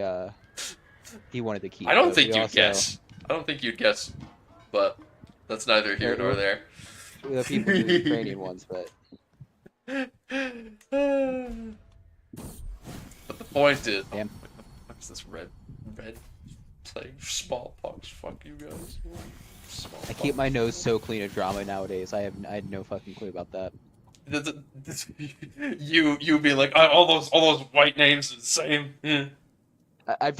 wanted to keep. I don't think you'd guess. I don't think you'd guess, but that's neither here nor there. The people do the Ukrainian ones, but... But the point is... Damn. What's this red playing smallpox? Fuck you guys. Smallpox. I keep my nose so clean of drama nowadays. I had no fucking clue about that. You be like, all those white names are the same. Yeah. I've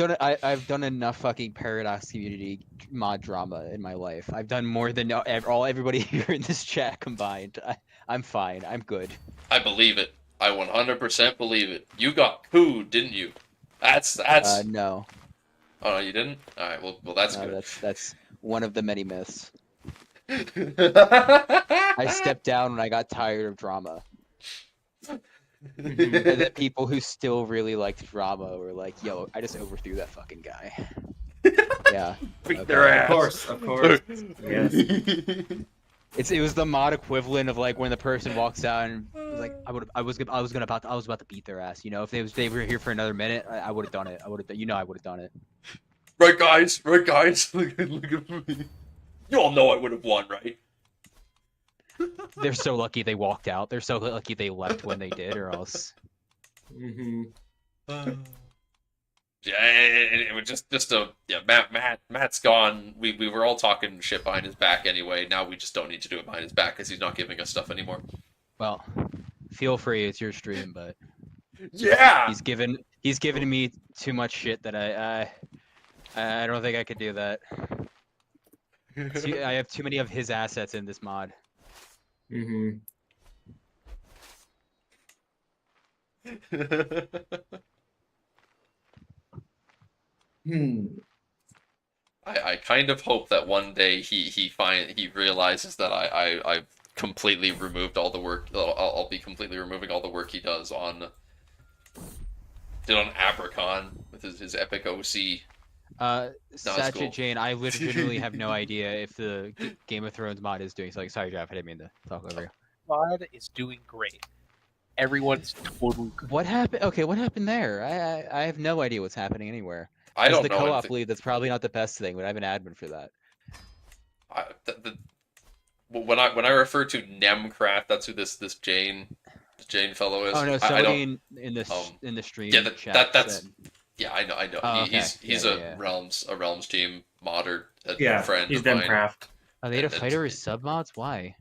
done enough fucking Paradox community mod drama in my life. I've done more than everybody here in this chat combined. I'm fine. I'm good. I believe it. I 100% believe it. You got pooed, didn't you? That's. No. Oh no, you didn't. All right. Well, that's No, good. that's one of the many myths. I stepped down when I got tired of drama. And the people who still really liked drama were like, "Yo, I just overthrew that fucking guy." Yeah. Beat their ass. Of course. Yes. It was the mod equivalent of like when the person walks out and was like, I was about to beat their ass. You know, if they were here for another minute, I would have done it. I would have done it. Right, guys? Right, guys? Look at me. You all know I would have won, right? They're so lucky they walked out. They're so lucky they left when they did, or else. Mm-hmm. Yeah, it was just a Matt's gone. We were all talking shit behind his back anyway. Now we just don't need to do it behind his back because he's not giving us stuff anymore. Well, feel free. It's your stream, but Yeah. he's given me too much shit that I don't think I could do that. I have too many of his assets in this mod. Mm-hmm. I kind of hope that one day he realizes that I've completely removed all the work. I'll be completely removing all the work he does on Abracon with his epic OC. Satchet cool. Jane, I legitimately have no idea if the Game of Thrones mod is doing something. Sorry, Jeff, I didn't mean to talk over you. Mod is doing great. Everyone's totally good. What happened? Okay, what happened there? I have no idea what's happening anywhere. I don't the know. co-op lead, that's probably not the best thing, but I have an admin for that. When I refer to Nemcraft, that's who this Jane fellow is. Oh no, I somebody in the stream yeah, chat that's said- yeah, I know. Oh, okay. He's Yeah. a Realms team modder, a Yeah, friend he's of mine. Demcraft. Are they to fighter as sub mods? Why?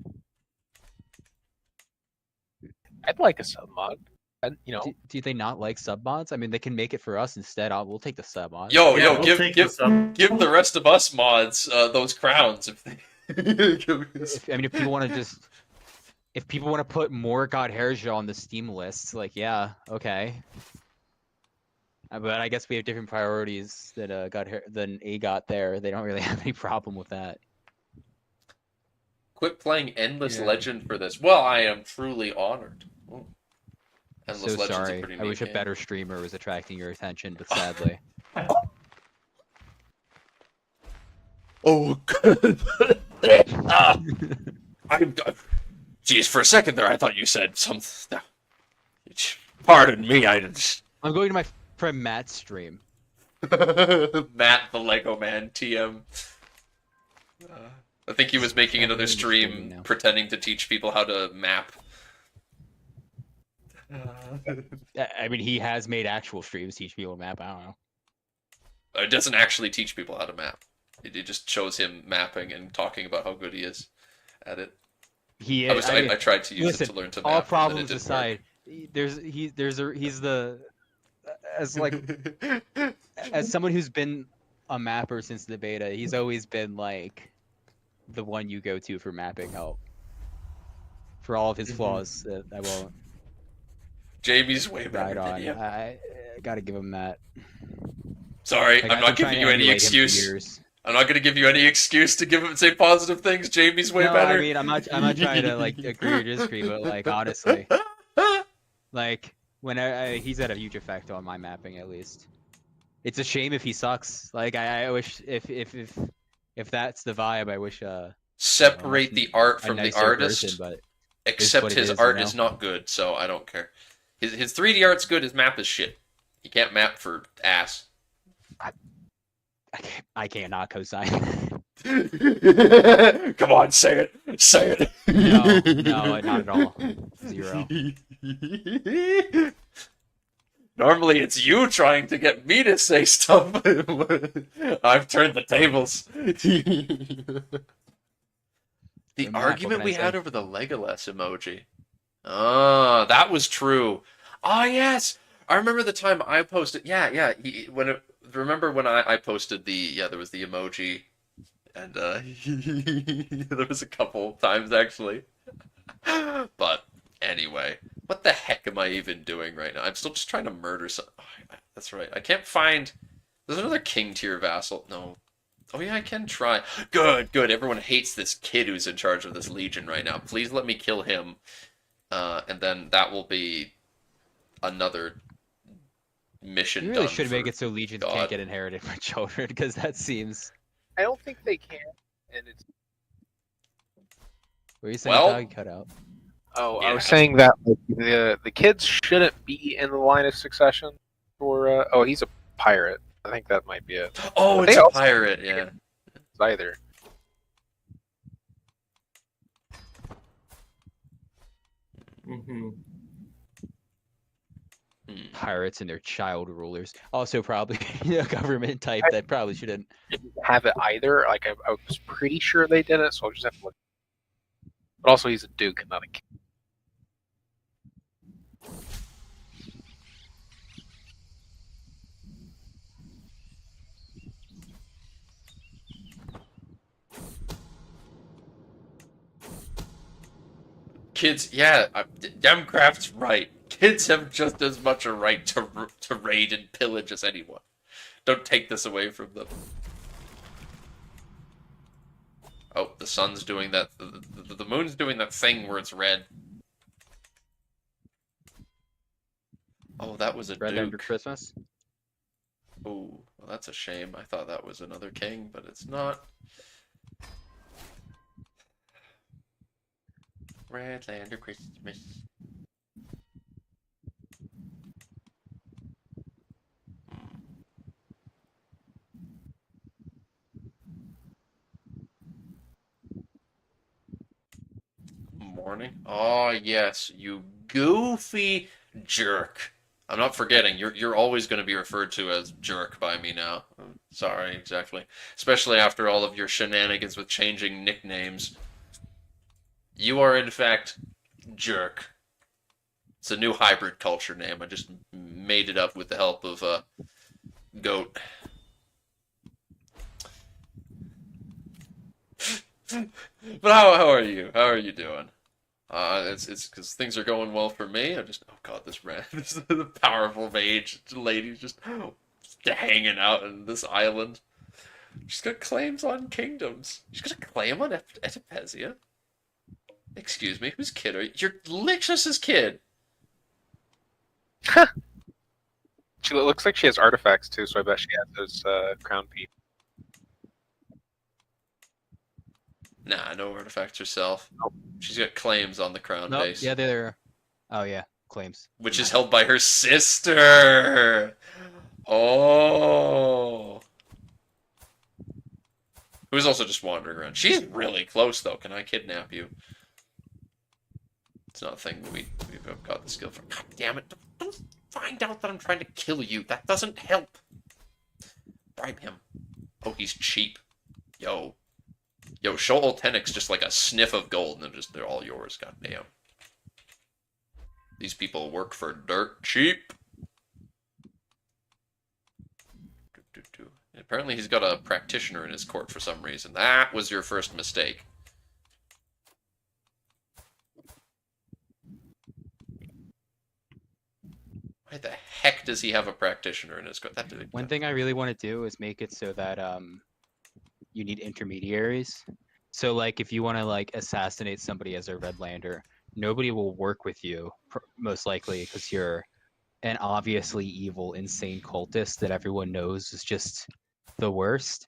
I'd like a sub mod. And, you know, Do they not like sub mods? I mean, they can make it for us instead. We'll take the sub mod. Yo, Yeah, we'll give take the sub. the rest of us mods those crowns if they. If people want to if people want to put more Godherja on the Steam list, like yeah, okay. But I guess we have different priorities than than AGOT there. They don't really have any problem with that. Quit playing Endless Yeah. Legend for this. Well, I am truly honored. Ooh. Endless So Legend's sorry. a pretty I wish a neat better streamer was attracting your attention, but sadly. Oh, good. Geez, for a second there, I thought you said something. Pardon me, I just. I'm going to my friend Matt's stream. Matt the Lego Man TM. I think he was making another streaming stream now. pretending to teach people how to map. I mean, he has made actual streams teach people to map. I don't know. It doesn't actually teach people how to map. It just shows him mapping and talking about how good he is at it. He I, is. I tried to use listen, it to learn to map. all and then it problems didn't aside, he's the as like as someone who's been a mapper since the beta, he's always been like the one you go to for mapping help. For all of his flaws, that I won't Jamie's way better ride than on. you. I gotta give him that. Sorry, Like, I'm I've not been giving trying you to any emulate him for excuse. years. I'm not going to give you any excuse to say positive things. Jamie's way No, better. I mean, I'm not trying to like agree or disagree, but like honestly, like when he's had a huge effect on my mapping at least. It's a shame if he sucks. Like I wish if that's the vibe, I wish Separate the art a from the nicer artist. person, but Except what it his is, art you know? is not good, so I don't care. His 3D art's good. His map is shit. He can't map for ass. I can't not co-sign. Come on, say it. Say it. No, not at all. 0. Normally it's you trying to get me to say stuff. I've turned the tables. The Matt, argument what we can I had say? over the Legolas emoji. Oh, that was true. Oh, yes. I remember the time I posted. Yeah. Remember when I posted there was the emoji, and there was a couple times actually. But anyway, what the heck am I even doing right now? I'm still just trying to murder some. Oh, that's right. I can't find. There's another king tier vassal. No. Oh yeah, I can try. Good. Everyone hates this kid who's in charge of this legion right now. Please let me kill him, and then that will be another mission. You really done should for make it so legions God. can't get inherited by children, because that seems. I don't think they can. And it's What are you saying? Well- Dog cut out. I Yeah. was saying that like, the kids shouldn't be in the line of succession for. He's a pirate. I think that might be it. Oh, But it's they a also pirate, yeah. either. Mm-hmm. Pirates and their child rulers. Also, probably a government type that probably shouldn't. Didn't have it either. Like I was pretty sure they did it, so I'll just have to look. But also, he's a duke, not a king. Kids, yeah, Demcraft's right. Kids have just as much a right to raid and pillage as anyone. Don't take this away from them. Oh, the sun's doing that. The moon's doing that thing where it's red. Oh, that was a Redlander duke. Christmas. Oh, well, that's a shame. I thought that was another king, but it's not. Redlander Christmas. Morning. Oh yes, you goofy jerk. I'm not forgetting. You're always going to be referred to as jerk by me now. Sorry, exactly. Especially after all of your shenanigans with changing nicknames. You are in fact jerk. It's a new hybrid culture name. I just made it up with the help of Goat. But how are you? How are you doing? It's because things are going well for me. I'm just, oh god, this the powerful mage lady's just hanging out in this island. She's got claims on kingdoms. She's got a claim on Etipesia. Excuse me, whose kid are you? You're Lixus's kid. She looks like she has artifacts too, so I bet she has those crown pieces. Nah, no artifacts herself. She's got claims on the crown Nope. base. Yeah, they're. Oh yeah, claims. Which is held by her sister. Oh. Who's also just wandering around. She's really close, though. Can I kidnap you? It's not a thing that we've got the skill for. God damn it. Don't find out that I'm trying to kill you. That doesn't help. Bribe him. Oh, he's cheap. Yo. Yo, show Oltenix just like a sniff of gold, and they're all yours. Goddamn. These people work for dirt cheap. Apparently he's got a practitioner in his court for some reason. That was your first mistake. Why the heck does he have a practitioner in his court? One thing I really want to do is make it so that you need intermediaries. So like if you want to like assassinate somebody as a Redlander, nobody will work with you most likely because you're an obviously evil, insane cultist that everyone knows is just the worst.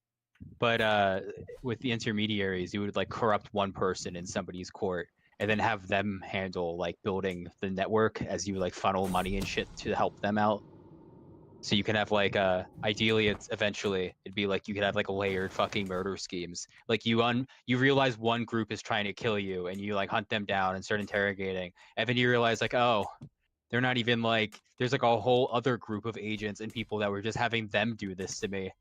But with the intermediaries, you would like corrupt one person in somebody's court and then have them handle like building the network as you like funnel money and shit to help them out. So you can have like ideally it's eventually it'd be like you could have like layered fucking murder schemes. Like you realize one group is trying to kill you and you like hunt them down and start interrogating. And then you realize like, oh, they're not even like there's like a whole other group of agents and people that were just having them do this to me.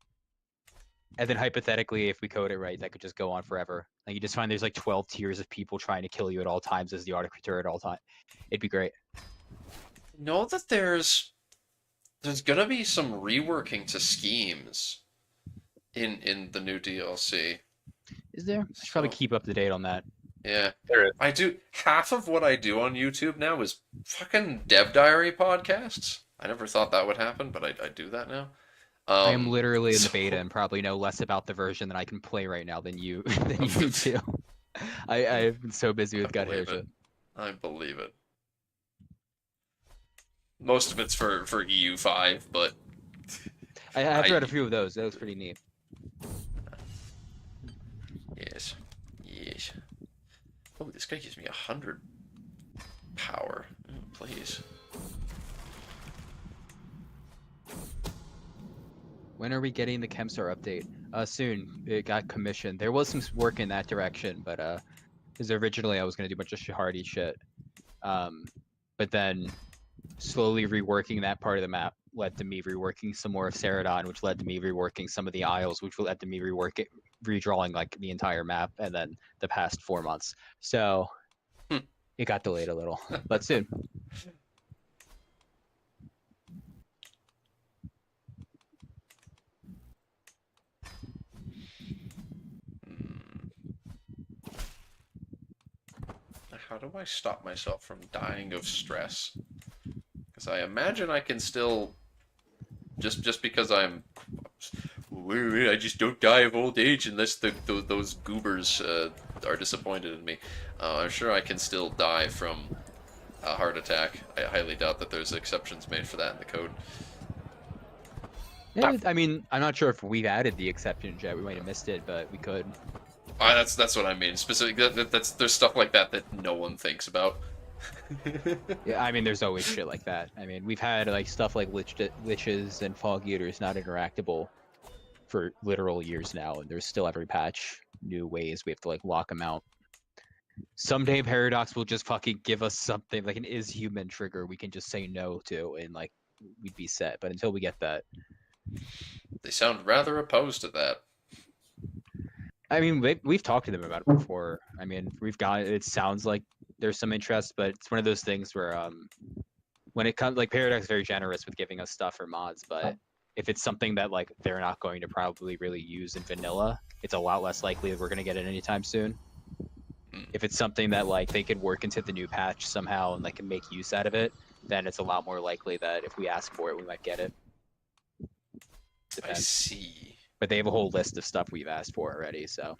And then hypothetically, if we code it right, that could just go on forever. Like you just find there's like 12 tiers of people trying to kill you at all times as the Articutor at all time. It'd be great. Know that there's gonna be some reworking to schemes in the new DLC. Is there? I should probably keep up to date on that. Yeah, There is. I do. Half of what I do on YouTube now is fucking Dev Diary podcasts. I never thought that would happen, but I do that now. I am literally in the beta and probably know less about the version that I can play right now than you do. I've been so busy with Godherja. I believe it. Most of it's for EU5, but I have read a few of those. That was pretty neat. Yes. Yes. Oh, this guy gives me 100 power. Please. When are we getting the Chemstar update? Soon. It got commissioned. There was some work in that direction, but because originally I was gonna do a bunch of Shahardi shit. But then slowly reworking that part of the map led to me reworking some more of Ceradon, which led to me reworking some of the Isles, which led to me redrawing like the entire map, and then the past 4 months. So it got delayed a little, but soon. How do I stop myself from dying of stress? Because I imagine I can still, just because I just don't die of old age unless those goobers are disappointed in me. I'm sure I can still die from a heart attack. I highly doubt that there's exceptions made for that in the code. Yeah, I mean, I'm not sure if we've added the exceptions yet. We might have missed it, but we could. That's what I mean. There's stuff like that that no one thinks about. Yeah, I mean, there's always shit like that. I mean, we've had like stuff like liches and fog eaters not interactable for literal years now, and there's still every patch new ways we have to like lock them out. Someday Paradox will just fucking give us something like an is human trigger we can just say no to, and like we'd be set. But until we get that, They sound rather opposed to that. I mean, we've talked to them about it before. I mean, it sounds like there's some interest, but it's one of those things where when it comes, like, Paradox is very generous with giving us stuff for mods, but if it's something that like they're not going to probably really use in vanilla, it's a lot less likely that we're going to get it anytime soon. If it's something that like they could work into the new patch somehow and like can make use out of it, then it's a lot more likely that if we ask for it, we might get it. Depends. I see. But they have a whole list of stuff we've asked for already, so.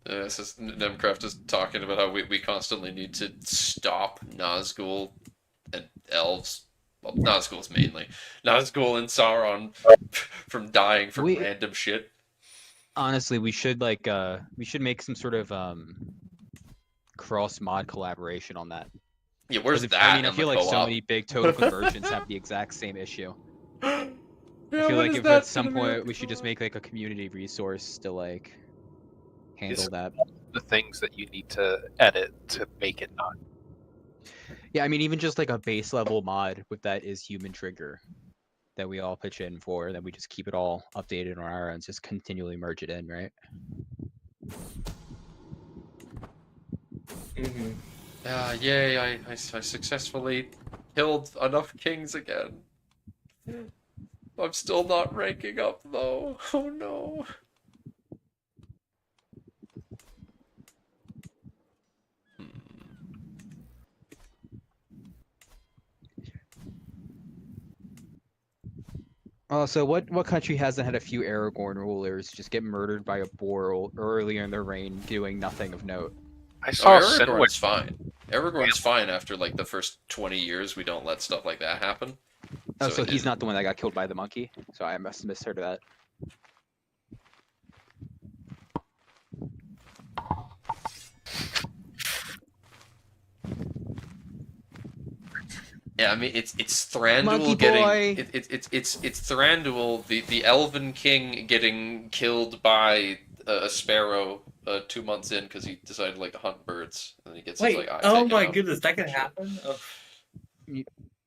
This is Nemcraft is talking about how we constantly need to stop Nazgul and elves. Well, Nazgul's mainly. Nazgul and Sauron from dying from random shit. Honestly, we should like make some sort of cross mod collaboration on that. Yeah, where's that? I mean, I feel like so many big total conversions have the exact same issue. I feel like if at some point we should just make like a community resource to like handle that. The things that you need to edit to make it not. Yeah, I mean, even just like a base level mod with that is human trigger that we all pitch in for, that we just keep it all updated on our ends, just continually merge it in, right? Yay, I successfully killed enough kings again. I'm still not ranking up, though. Oh, no. So what country hasn't had a few Aragorn rulers just get murdered by a boar earlier in their reign doing nothing of note? I saw Aragorn's fine. Aragorn's fine after like the first 20 years. We don't let stuff like that happen. Oh, so he's not the one that got killed by the monkey? So I must have misheard that. Yeah, I mean it's Thranduil getting it's Thranduil, the Elven King, getting killed by a sparrow 2 months in because he decided like to hunt birds, and then he gets his like eye taken my out. goodness, that could happen.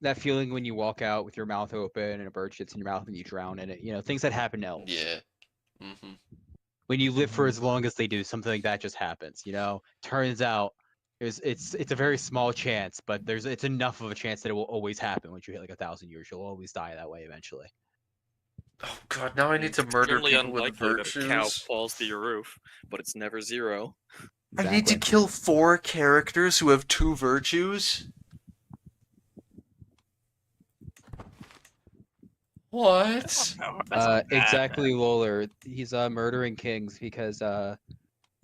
That feeling when you walk out with your mouth open and a bird shits in your mouth and you drown in it. You know, things that happen to elves. Yeah. When you live for as long as they do, something like that just happens. You know, turns out it's a very small chance, but it's enough of a chance that it will always happen. Once you hit like 1,000 years, you'll always die that way eventually. Oh god, now I need to murder people with virtues. That a cow falls through your roof, but it's never 0. Exactly. I need to kill 4 characters who have 2 virtues? What? Exactly, Loler. He's murdering kings because the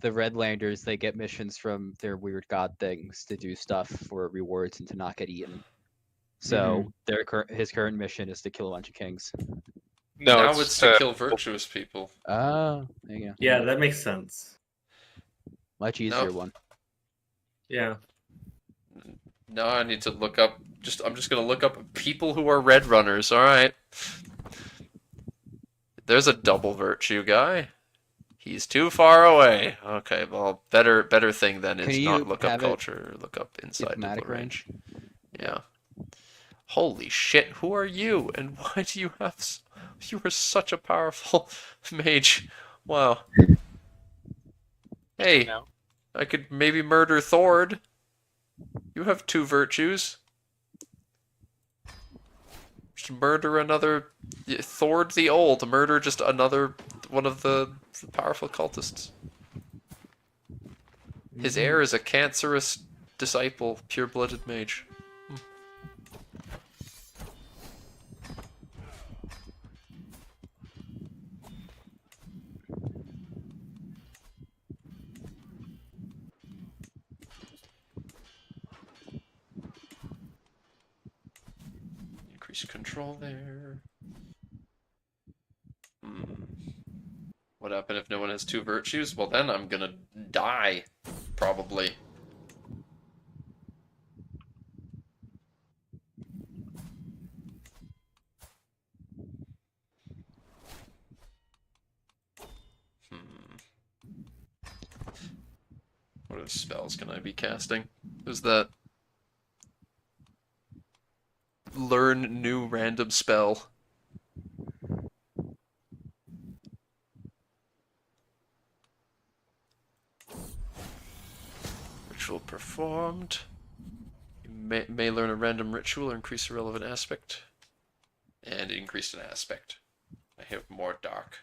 Redlanders, they get missions from their weird god things to do stuff for rewards and to not get eaten. So his current mission is to kill a bunch of kings. No, now it's to kill virtuous people. Oh, there you go. Yeah, that makes sense. Much easier one. Yeah. No, I need to look up. I'm just gonna look up people who are red runners. All right. There's a double virtue guy. He's too far away. Okay, well, better thing then Can is you not look up have it culture, look up inside diplomatic diplo range. range? Yeah. Holy shit, who are you? And why do you have... You are such a powerful mage. Wow. Hey, No. I could maybe murder Thord. You have 2 virtues. Just murder another... Thord the Old. Murder just another one of the powerful cultists. His heir is a cancerous disciple, pure-blooded mage. Increase control there. What happened if no one has 2 virtues? Well, then I'm gonna die, probably. What other spells can I be casting? Who's that? Learn new random spell. Ritual performed. You may learn a random ritual or increase a relevant aspect. And it increased an aspect. I have more dark.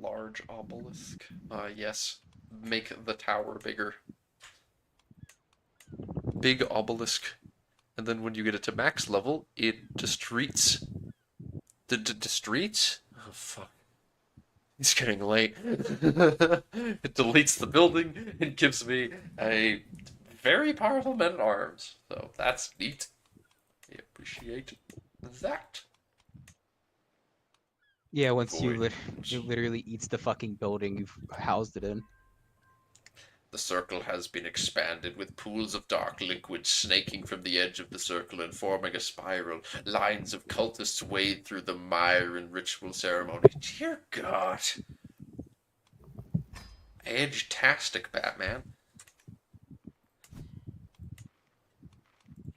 Large obelisk. Yes. Make the tower bigger. Big obelisk. And then when you get it to max level, it destreets. Destreets? Oh, fuck. It's getting late. It deletes the building and gives me a very powerful men-at-arms. So that's neat. I appreciate that. Yeah, once Void. it literally eats the fucking building you've housed it in. The circle has been expanded with pools of dark liquid snaking from the edge of the circle and forming a spiral. Lines of cultists wade through the mire in ritual ceremony. Dear God. Edge-tastic, Batman.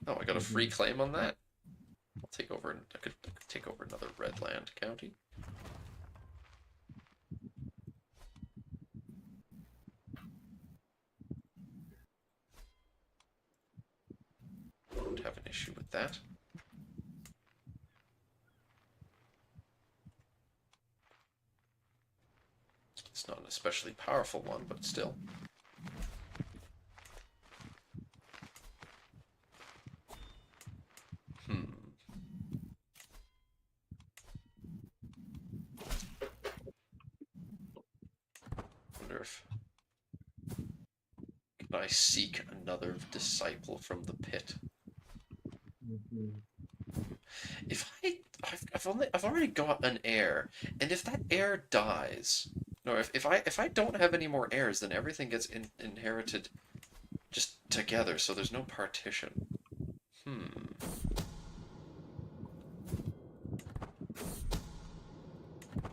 Oh, I got a free claim on that? I'll take over... I could take over another Redland county. Don't have an issue with that. It's not an especially powerful one, but still. Wonder if... Can I seek another disciple from the pit? If I've already got an heir, and if that heir dies, no, if I don't have any more heirs, then everything gets inherited just together, so there's no partition.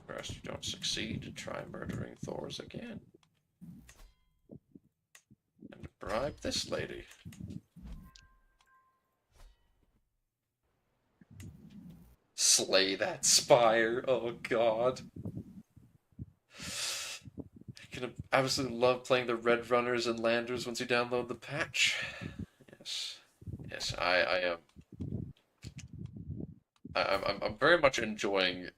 First, you don't succeed, try murdering Thors again. And bribe this lady. Slay that spire. Oh god. I can absolutely love playing the Red Runners and Landers once you download the patch. Yes. Yes, I am. I'm very much enjoying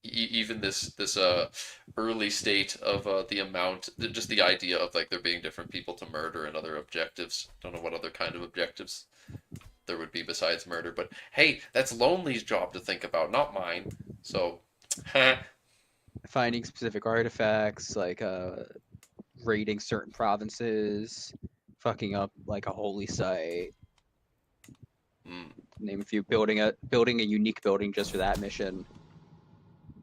even this early state of the amount, just the idea of like there being different people to murder and other objectives. Don't know what other kind of objectives there would be besides murder, but hey, that's Lonely's job to think about, not mine. So, Finding specific artifacts, like raiding certain provinces, fucking up like a holy site. Mm. Name a few. Building a unique building just for that mission.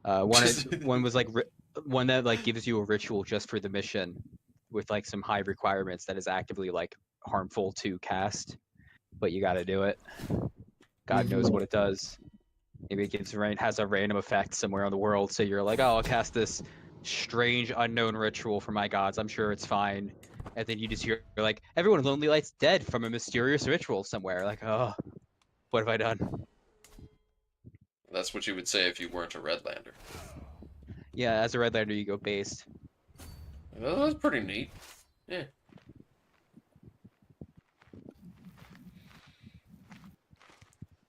One was like one that like gives you a ritual just for the mission, with like some high requirements that is actively like harmful to cast, but you got to do it. God knows what it does. Maybe it has a random effect somewhere on the world, so you're like, oh, I'll cast this strange unknown ritual for my gods. I'm sure it's fine. And then you just hear like, everyone in Lonely Light's dead from a mysterious ritual somewhere. Like, oh, what have I done? That's what you would say if you weren't a Redlander. Yeah, as a Redlander, you go based. Well, that's pretty neat. Yeah.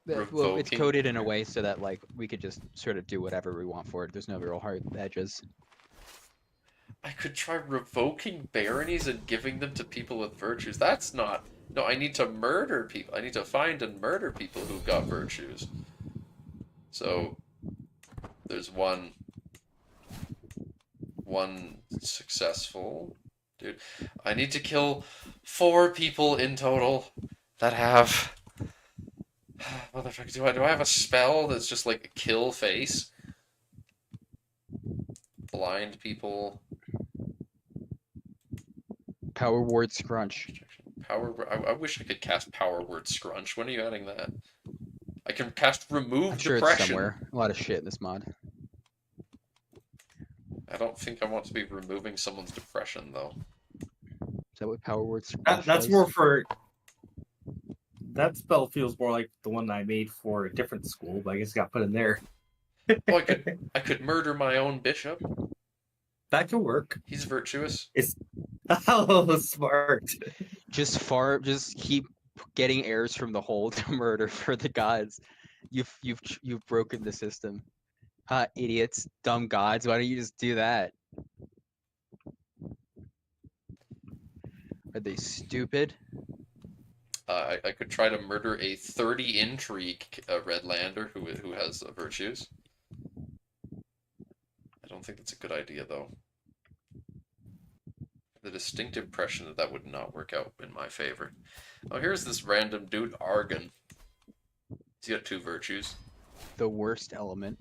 Well, it's Revoking. coded in a way so that like we could just sort of do whatever we want for it. There's no real hard edges. I could try revoking baronies and giving them to people with virtues. That's not... No, I need to murder people. I need to find and murder people who've got virtues. So, there's one successful. Dude, I need to kill 4 people in total that have... Motherfucker, do I have a spell that's just like a kill face? Blind people... Power word scrunch. I wish I could cast Power Word Scrunch. When are you adding that? I can cast Remove I'm sure Depression. it's somewhere. A lot of shit in this mod. I don't think I want to be removing someone's depression, though. Is that what Power word scrunch That's does? more for. That spell feels more like the one I made for a different school, but I guess it got put in there. Oh, I could murder my own bishop. That could work. He's virtuous. Oh, smart. Just keep getting heirs from the hold to murder for the gods. You've broken the system. Idiots, dumb gods. Why don't you just do that? Are they stupid? I could try to murder a 30 intrigue Redlander who has virtues. I don't think that's a good idea, though. The distinct impression that would not work out in my favor. Oh, here's this random dude, Argon. He's got 2 virtues. The worst element.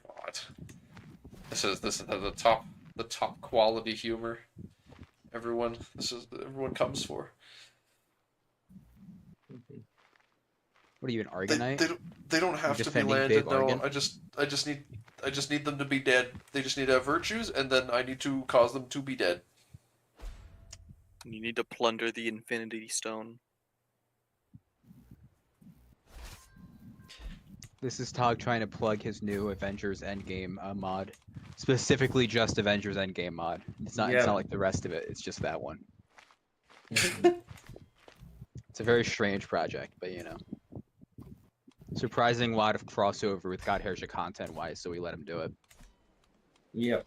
God. This is the top quality humor. Everyone comes for. What are you, an Argonite? They don't have to be Defending landed. big No, Argon? I just need them to be dead. They just need to have virtues, and then I need to cause them to be dead. You need to plunder the Infinity Stone. This is Tog trying to plug his new Avengers Endgame mod. Specifically just Avengers Endgame mod. It's not like the rest of it, it's just that one. It's a very strange project, but you know. Surprising lot of crossover with Godherja content-wise, so we let him do it. Yep.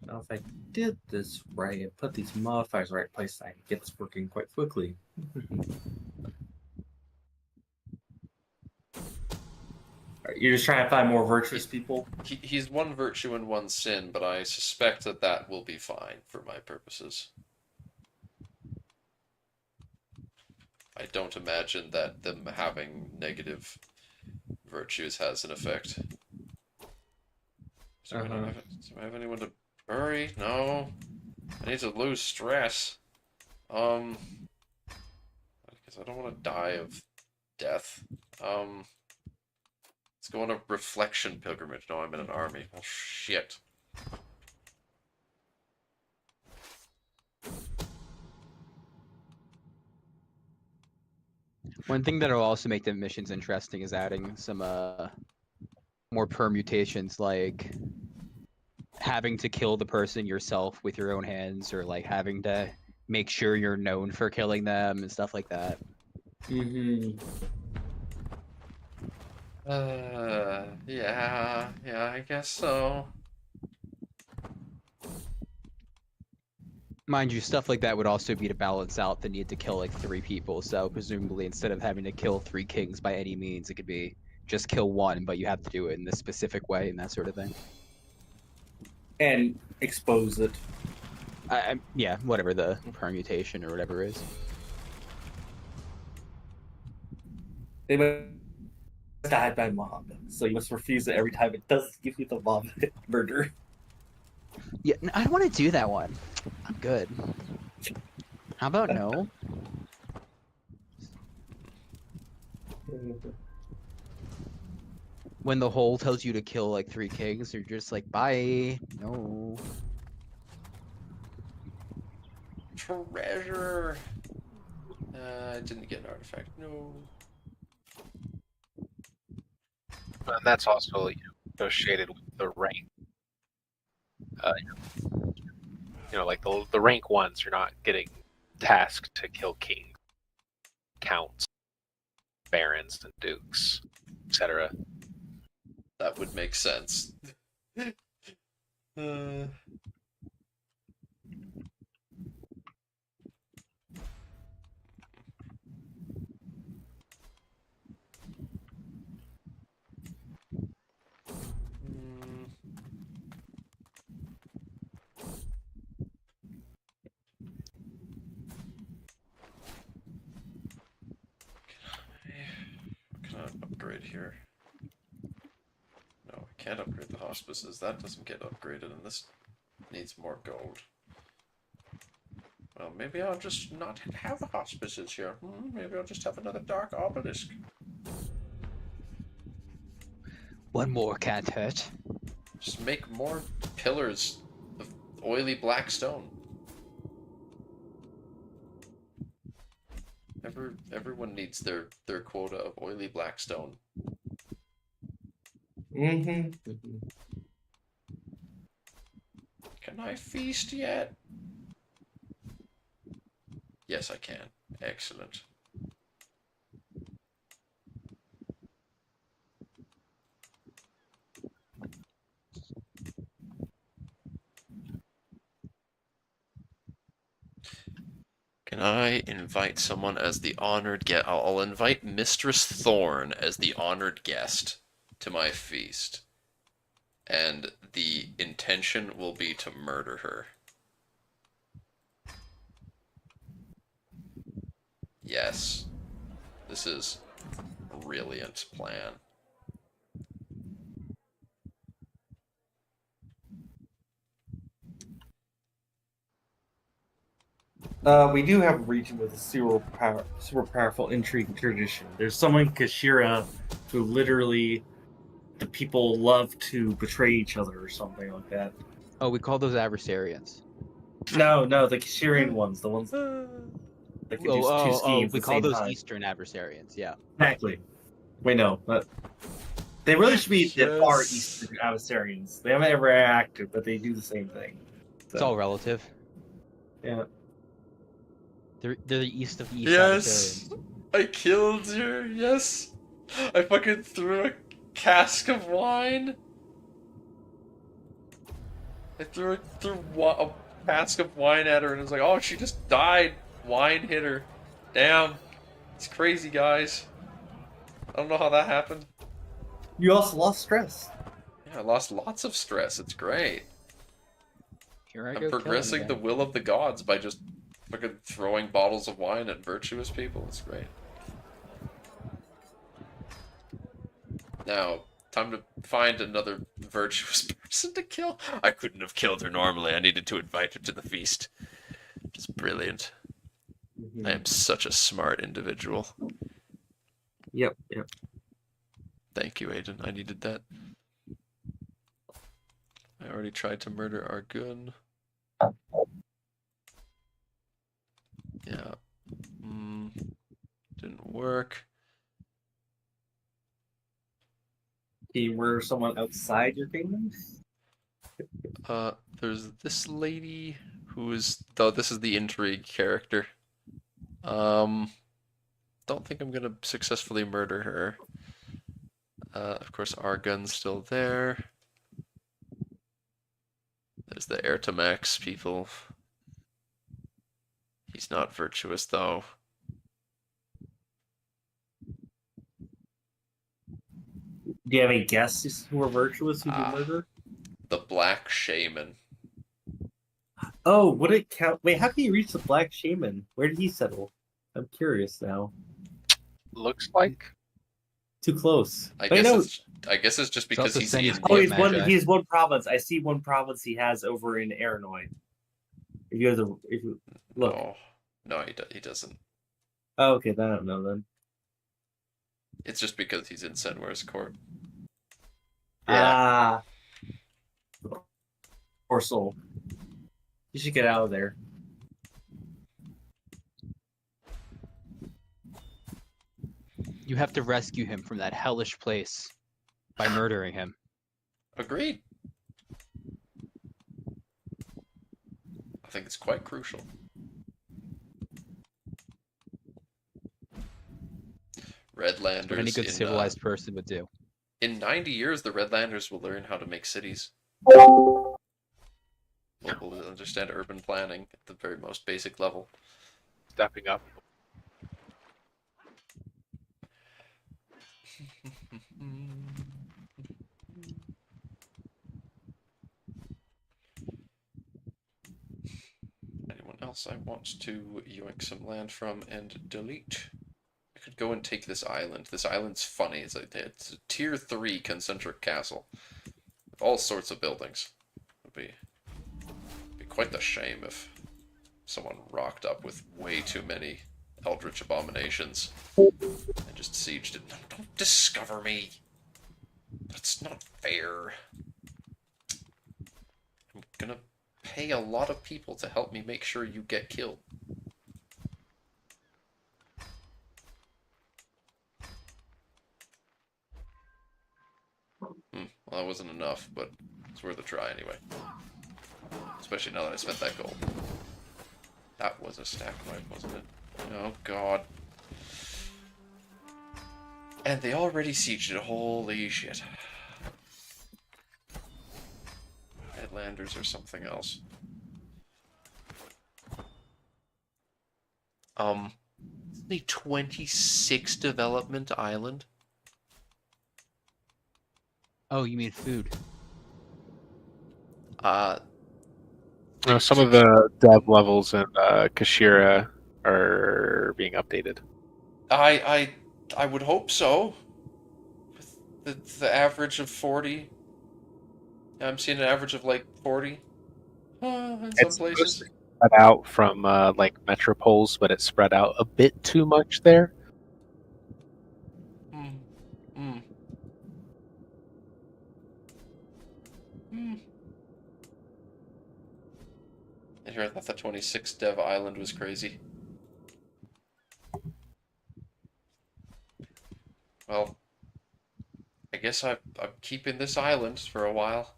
Now, if I did this right and put these modifiers in the right place, I can get this working quite quickly. Alright, you're just trying to find more virtuous people? He's 1 virtue and 1 sin, but I suspect that will be fine for my purposes. I don't imagine that them having negative virtues has an effect. Do I have anyone to bury? No. I need to lose stress. Because I don't want to die of death. Let's go on a reflection pilgrimage. No, I'm in an army. Oh, shit. One thing that'll also make the missions interesting is adding some more permutations, like having to kill the person yourself with your own hands, or like having to make sure you're known for killing them and stuff like that. Mm-hmm. Yeah, I guess so. Mind you, stuff like that would also be to balance out the need to kill like 3 people, so presumably instead of having to kill 3 kings by any means, it could be just kill one, but you have to do it in this specific way and that sort of thing. And expose it. Yeah, whatever the permutation or whatever is. They must die by mob, so you must refuse it every time it does give you the mob murder. Yeah, I don't want to do that one. I'm good. How about no? When the hole tells you to kill like 3 kings, you're just like, bye. No. Treasure. I didn't get an artifact. No. And that's also associated with the rank. Like the rank ones, you're not getting tasked to kill kings, counts, barons, and dukes, etc. That would make sense. Can I upgrade here? No, I can't upgrade the hospices. That doesn't get upgraded, and this needs more gold. Well, maybe I'll just not have hospices here. Maybe I'll just have another dark obelisk. One more can't hurt. Just make more pillars of oily black stone. Everyone needs their quota of oily black stone. Mm-hmm. Can I feast yet? Yes, I can. Excellent. Can I invite someone as the honored guest? I'll invite Mistress Thorn as the honored guest to my feast. And the intention will be to murder her. Yes. This is a brilliant plan. We do have a region with a super powerful intrigue tradition. There's someone Kashira who literally the people love to betray each other or something like that. Oh, we call those adversarians. No, the Kashirian ones, the ones that can do two schemes we at the call same those time. Eastern adversarians, yeah. Exactly. Wait, no, but they really should be the far Yes. Eastern adversarians. They haven't ever acted, but they do the same thing. It's all relative. Yeah. They're the east of the East Yes! adversarians. I killed her, yes! I fucking threw a cask of wine. I threw a cask of wine at her and it was like, oh, she just died. Wine hit her. Damn. It's crazy, guys. I don't know how that happened. You also lost stress. Yeah, I lost lots of stress. It's great. Here I I'm go progressing the killing will of the gods by just fucking throwing bottles of wine at virtuous people. It's great. Now, time to find another virtuous person to kill. I couldn't have killed her normally. I needed to invite her to the feast. It's brilliant. I am such a smart individual. Yep. Thank you, Aiden. I needed that. I already tried to murder Argun. Yeah. Didn't work. Can you murder someone outside your kingdom? There's this lady who is, though this is the intrigue character. Don't think I'm gonna successfully murder her. Of course, Argun's still there. There's the heir to Max people. He's not virtuous though. Do you have any guesses who are virtuous who do murder? The Black Shaman. Oh, would it count? Wait, how can you reach the Black Shaman? Where did he settle? I'm curious now. Looks like. Too close. I Wait, no. guess it's just because also he's sending in. some Oh, White Magi. he's one province. I see one province he has over in Aranoy. If you look. No, he doesn't. Oh, okay, then I don't know then. It's just because he's in Senware's court. Ah. Poor soul. You should get out of there. You have to rescue him from that hellish place by murdering him. Agreed. I think it's quite crucial. Redlanders. What any good civilized person would do. In 90 years, the Redlanders will learn how to make cities. Will understand urban planning at the very most basic level. Stepping up. Anyone else I want to yoink some land from and delete? I could go and take this island. This island's funny. It's a tier 3 concentric castle. With all sorts of buildings. It would be quite the shame if someone rocked up with way too many eldritch abominations and just sieged it. No, don't discover me. That's not fair. I'm gonna pay a lot of people to help me make sure you get killed. Well, that wasn't enough, but it's worth a try anyway. Especially now that I spent that gold. That was a stack wipe, wasn't it? Oh god. And they already sieged it. Holy shit. Redlanders or something else. The 26 development island. Oh, you mean food? Some of the dev levels in Kashira are being updated. I would hope so. With the average of 40. I'm seeing an average of like 40 in some places. Spread out from like metropoles, but it's spread out a bit too much there. I hear I thought the 26 dev island was crazy. Well, I guess I'm keeping this island for a while.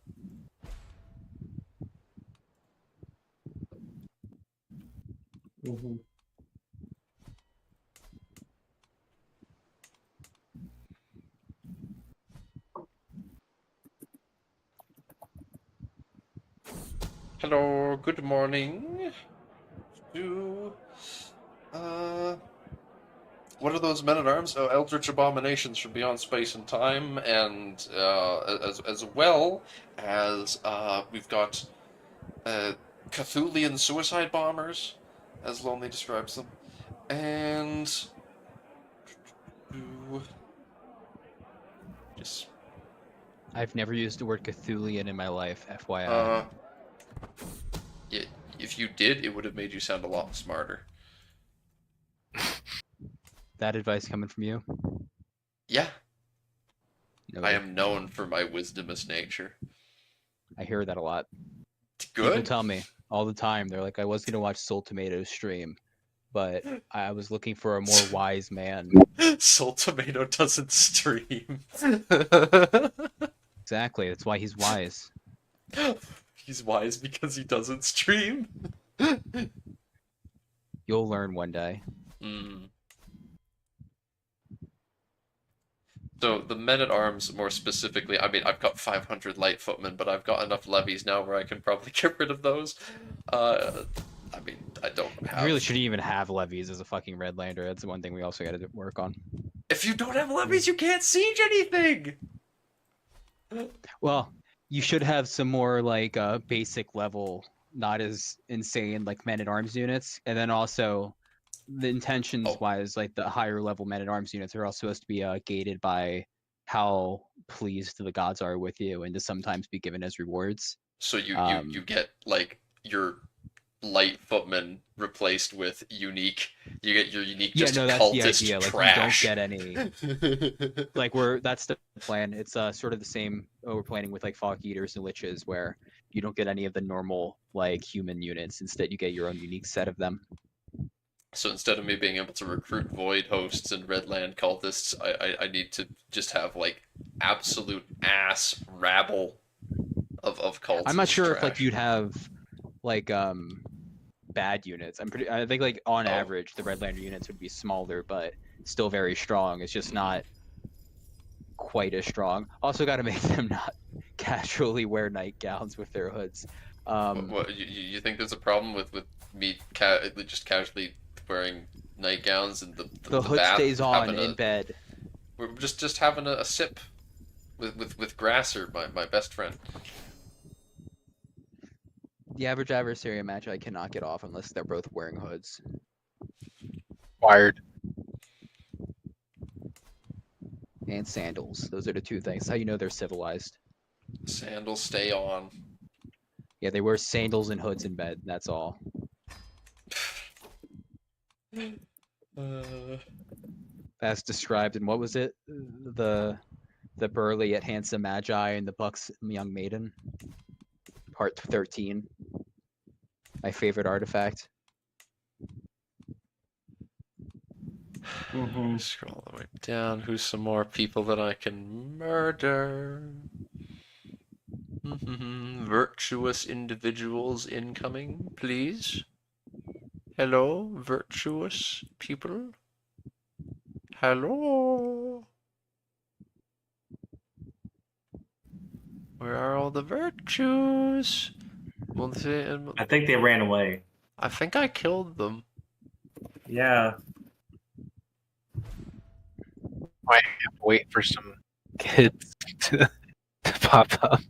Hello, good morning. What are those men-at-arms? Oh, Eldritch Abominations from Beyond Space and Time, and as well as we've got Cthulian suicide bombers, as Lonely describes them, and just I've never used the word Cthulian in my life, FYI. Yeah, if you did, it would have made you sound a lot smarter. That advice coming from you? Yeah. No, I am known for my wisdomous nature. I hear that a lot. Good. People tell me all the time. They're like, I was gonna watch Soul Tomato's stream, but I was looking for a more wise man. Soul Tomato doesn't stream. Exactly. That's why he's wise. He's wise because he doesn't stream. You'll learn one day. So the men-at-arms, more specifically, I mean, I've got 500 light footmen, but I've got enough levies now where I can probably get rid of those. I mean, I don't have... You really shouldn't even have levies as a fucking Redlander. That's the one thing we also got to work on. If you don't have levies, you can't siege anything! Well, you should have some more like basic level, not as insane like men-at-arms units, and then also the intentions Oh. wise, like the higher level men-at-arms units are all supposed to be gated by how pleased the gods are with you, and to sometimes be given as rewards. So you Um, get like your light footmen replaced with unique. You get your unique Yeah, just no, that's the cultist idea. Like trash. you don't get any. Like that's the plan. It's sort of the same. We're planning with like fog eaters and liches, where you don't get any of the normal like human units. Instead, you get your own unique set of them. So instead of me being able to recruit void hosts and Redland cultists, I need to just have like absolute ass rabble of cultists. I'm not sure trash. if like you'd have like bad units. I think like on average the Redlander units would be smaller, but still very strong. It's just not quite as strong. Also, got to make them not casually wear nightgowns with their hoods. What you think there's a problem with me just casually wearing nightgowns and the hood bath stays on having in bed. We're just having a sip with Grasser, my best friend. The average adversary match I cannot get off unless they're both wearing hoods. Wired. And sandals. Those are the two things. How you know they're civilized. Sandals stay on. Yeah, they wear sandals and hoods in bed. That's all. As described in what was it? The burly yet handsome magi and the buxom young maiden. Part 13. My favorite artifact. Scroll all the way down. Who's some more people that I can murder? Virtuous individuals incoming, please. Hello, virtuous people. Hello. Where are all the virtues? Well, I think they ran away. I think I killed them. Yeah. I have to wait for some kids to pop up.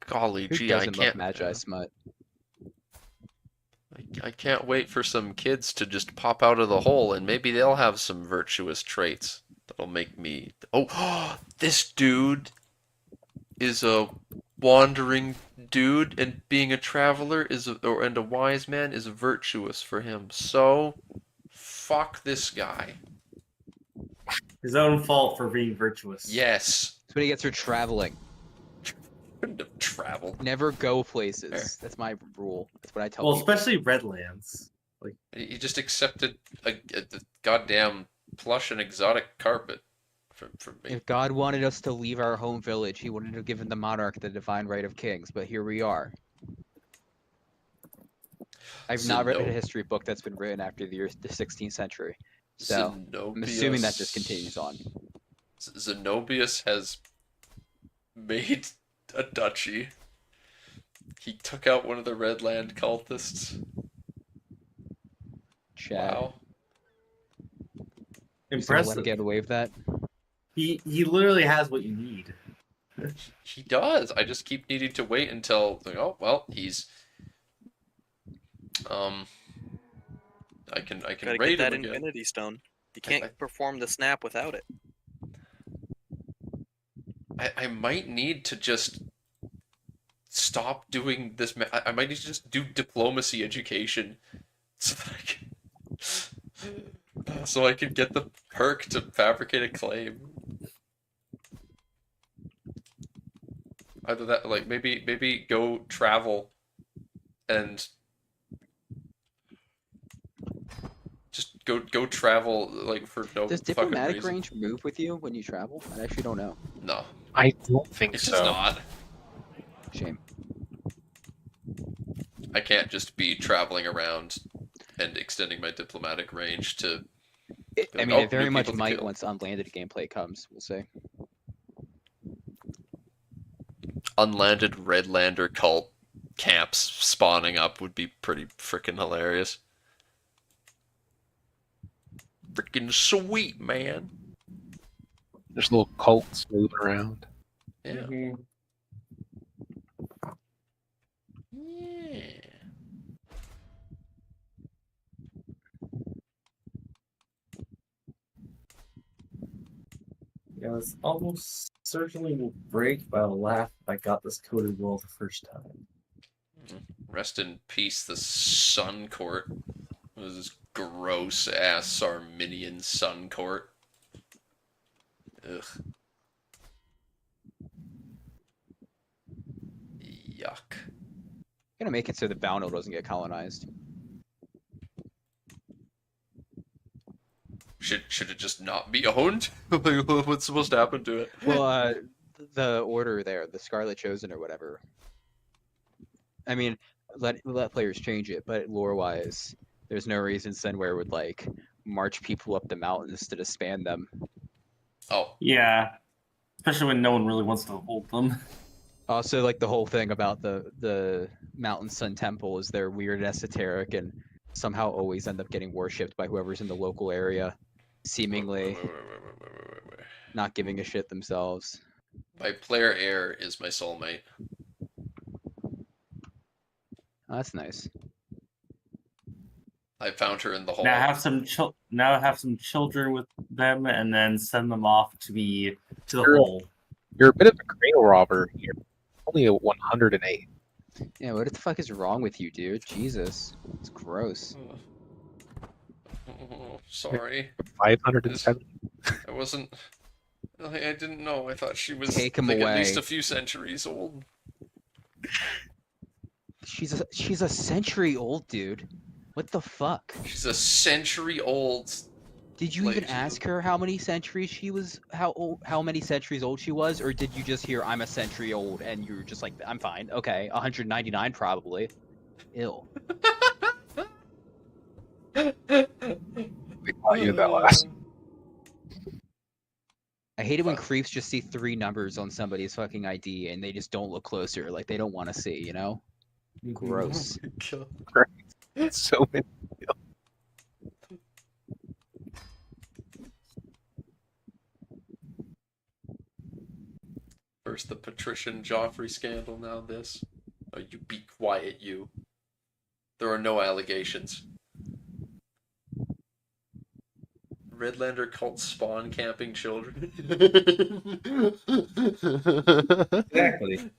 Golly Who gee, I doesn't can't. love Magi Smut? I can't wait for some kids to just pop out of the hole, and maybe they'll have some virtuous traits that'll make me. Oh, this dude is a wandering dude, and being a traveler and a wise man is virtuous for him. So, fuck this guy. His own fault for being virtuous. Yes. That's what he gets for traveling. Couldn't have traveled. Never go places. Fair. That's my rule. That's what I tell Well, people. especially Redlands. Like He just accepted a goddamn plush and exotic carpet from me. If God wanted us to leave our home village, he wouldn't have given the monarch the divine right of kings, but here we are. I've not read a history book that's been written after the 16th century. So I'm assuming that just continues on. Zenobius has made a duchy. He took out one of the Redland cultists. Chad. Wow. impressive. Let him get away with that. He literally has what you need. He does. I just keep needing to wait until oh well, he's I can Gotta raid get that him again. Infinity Stone. You can't perform the snap without it. I might need to just stop doing this. I might need to just do diplomacy education so that I can get the perk to fabricate a claim. Either that, like maybe go travel and just go travel like for no Does fucking diplomatic reason. range move with you when you travel? I actually don't know. No, I don't think it so. does not. Shame. I can't just be traveling around and extending my diplomatic range to. I mean, it very much might once unlanded gameplay comes. We'll see. Unlanded Redlander cult camps spawning up would be pretty freaking hilarious. Freaking sweet, man. There's little cults moving around. Yeah. Mhm. Yeah. Yeah, it's almost certainly will break, but I'll laugh if I got this coded world the first time. Rest in peace, the Sun Court. It was this gross ass Arminian Sun Court. Ugh. Yuck. Gonna make it so the Boundal doesn't get colonized. Should it just not be owned? Like, what's supposed to happen to it? Well, the order there, the Scarlet Chosen or whatever. I mean, let players change it, but lore-wise, there's no reason Sunware would like march people up the mountains to disband them. Oh, Yeah, especially when no one really wants to hold them. Also, like the whole thing about the Mountain Sun Temple is they're weird, esoteric, and somehow always end up getting worshipped by whoever's in the local area, seemingly wait. not giving a shit themselves. My player Air is my soulmate. Oh, that's nice. I found her in the hall. Now have some children with them, and then send them off to the hole. You're a bit of a cradle robber. You're only a 108. Yeah, what the fuck is wrong with you, dude? Jesus, it's gross. Oh, sorry. 507. I wasn't. I didn't know. I thought she was Take him like away. at least a few centuries old. She's a century old, dude. What the fuck? She's a century old. Did you Like, even ask her how many centuries she was? How many centuries old she was, or did you just hear I'm a century old and you were just like I'm fine? Okay, 199 probably. Ew. We thought you that last. I hate it when creeps just see 3 numbers on somebody's fucking ID and they just don't look closer, like they don't want to see, you know? Gross. Oh my God. So many. First the patrician Joffrey scandal, now this. Oh, you be quiet, you. There are no allegations. Redlander cult spawn camping children. Exactly.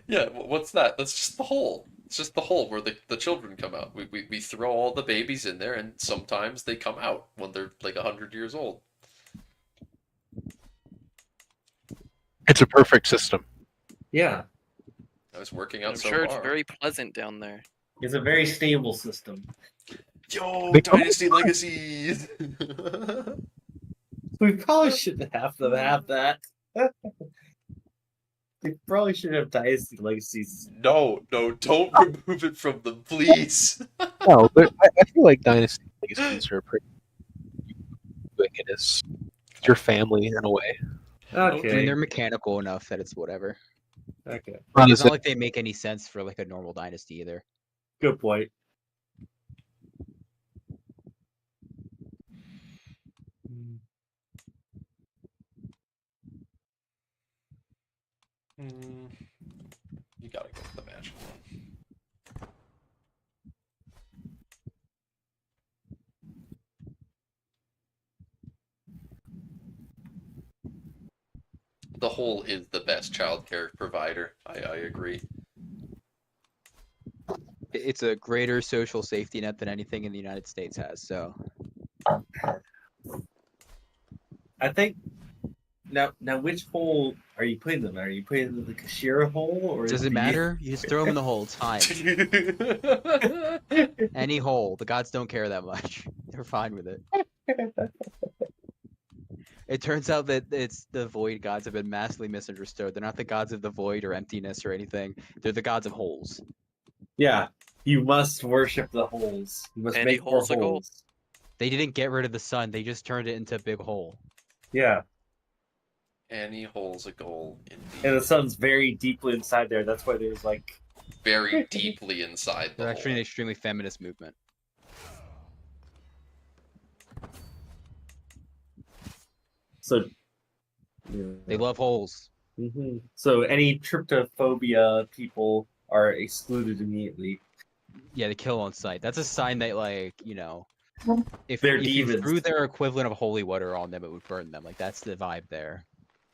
Yeah, what's that? That's just the hole. It's just the hole where the children come out. We throw all the babies in there, and sometimes they come out when they're like 100 years old. It's a perfect system. Yeah, That was working out I'm so sure far. it's very pleasant down there. it's a very stable system. Yo, They- Dynasty Legacies! We probably shouldn't have them have that. We probably should have Dynasty Legacies. No, don't remove it from them, please. No, but I feel like Dynasty Legacies are pretty ubiquitous. It's your family in a way. I mean, Okay. they're mechanical enough that it's whatever. Okay. It's Honestly, not like they make any sense for like a normal dynasty either. Good point. You gotta go with the magic one. The whole is the best childcare provider. I agree. It's a greater social safety net than anything in the United States has. So I think now which hole are you putting them in? Are you putting them in the Kashira hole or does it matter? You just throw them in the hole. It's fine. Any hole. The gods don't care that much. They're fine with it. It turns out that it's the void gods have been massively misunderstood. They're not the gods of the void or emptiness or anything. They're the gods of holes. Yeah, you must worship the holes. You must Any make more hole's a goal. holes. They didn't get rid of the sun. They just turned it into a big hole. Yeah, Any hole's a goal, and indeed. the sun's very deeply inside there. That's why there's like Very deeply inside the They're actually an hole. extremely feminist movement. so. They love holes. So any tryptophobia people are excluded immediately. Yeah, they kill on sight. That's a sign that, like, if They're you demons. threw their equivalent of holy water on them, it would burn them. Like, that's the vibe there.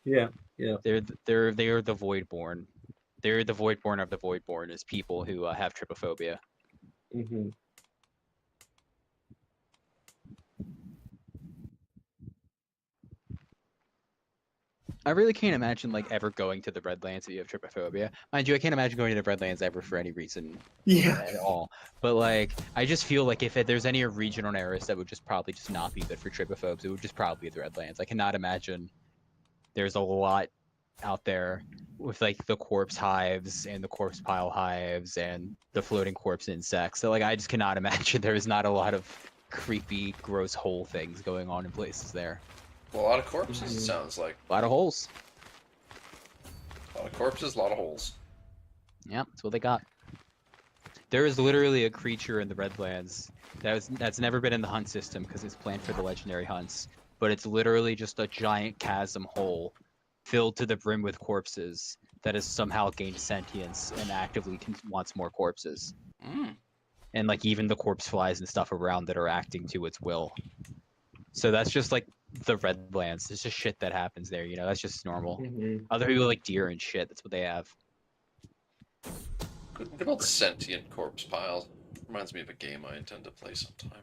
Yeah. They're the Voidborn. They're the Voidborn of the Voidborn is people who have trypophobia. I really can't imagine like ever going to the Redlands if you have trypophobia. Mind you, I can't imagine going to the Redlands ever for any reason at all. But like, I just feel like if there's any region on Eris that would just probably just not be good for trypophobes, it would just probably be the Redlands. I cannot imagine there's a lot out there with like the corpse hives and the corpse pile hives and the floating corpse insects. So like, I just cannot imagine there is not a lot of creepy, gross hole things going on in places there. Well, a lot of corpses, it sounds like. A lot of holes. A lot of corpses, a lot of holes. Yeah, that's what they got. There is literally a creature in the Redlands that's never been in the hunt system because it's planned for the legendary hunts, but it's literally just a giant chasm hole filled to the brim with corpses that has somehow gained sentience and actively wants more corpses. And like even the corpse flies and stuff around that are acting to its will. So that's just like the Redlands. It's just shit that happens there, that's just normal. Other people like deer and shit, that's what they have. Good old sentient corpse piles. Reminds me of a game I intend to play sometime.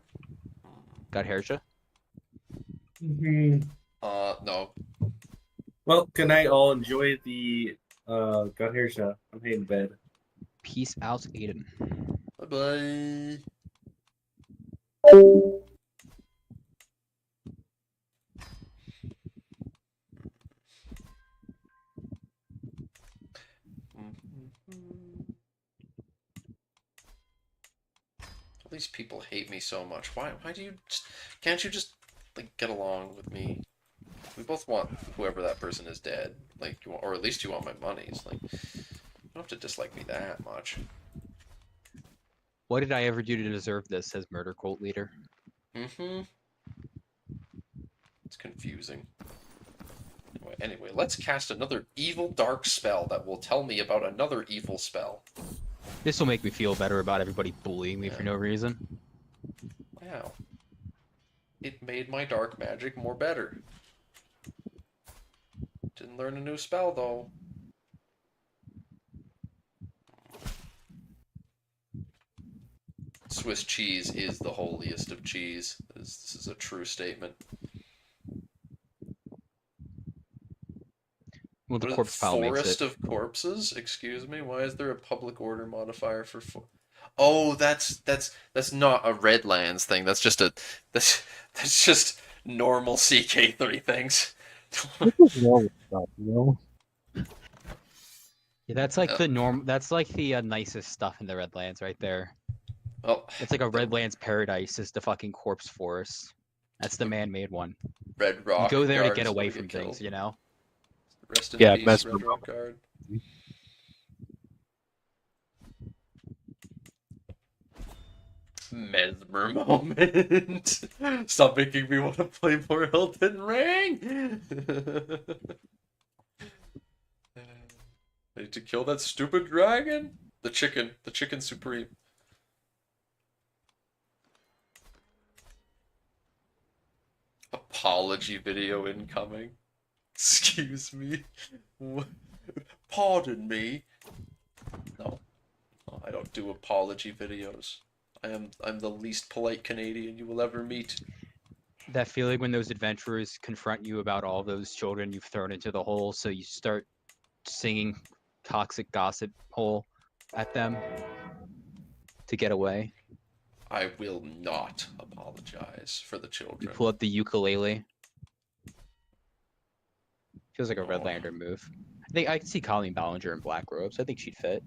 Godherja? No. Well, good night all. Enjoy the Godherja. I'm heading to bed. Peace out, Aiden. Bye-bye. All these people hate me so much. Why do you just, can't you just like get along with me? We both want whoever that person is dead. Like, or at least you want my monies. Like, you don't have to dislike me that much. What did I ever do to deserve this as murder cult leader? It's confusing. Anyway, let's cast another evil dark spell that will tell me about another evil spell. This will make me feel better about everybody bullying me for no reason. Wow. It made my dark magic more better. Didn't learn a new spell, though. Swiss cheese is the holiest of cheese. This is a true statement. Well, the corpse pile makes it. Forest of corpses? Excuse me? Why is there a public order modifier for Oh, that's not a Redlands thing. That's just that's just normal CK3 things. Yeah, that's like the norm. That's like the nicest stuff in the Redlands right there. Well, it's like a Redlands paradise. Is the fucking corpse forest. That's the man-made one. Red Rock. You go there to guards get away when from killed. things, you know. Rest in Yeah, peace, Mesmer Red Rock guard. Mesmer moment. Stop making me want to play more Elden Ring. I need to kill that stupid dragon. The chicken supreme. Apology video incoming. Excuse me. Pardon me. No, I don't do apology videos. I'm the least polite Canadian you will ever meet. That feeling when those adventurers confront you about all those children you've thrown into the hole, so you start singing toxic gossip hole at them to get away. I will not apologize for the You children. pull up the ukulele. Feels like a Redlander move. I think I can see Colleen Ballinger in black robes. I think she'd fit.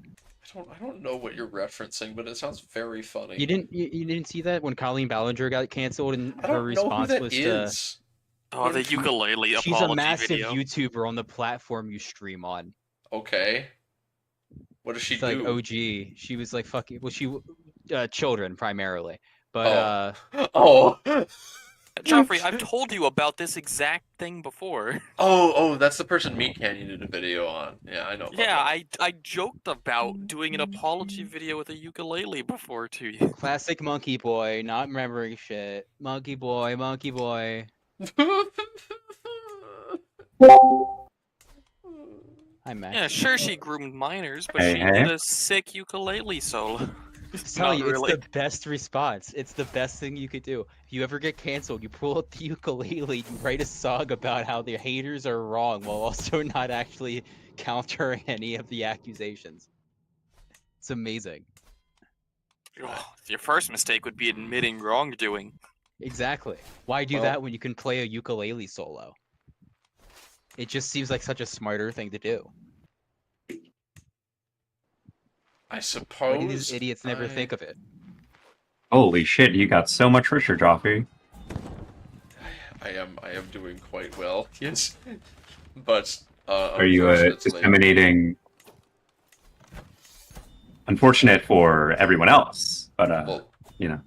I don't know what you're referencing, but it sounds very funny. You didn't see that when Colleen Ballinger got canceled and I her don't know response who that was is. Oh, the ukulele to. She's apology a massive video. YouTuber on the platform you stream on. Okay. What does she It's do? like OG. She was like fucking. Well, she children primarily, but Oh. Joffrey, I've told you about this exact thing before. Oh, that's the person Meat Canyon did a video on. Yeah, I know about Yeah, that. I joked about doing an apology video with a ukulele before to you. Classic monkey boy, not remembering shit. Monkey boy, monkey boy. Hi, Max. Yeah, sure, she groomed minors, but Hey, she hey. did a sick ukulele solo. I'm telling Not you, really. it's the best response. It's the best thing you could do. If you ever get canceled, you pull out the ukulele, you write a song about how the haters are wrong while also not actually countering any of the accusations. It's amazing. Oh, your first mistake would be admitting wrongdoing. Exactly. Why do Well- that when you can play a ukulele solo? It just seems like such a smarter thing to do. I Why suppose do these idiots never I- think of it? Holy shit, you got so much richer, Joffrey. I am doing quite well. Yes, but Are you unfortunately- disseminating? Unfortunate for everyone else, but Well, you know.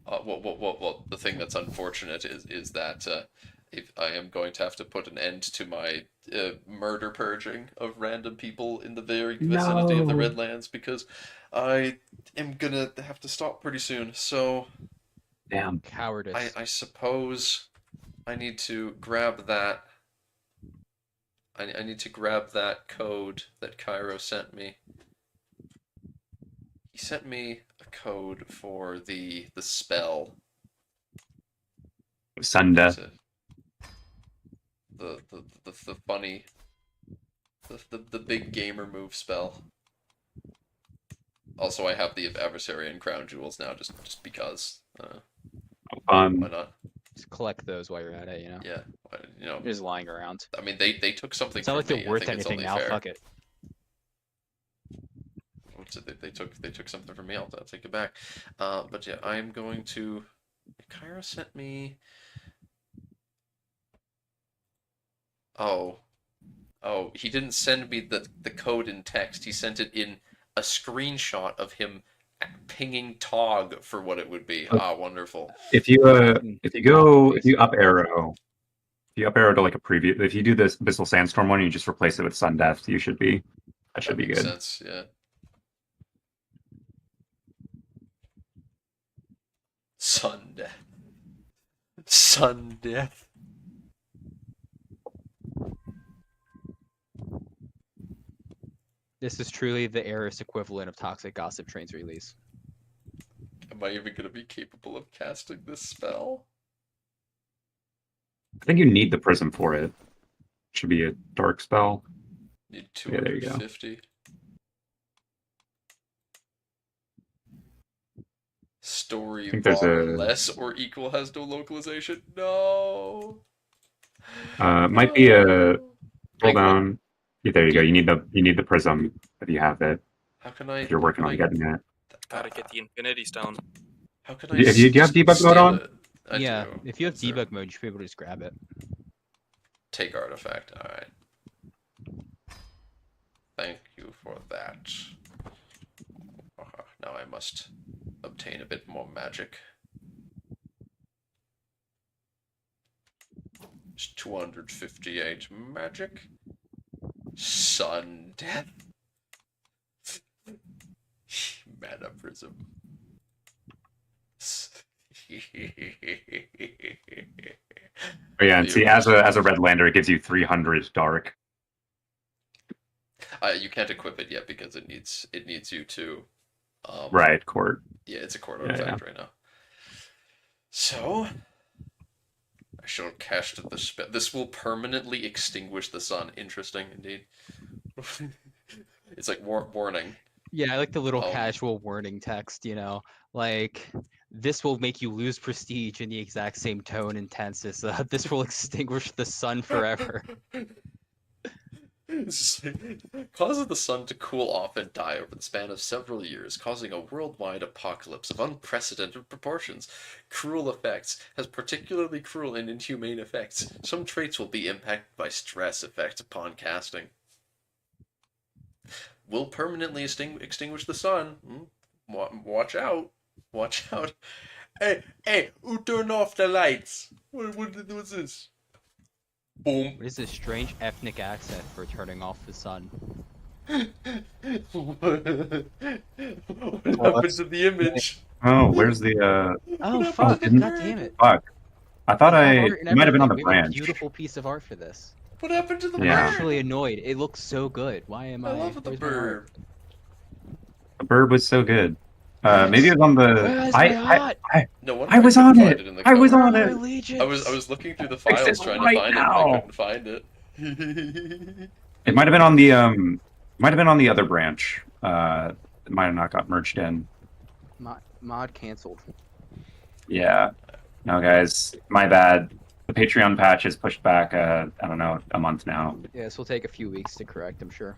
well, the thing that's unfortunate is that if I am going to have to put an end to my murder purging of random people in the very vicinity of the No. Redlands, because I am gonna have to stop pretty soon. So Damn. Cowardice. I suppose I need to grab that. I need to grab that code that Cairo sent me. He sent me a code for the spell. Sunda. The funny the big gamer move spell. Also, I have the adversary and crown jewels now, just because. Why not? Just collect those while you're at it, you know? Yeah, you know. They're just lying around. I mean, they took something It's not from like they're me. I worth think it's anything only now, fair. fuck it. They took something from me. I'll take it back. But yeah, I'm going to. Kyra sent me. Oh, he didn't send me the code in text. He sent it in a screenshot of him pinging Tog for what it would be. Ah, wonderful. If you up arrow to like a preview, if you do this Abyssal Sandstorm one, you just replace it with Sun Death. That should be That good. makes sense. Yeah. Sun Death. Sun Death. This is truly the Eris equivalent of Toxic Gossip Train's release. Am I even going to be capable of casting this spell? I think you need the prism for it. Should be a dark spell. Need Yeah, there you go. 250. Story I think there's bar a- less or equal has no localization. No. Might be a No. hold on. Yeah, there you go. You need the prism if you have it. How can I? If you're working how on can I- getting it. Gotta get the Infinity Stone. How can I? Do you have debug mode on? I Yeah, do. if you have Is there- debug mode, you should be able to just grab it. Take artifact. All right. Thank you for that. Now I must obtain a bit more magic. It's 258 magic. Sun Death. Mana Prism. Oh, yeah, and see, as a Redlander, it gives you 300 dark. You can't equip it yet because it needs you to. Right, court. Yeah, it's a court Yeah, artifact right now. So, I shall cast the spell. This will permanently extinguish the sun. Interesting indeed. It's like warning. Yeah, I like the little Um, casual warning text, you know, like this will make you lose prestige in the exact same tone and tense as this will extinguish the sun forever. Causes the sun to cool off and die over the span of several years, causing a worldwide apocalypse of unprecedented proportions. Cruel effects has particularly cruel and inhumane effects. Some traits will be impacted by stress effects upon casting. Will permanently extinguish the sun. Watch out. Watch out. Hey, who turned off the lights? What's this? Boom. What is this strange ethnic accent for turning off the sun? What happened to the image? Oh, where's the Oh What fuck! happened to the God bird? damn it! fuck? I thought We have I art and it might have been on the everything. We have a branch. beautiful piece of art for this. What happened to the I'm Yeah. bird? actually annoyed. It looks so good. Why am I I? love the Where's my art? bird. The bird was so good. Maybe Yes. it was on the. Where's my art? No wonder I was couldn't on find it. it in the I was cover. on Where are it. my legions? I was looking through the Fix files it trying to right find it, but I now. couldn't find it. It might have been on the might have been on the other branch. It might have not got merged in. Mod canceled. Yeah. No, guys, my bad. The Patreon patch is pushed back. I don't know, a month now. Yeah, this will take a few weeks to correct, I'm sure.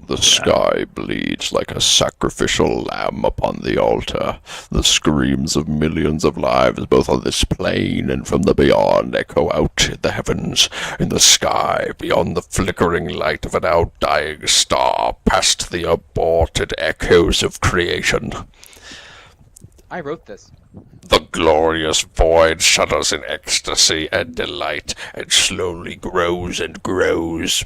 The sky bleeds like a sacrificial lamb upon the altar. The screams of millions of lives, both on this plane and from the beyond, echo out in the heavens, in the sky, beyond the flickering light of an outdying star, past the aborted echoes of creation. I wrote this. The glorious void shudders in ecstasy and delight, and slowly grows and grows.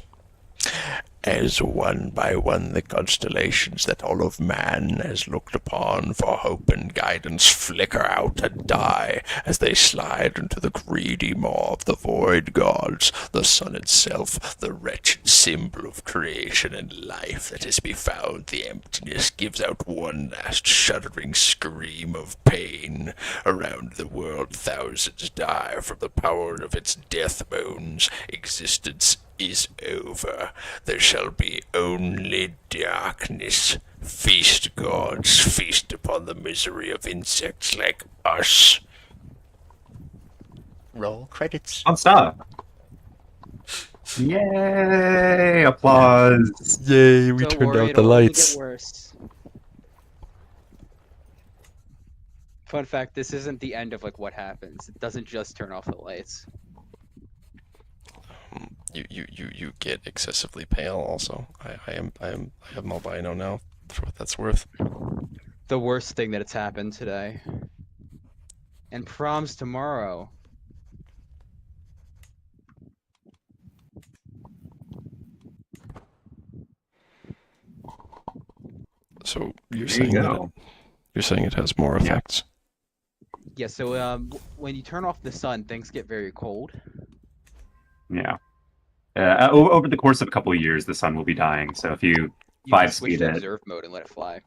As one by one the constellations that all of man has looked upon for hope and guidance flicker out and die as they slide into the greedy maw of the void gods, the sun itself, the wretched symbol of creation and life that has befouled the emptiness, gives out one last shuddering scream of pain. Around the world thousands die from the power of its death moans. Existence is over. There shall be only darkness. Feast, gods, feast upon the misery of insects like us. Roll credits. On stop. Yay! Applause. Yay, we Don't turned worry, out the it'll only lights. get worse. Fun fact, this isn't the end of like what happens. It doesn't just turn off the lights. You get excessively pale also. I have albino now, for what that's worth. The worst thing that it's happened today. And prom's tomorrow. So you're There you saying go. you're saying it has more effects. Yeah, so when you turn off the sun, things get very cold. Yeah. Over the course of a couple of years, the sun will be dying. So if you You five can switch speed to it, observe mode and let it fly.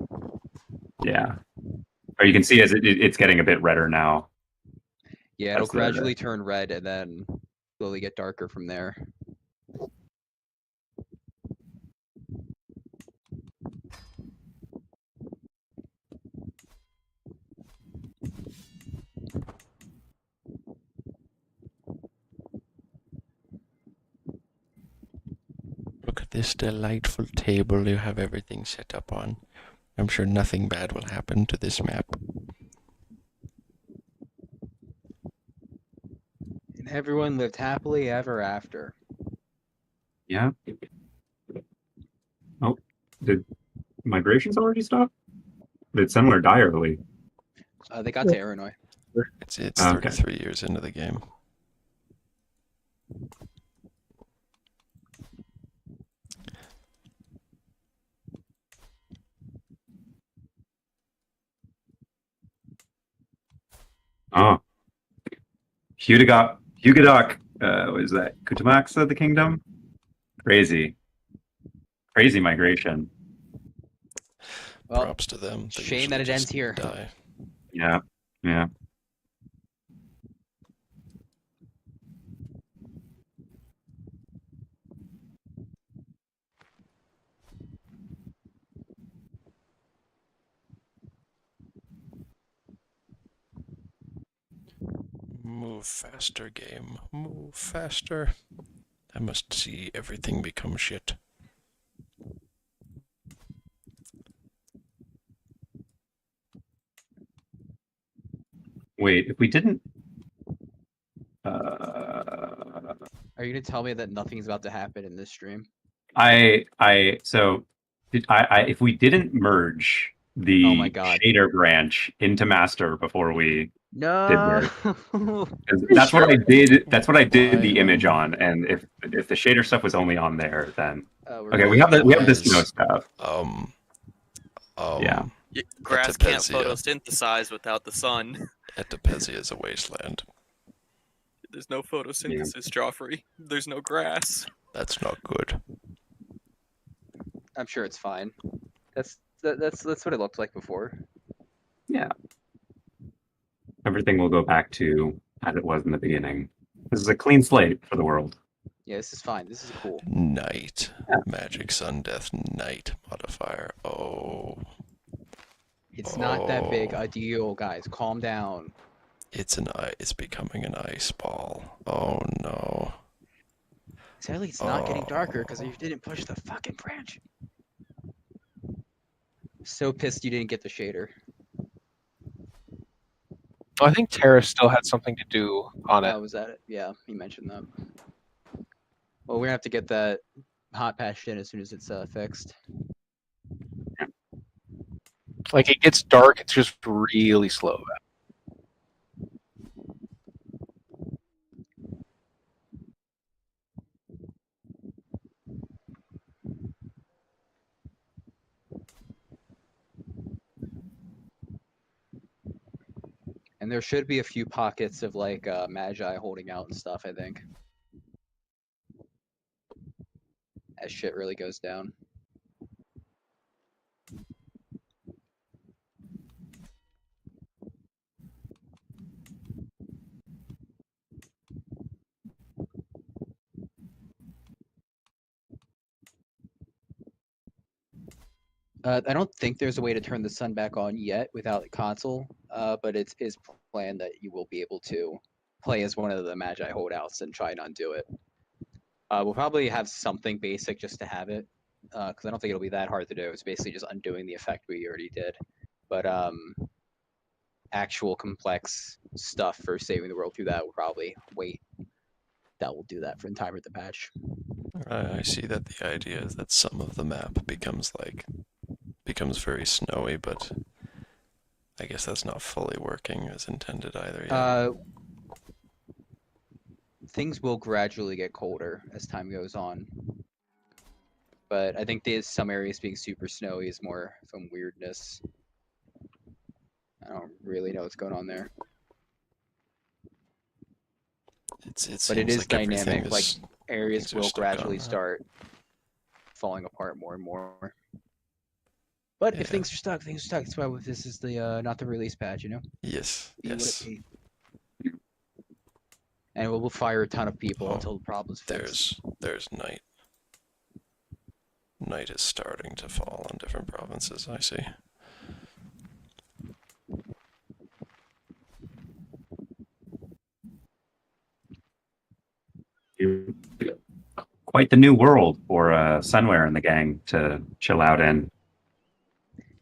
yeah. Or you can see as it's getting a bit redder now. Yeah, it'll That's the- gradually turn red and then slowly get darker from there. Look at this delightful table you have everything set up on. I'm sure nothing bad will happen to this map. And everyone lived happily ever after. Yeah. Oh, did migrations already stop? Did Semmler die early? They got to Illinois. It's Okay. 33 years into the game. Oh. Hugadok, what is that? Kutamax of the kingdom? Crazy. Crazy migration. Well, Props to them. They shame that usually it ends just here. Die. Yeah. Yeah. Move faster, game. Move faster. I must see everything become shit. Wait, if we didn't Are you gonna tell me that nothing's about to happen in this stream? so if we didn't merge the Oh my God. shader branch into master before we did No. this. 'Cause that's what I did. That's what I did Why? the image on. And if the shader stuff was only on there, then We're okay, good. we have Why the snow is stuff. yeah. Grass can't Etapezia. photosynthesize without the sun. Etapezia is a wasteland. There's no photosynthesis, Joffrey. There's no grass. That's not good. I'm sure it's fine. That's what it looked like before. Yeah. Everything will go back to as it was in the beginning. This is a clean slate for the world. Yeah, this is fine. This is cool. Night. Yeah. Magic Sun Death Night modifier. Oh. It's not that big a deal, guys. Calm down. It's becoming an ice ball. Oh no. Sadly, it's not getting darker because you didn't push the fucking branch. So pissed you didn't get the shader. I think Terra still had something to do on it. Was that it? Yeah, he mentioned that. Well, we're gonna have to get that hot patched in as soon as it's fixed. Like, it gets dark, it's just really slow. And there should be a few pockets of like Magi holding out and stuff, I think. As shit really goes down. I don't think there's a way to turn the sun back on yet without the console, but it is planned that you will be able to play as one of the Magi holdouts and try and undo it. We'll probably have something basic just to have it, because I don't think it'll be that hard to do. It's basically just undoing the effect we already did. But actual complex stuff for saving the world through that will probably wait. That will do that for the time of the patch. I see that the idea is that some of the map becomes very snowy, but I guess that's not fully working as intended either yet. Things will gradually get colder as time goes on. But I think there's some areas being super snowy is more some weirdness. I don't really know what's going on there. But it is like dynamic. Like areas things are will stuck gradually on that. start falling apart more and more. But if Yeah. things are stuck, things are stuck. That's why this is the not the release patch, you know? Yes, Be what it yes. be. And we'll fire a ton of people Oh, until the problem's fixed. There's night. Night is starting to fall on different provinces, I see. Quite the new world for Sunwear and the gang to chill out in.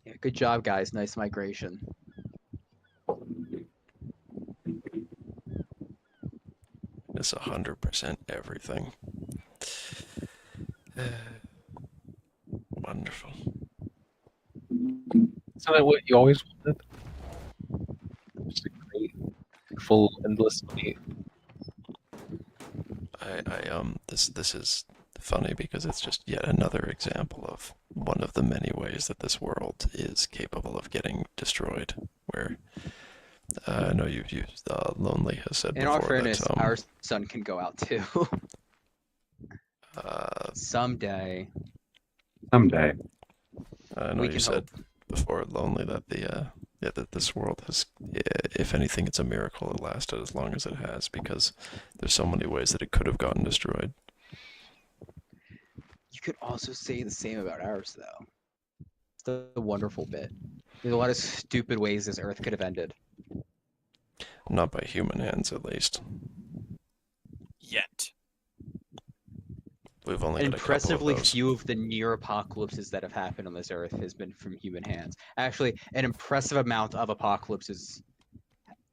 Yeah, good job, guys. Nice migration. It's 100% everything. Wonderful. Isn't that what you always wanted? Just a great, full, endless night. This is funny because it's just yet another example of one of the many ways that this world is capable of getting destroyed. Where I know you've used Lonely has said In before all fairness, that our sun can go out too. Someday. Someday. I know We you can said before Lonely that that this world has, if anything, it's a miracle it lasted as long as it has because there's so many ways that it could have gotten destroyed. You could also say the same about ours, though. It's the wonderful bit. There's a lot of stupid ways this Earth could have ended. Not by human hands, at least. Yet. We've only got a couple of Impressively those. few of the near apocalypses that have happened on this Earth has been from human hands. Actually, an impressive amount of apocalypses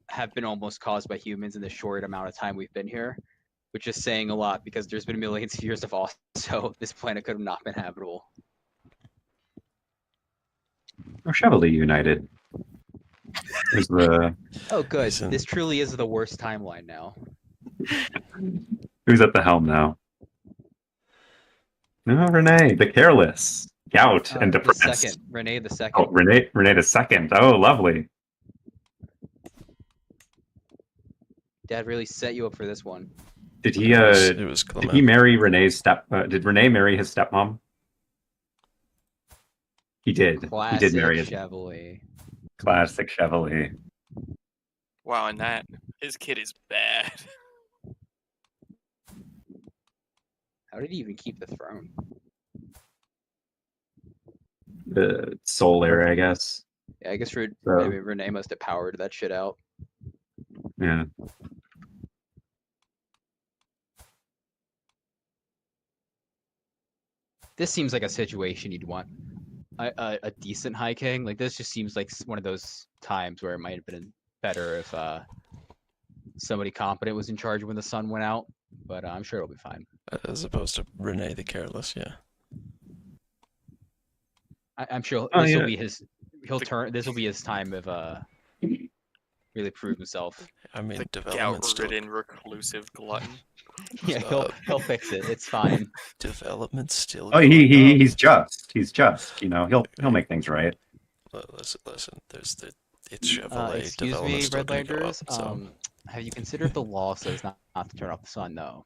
have been almost caused by humans in the short amount of time we've been here, which is saying a lot because there's been millions of years of also this planet could have not been habitable. Or Chevrolet United. Is the Oh, good. Isn't- This truly is the worst timeline now. who's at the helm now? No, Renee, the careless, gout, and The depressed. second, Renee the second. Oh, Renee the second. Oh, lovely. Dad really set you up for this one. Did he? It was Did Clement. he marry Renee's step? Did Renee marry his stepmom? He did. Classic He did marry his Chevrolet. classic Chevrolet. Wow, and that his kid is bad. How did he even keep the throne? The soul era, I guess. Yeah, I guess So- maybe Renee must have powered that shit out. Yeah. This seems like a situation you'd want a decent High King. Like this just seems like one of those times where it might have been better if somebody competent was in charge when the sun went out. But I'm sure it'll be fine. As opposed to Renee the Careless, yeah. I'm sure Oh, this will yeah. be his. He'll turn. This will be his time of really prove himself. I mean, The development's still gout-ridden reclusive glutton. Yeah, he'll fix it. It's fine. development's still. Oh, going on. he's just. He's just. You know, he'll make things right. Listen. It's Chevrolet. Excuse me, Development's still gonna go Redlanders. up, so. Have you considered the law says not to turn off the sun? No.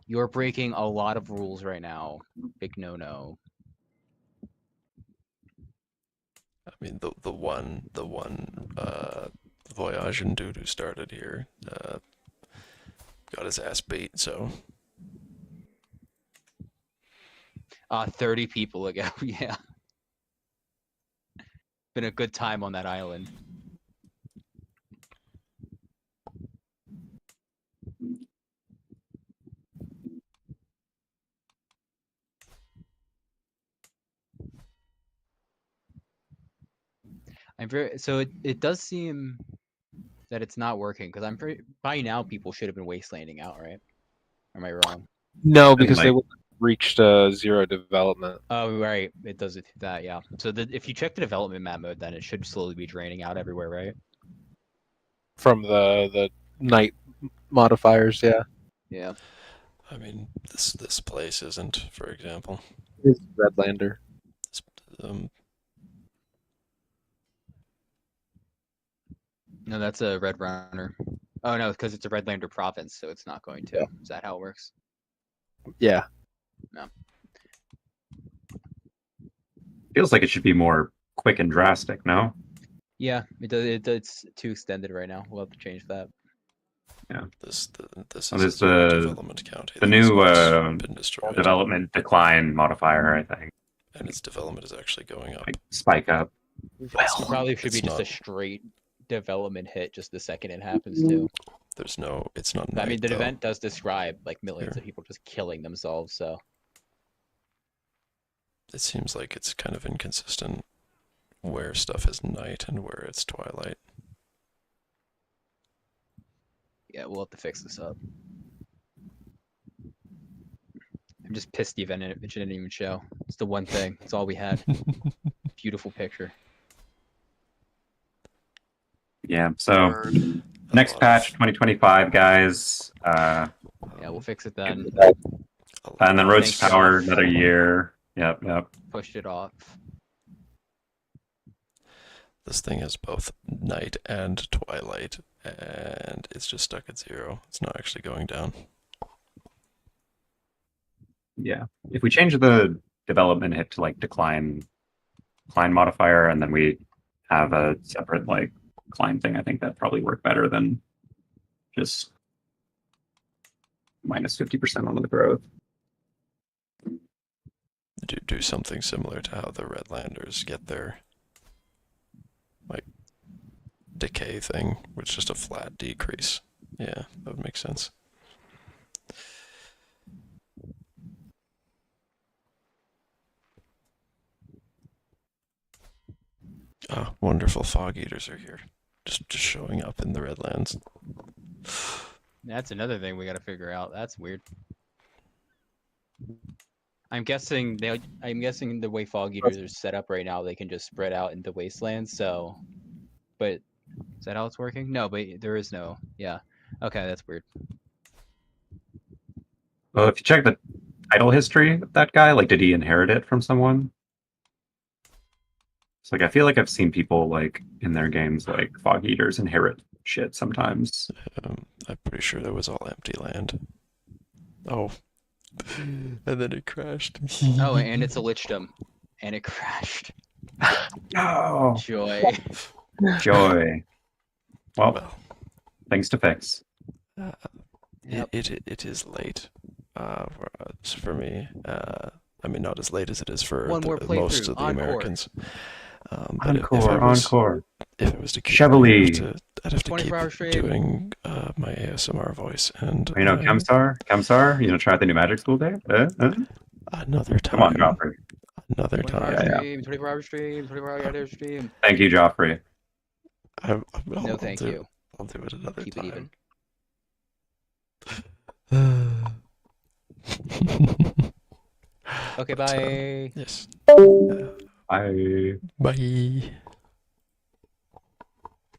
You're breaking a lot of rules right now. Big no. I mean, the one Voyaging dude who started here got his ass beat. So 30 people ago. Yeah. Been a good time on that island. So it does seem that it's not working because I'm pretty by now people should have been wastelanding out, right? Or am I wrong? No, because they like- reached zero development. Oh, right. It does it that, yeah. So if you check the development map mode, then it should slowly be draining out everywhere, right? From the night modifiers, yeah. Yeah. I mean, this place isn't, for example. It's Redlander. Um, No, that's a Red Runner. Oh no, because it's a Redlander province, so it's not going to. Yeah. Is that how it works? Yeah. Feels like it should be more quick and drastic. No. Yeah, it does. It's too extended right now. We'll have to change that. this Oh, is there's a the- development county. The that's new been destroyed, development decline modifier, I think. and its development is actually going up. Like spike up. It probably should be it's just not. a straight development hit just the second it happens too. It's not. I mean, night, the though. event does describe like millions Here. of people just killing themselves. So It seems like it's kind of inconsistent where stuff is night and where it's twilight. yeah, we'll have to fix this up. I'm just pissed the event it didn't even show. It's the one thing. It's all we had. Beautiful picture. Yeah. So Word. next patch, 2025, guys. Yeah, we'll fix it then. And then Roads to Thanks, Power, Jeff. another year. Yep. Pushed it off. This thing is both night and twilight, and it's just stuck at 0. It's not actually going down. Yeah. If we change the development hit to like decline modifier, and then we have a separate like climb thing, I think that'd probably work better than just minus 50% on the growth. Do something similar to how the Redlanders get their like decay thing, which is just a flat decrease. Yeah, that would make sense. Ah, wonderful fog eaters are here. Just showing up in the Redlands. That's another thing we got to figure out. That's weird. I'm guessing the way fog eaters are set up right now, they can just spread out into wastelands. So, but is that how it's working? No, but there is no. Yeah. Okay, that's weird. Well, if you check the title history of that guy, like, did he inherit it from someone? It's like I feel like I've seen people like in their games like fog eaters inherit shit sometimes. I'm pretty sure that was all empty land. Oh. And then it crashed. Oh, and it's a lichdom, and it crashed. No! Joy. Joy. Well, things to fix. Yep. It is late for me. I mean, not as late as it is for One more most playthrough. of the Encore. Americans. But Encore. If it was to keep Chevrolet. going, I'd have to keep 24-hour stream. doing my ASMR voice. And You know, Kemsar, you know, try out the new magic school day? another time. Come on, Joffrey. Another 24-hour time. stream, 24-hour stream, 24-hour stream. Thank you, Joffrey. No, thank you. I'll do it another Keep time. it even. Okay, bye. Yes. Bye. Bye.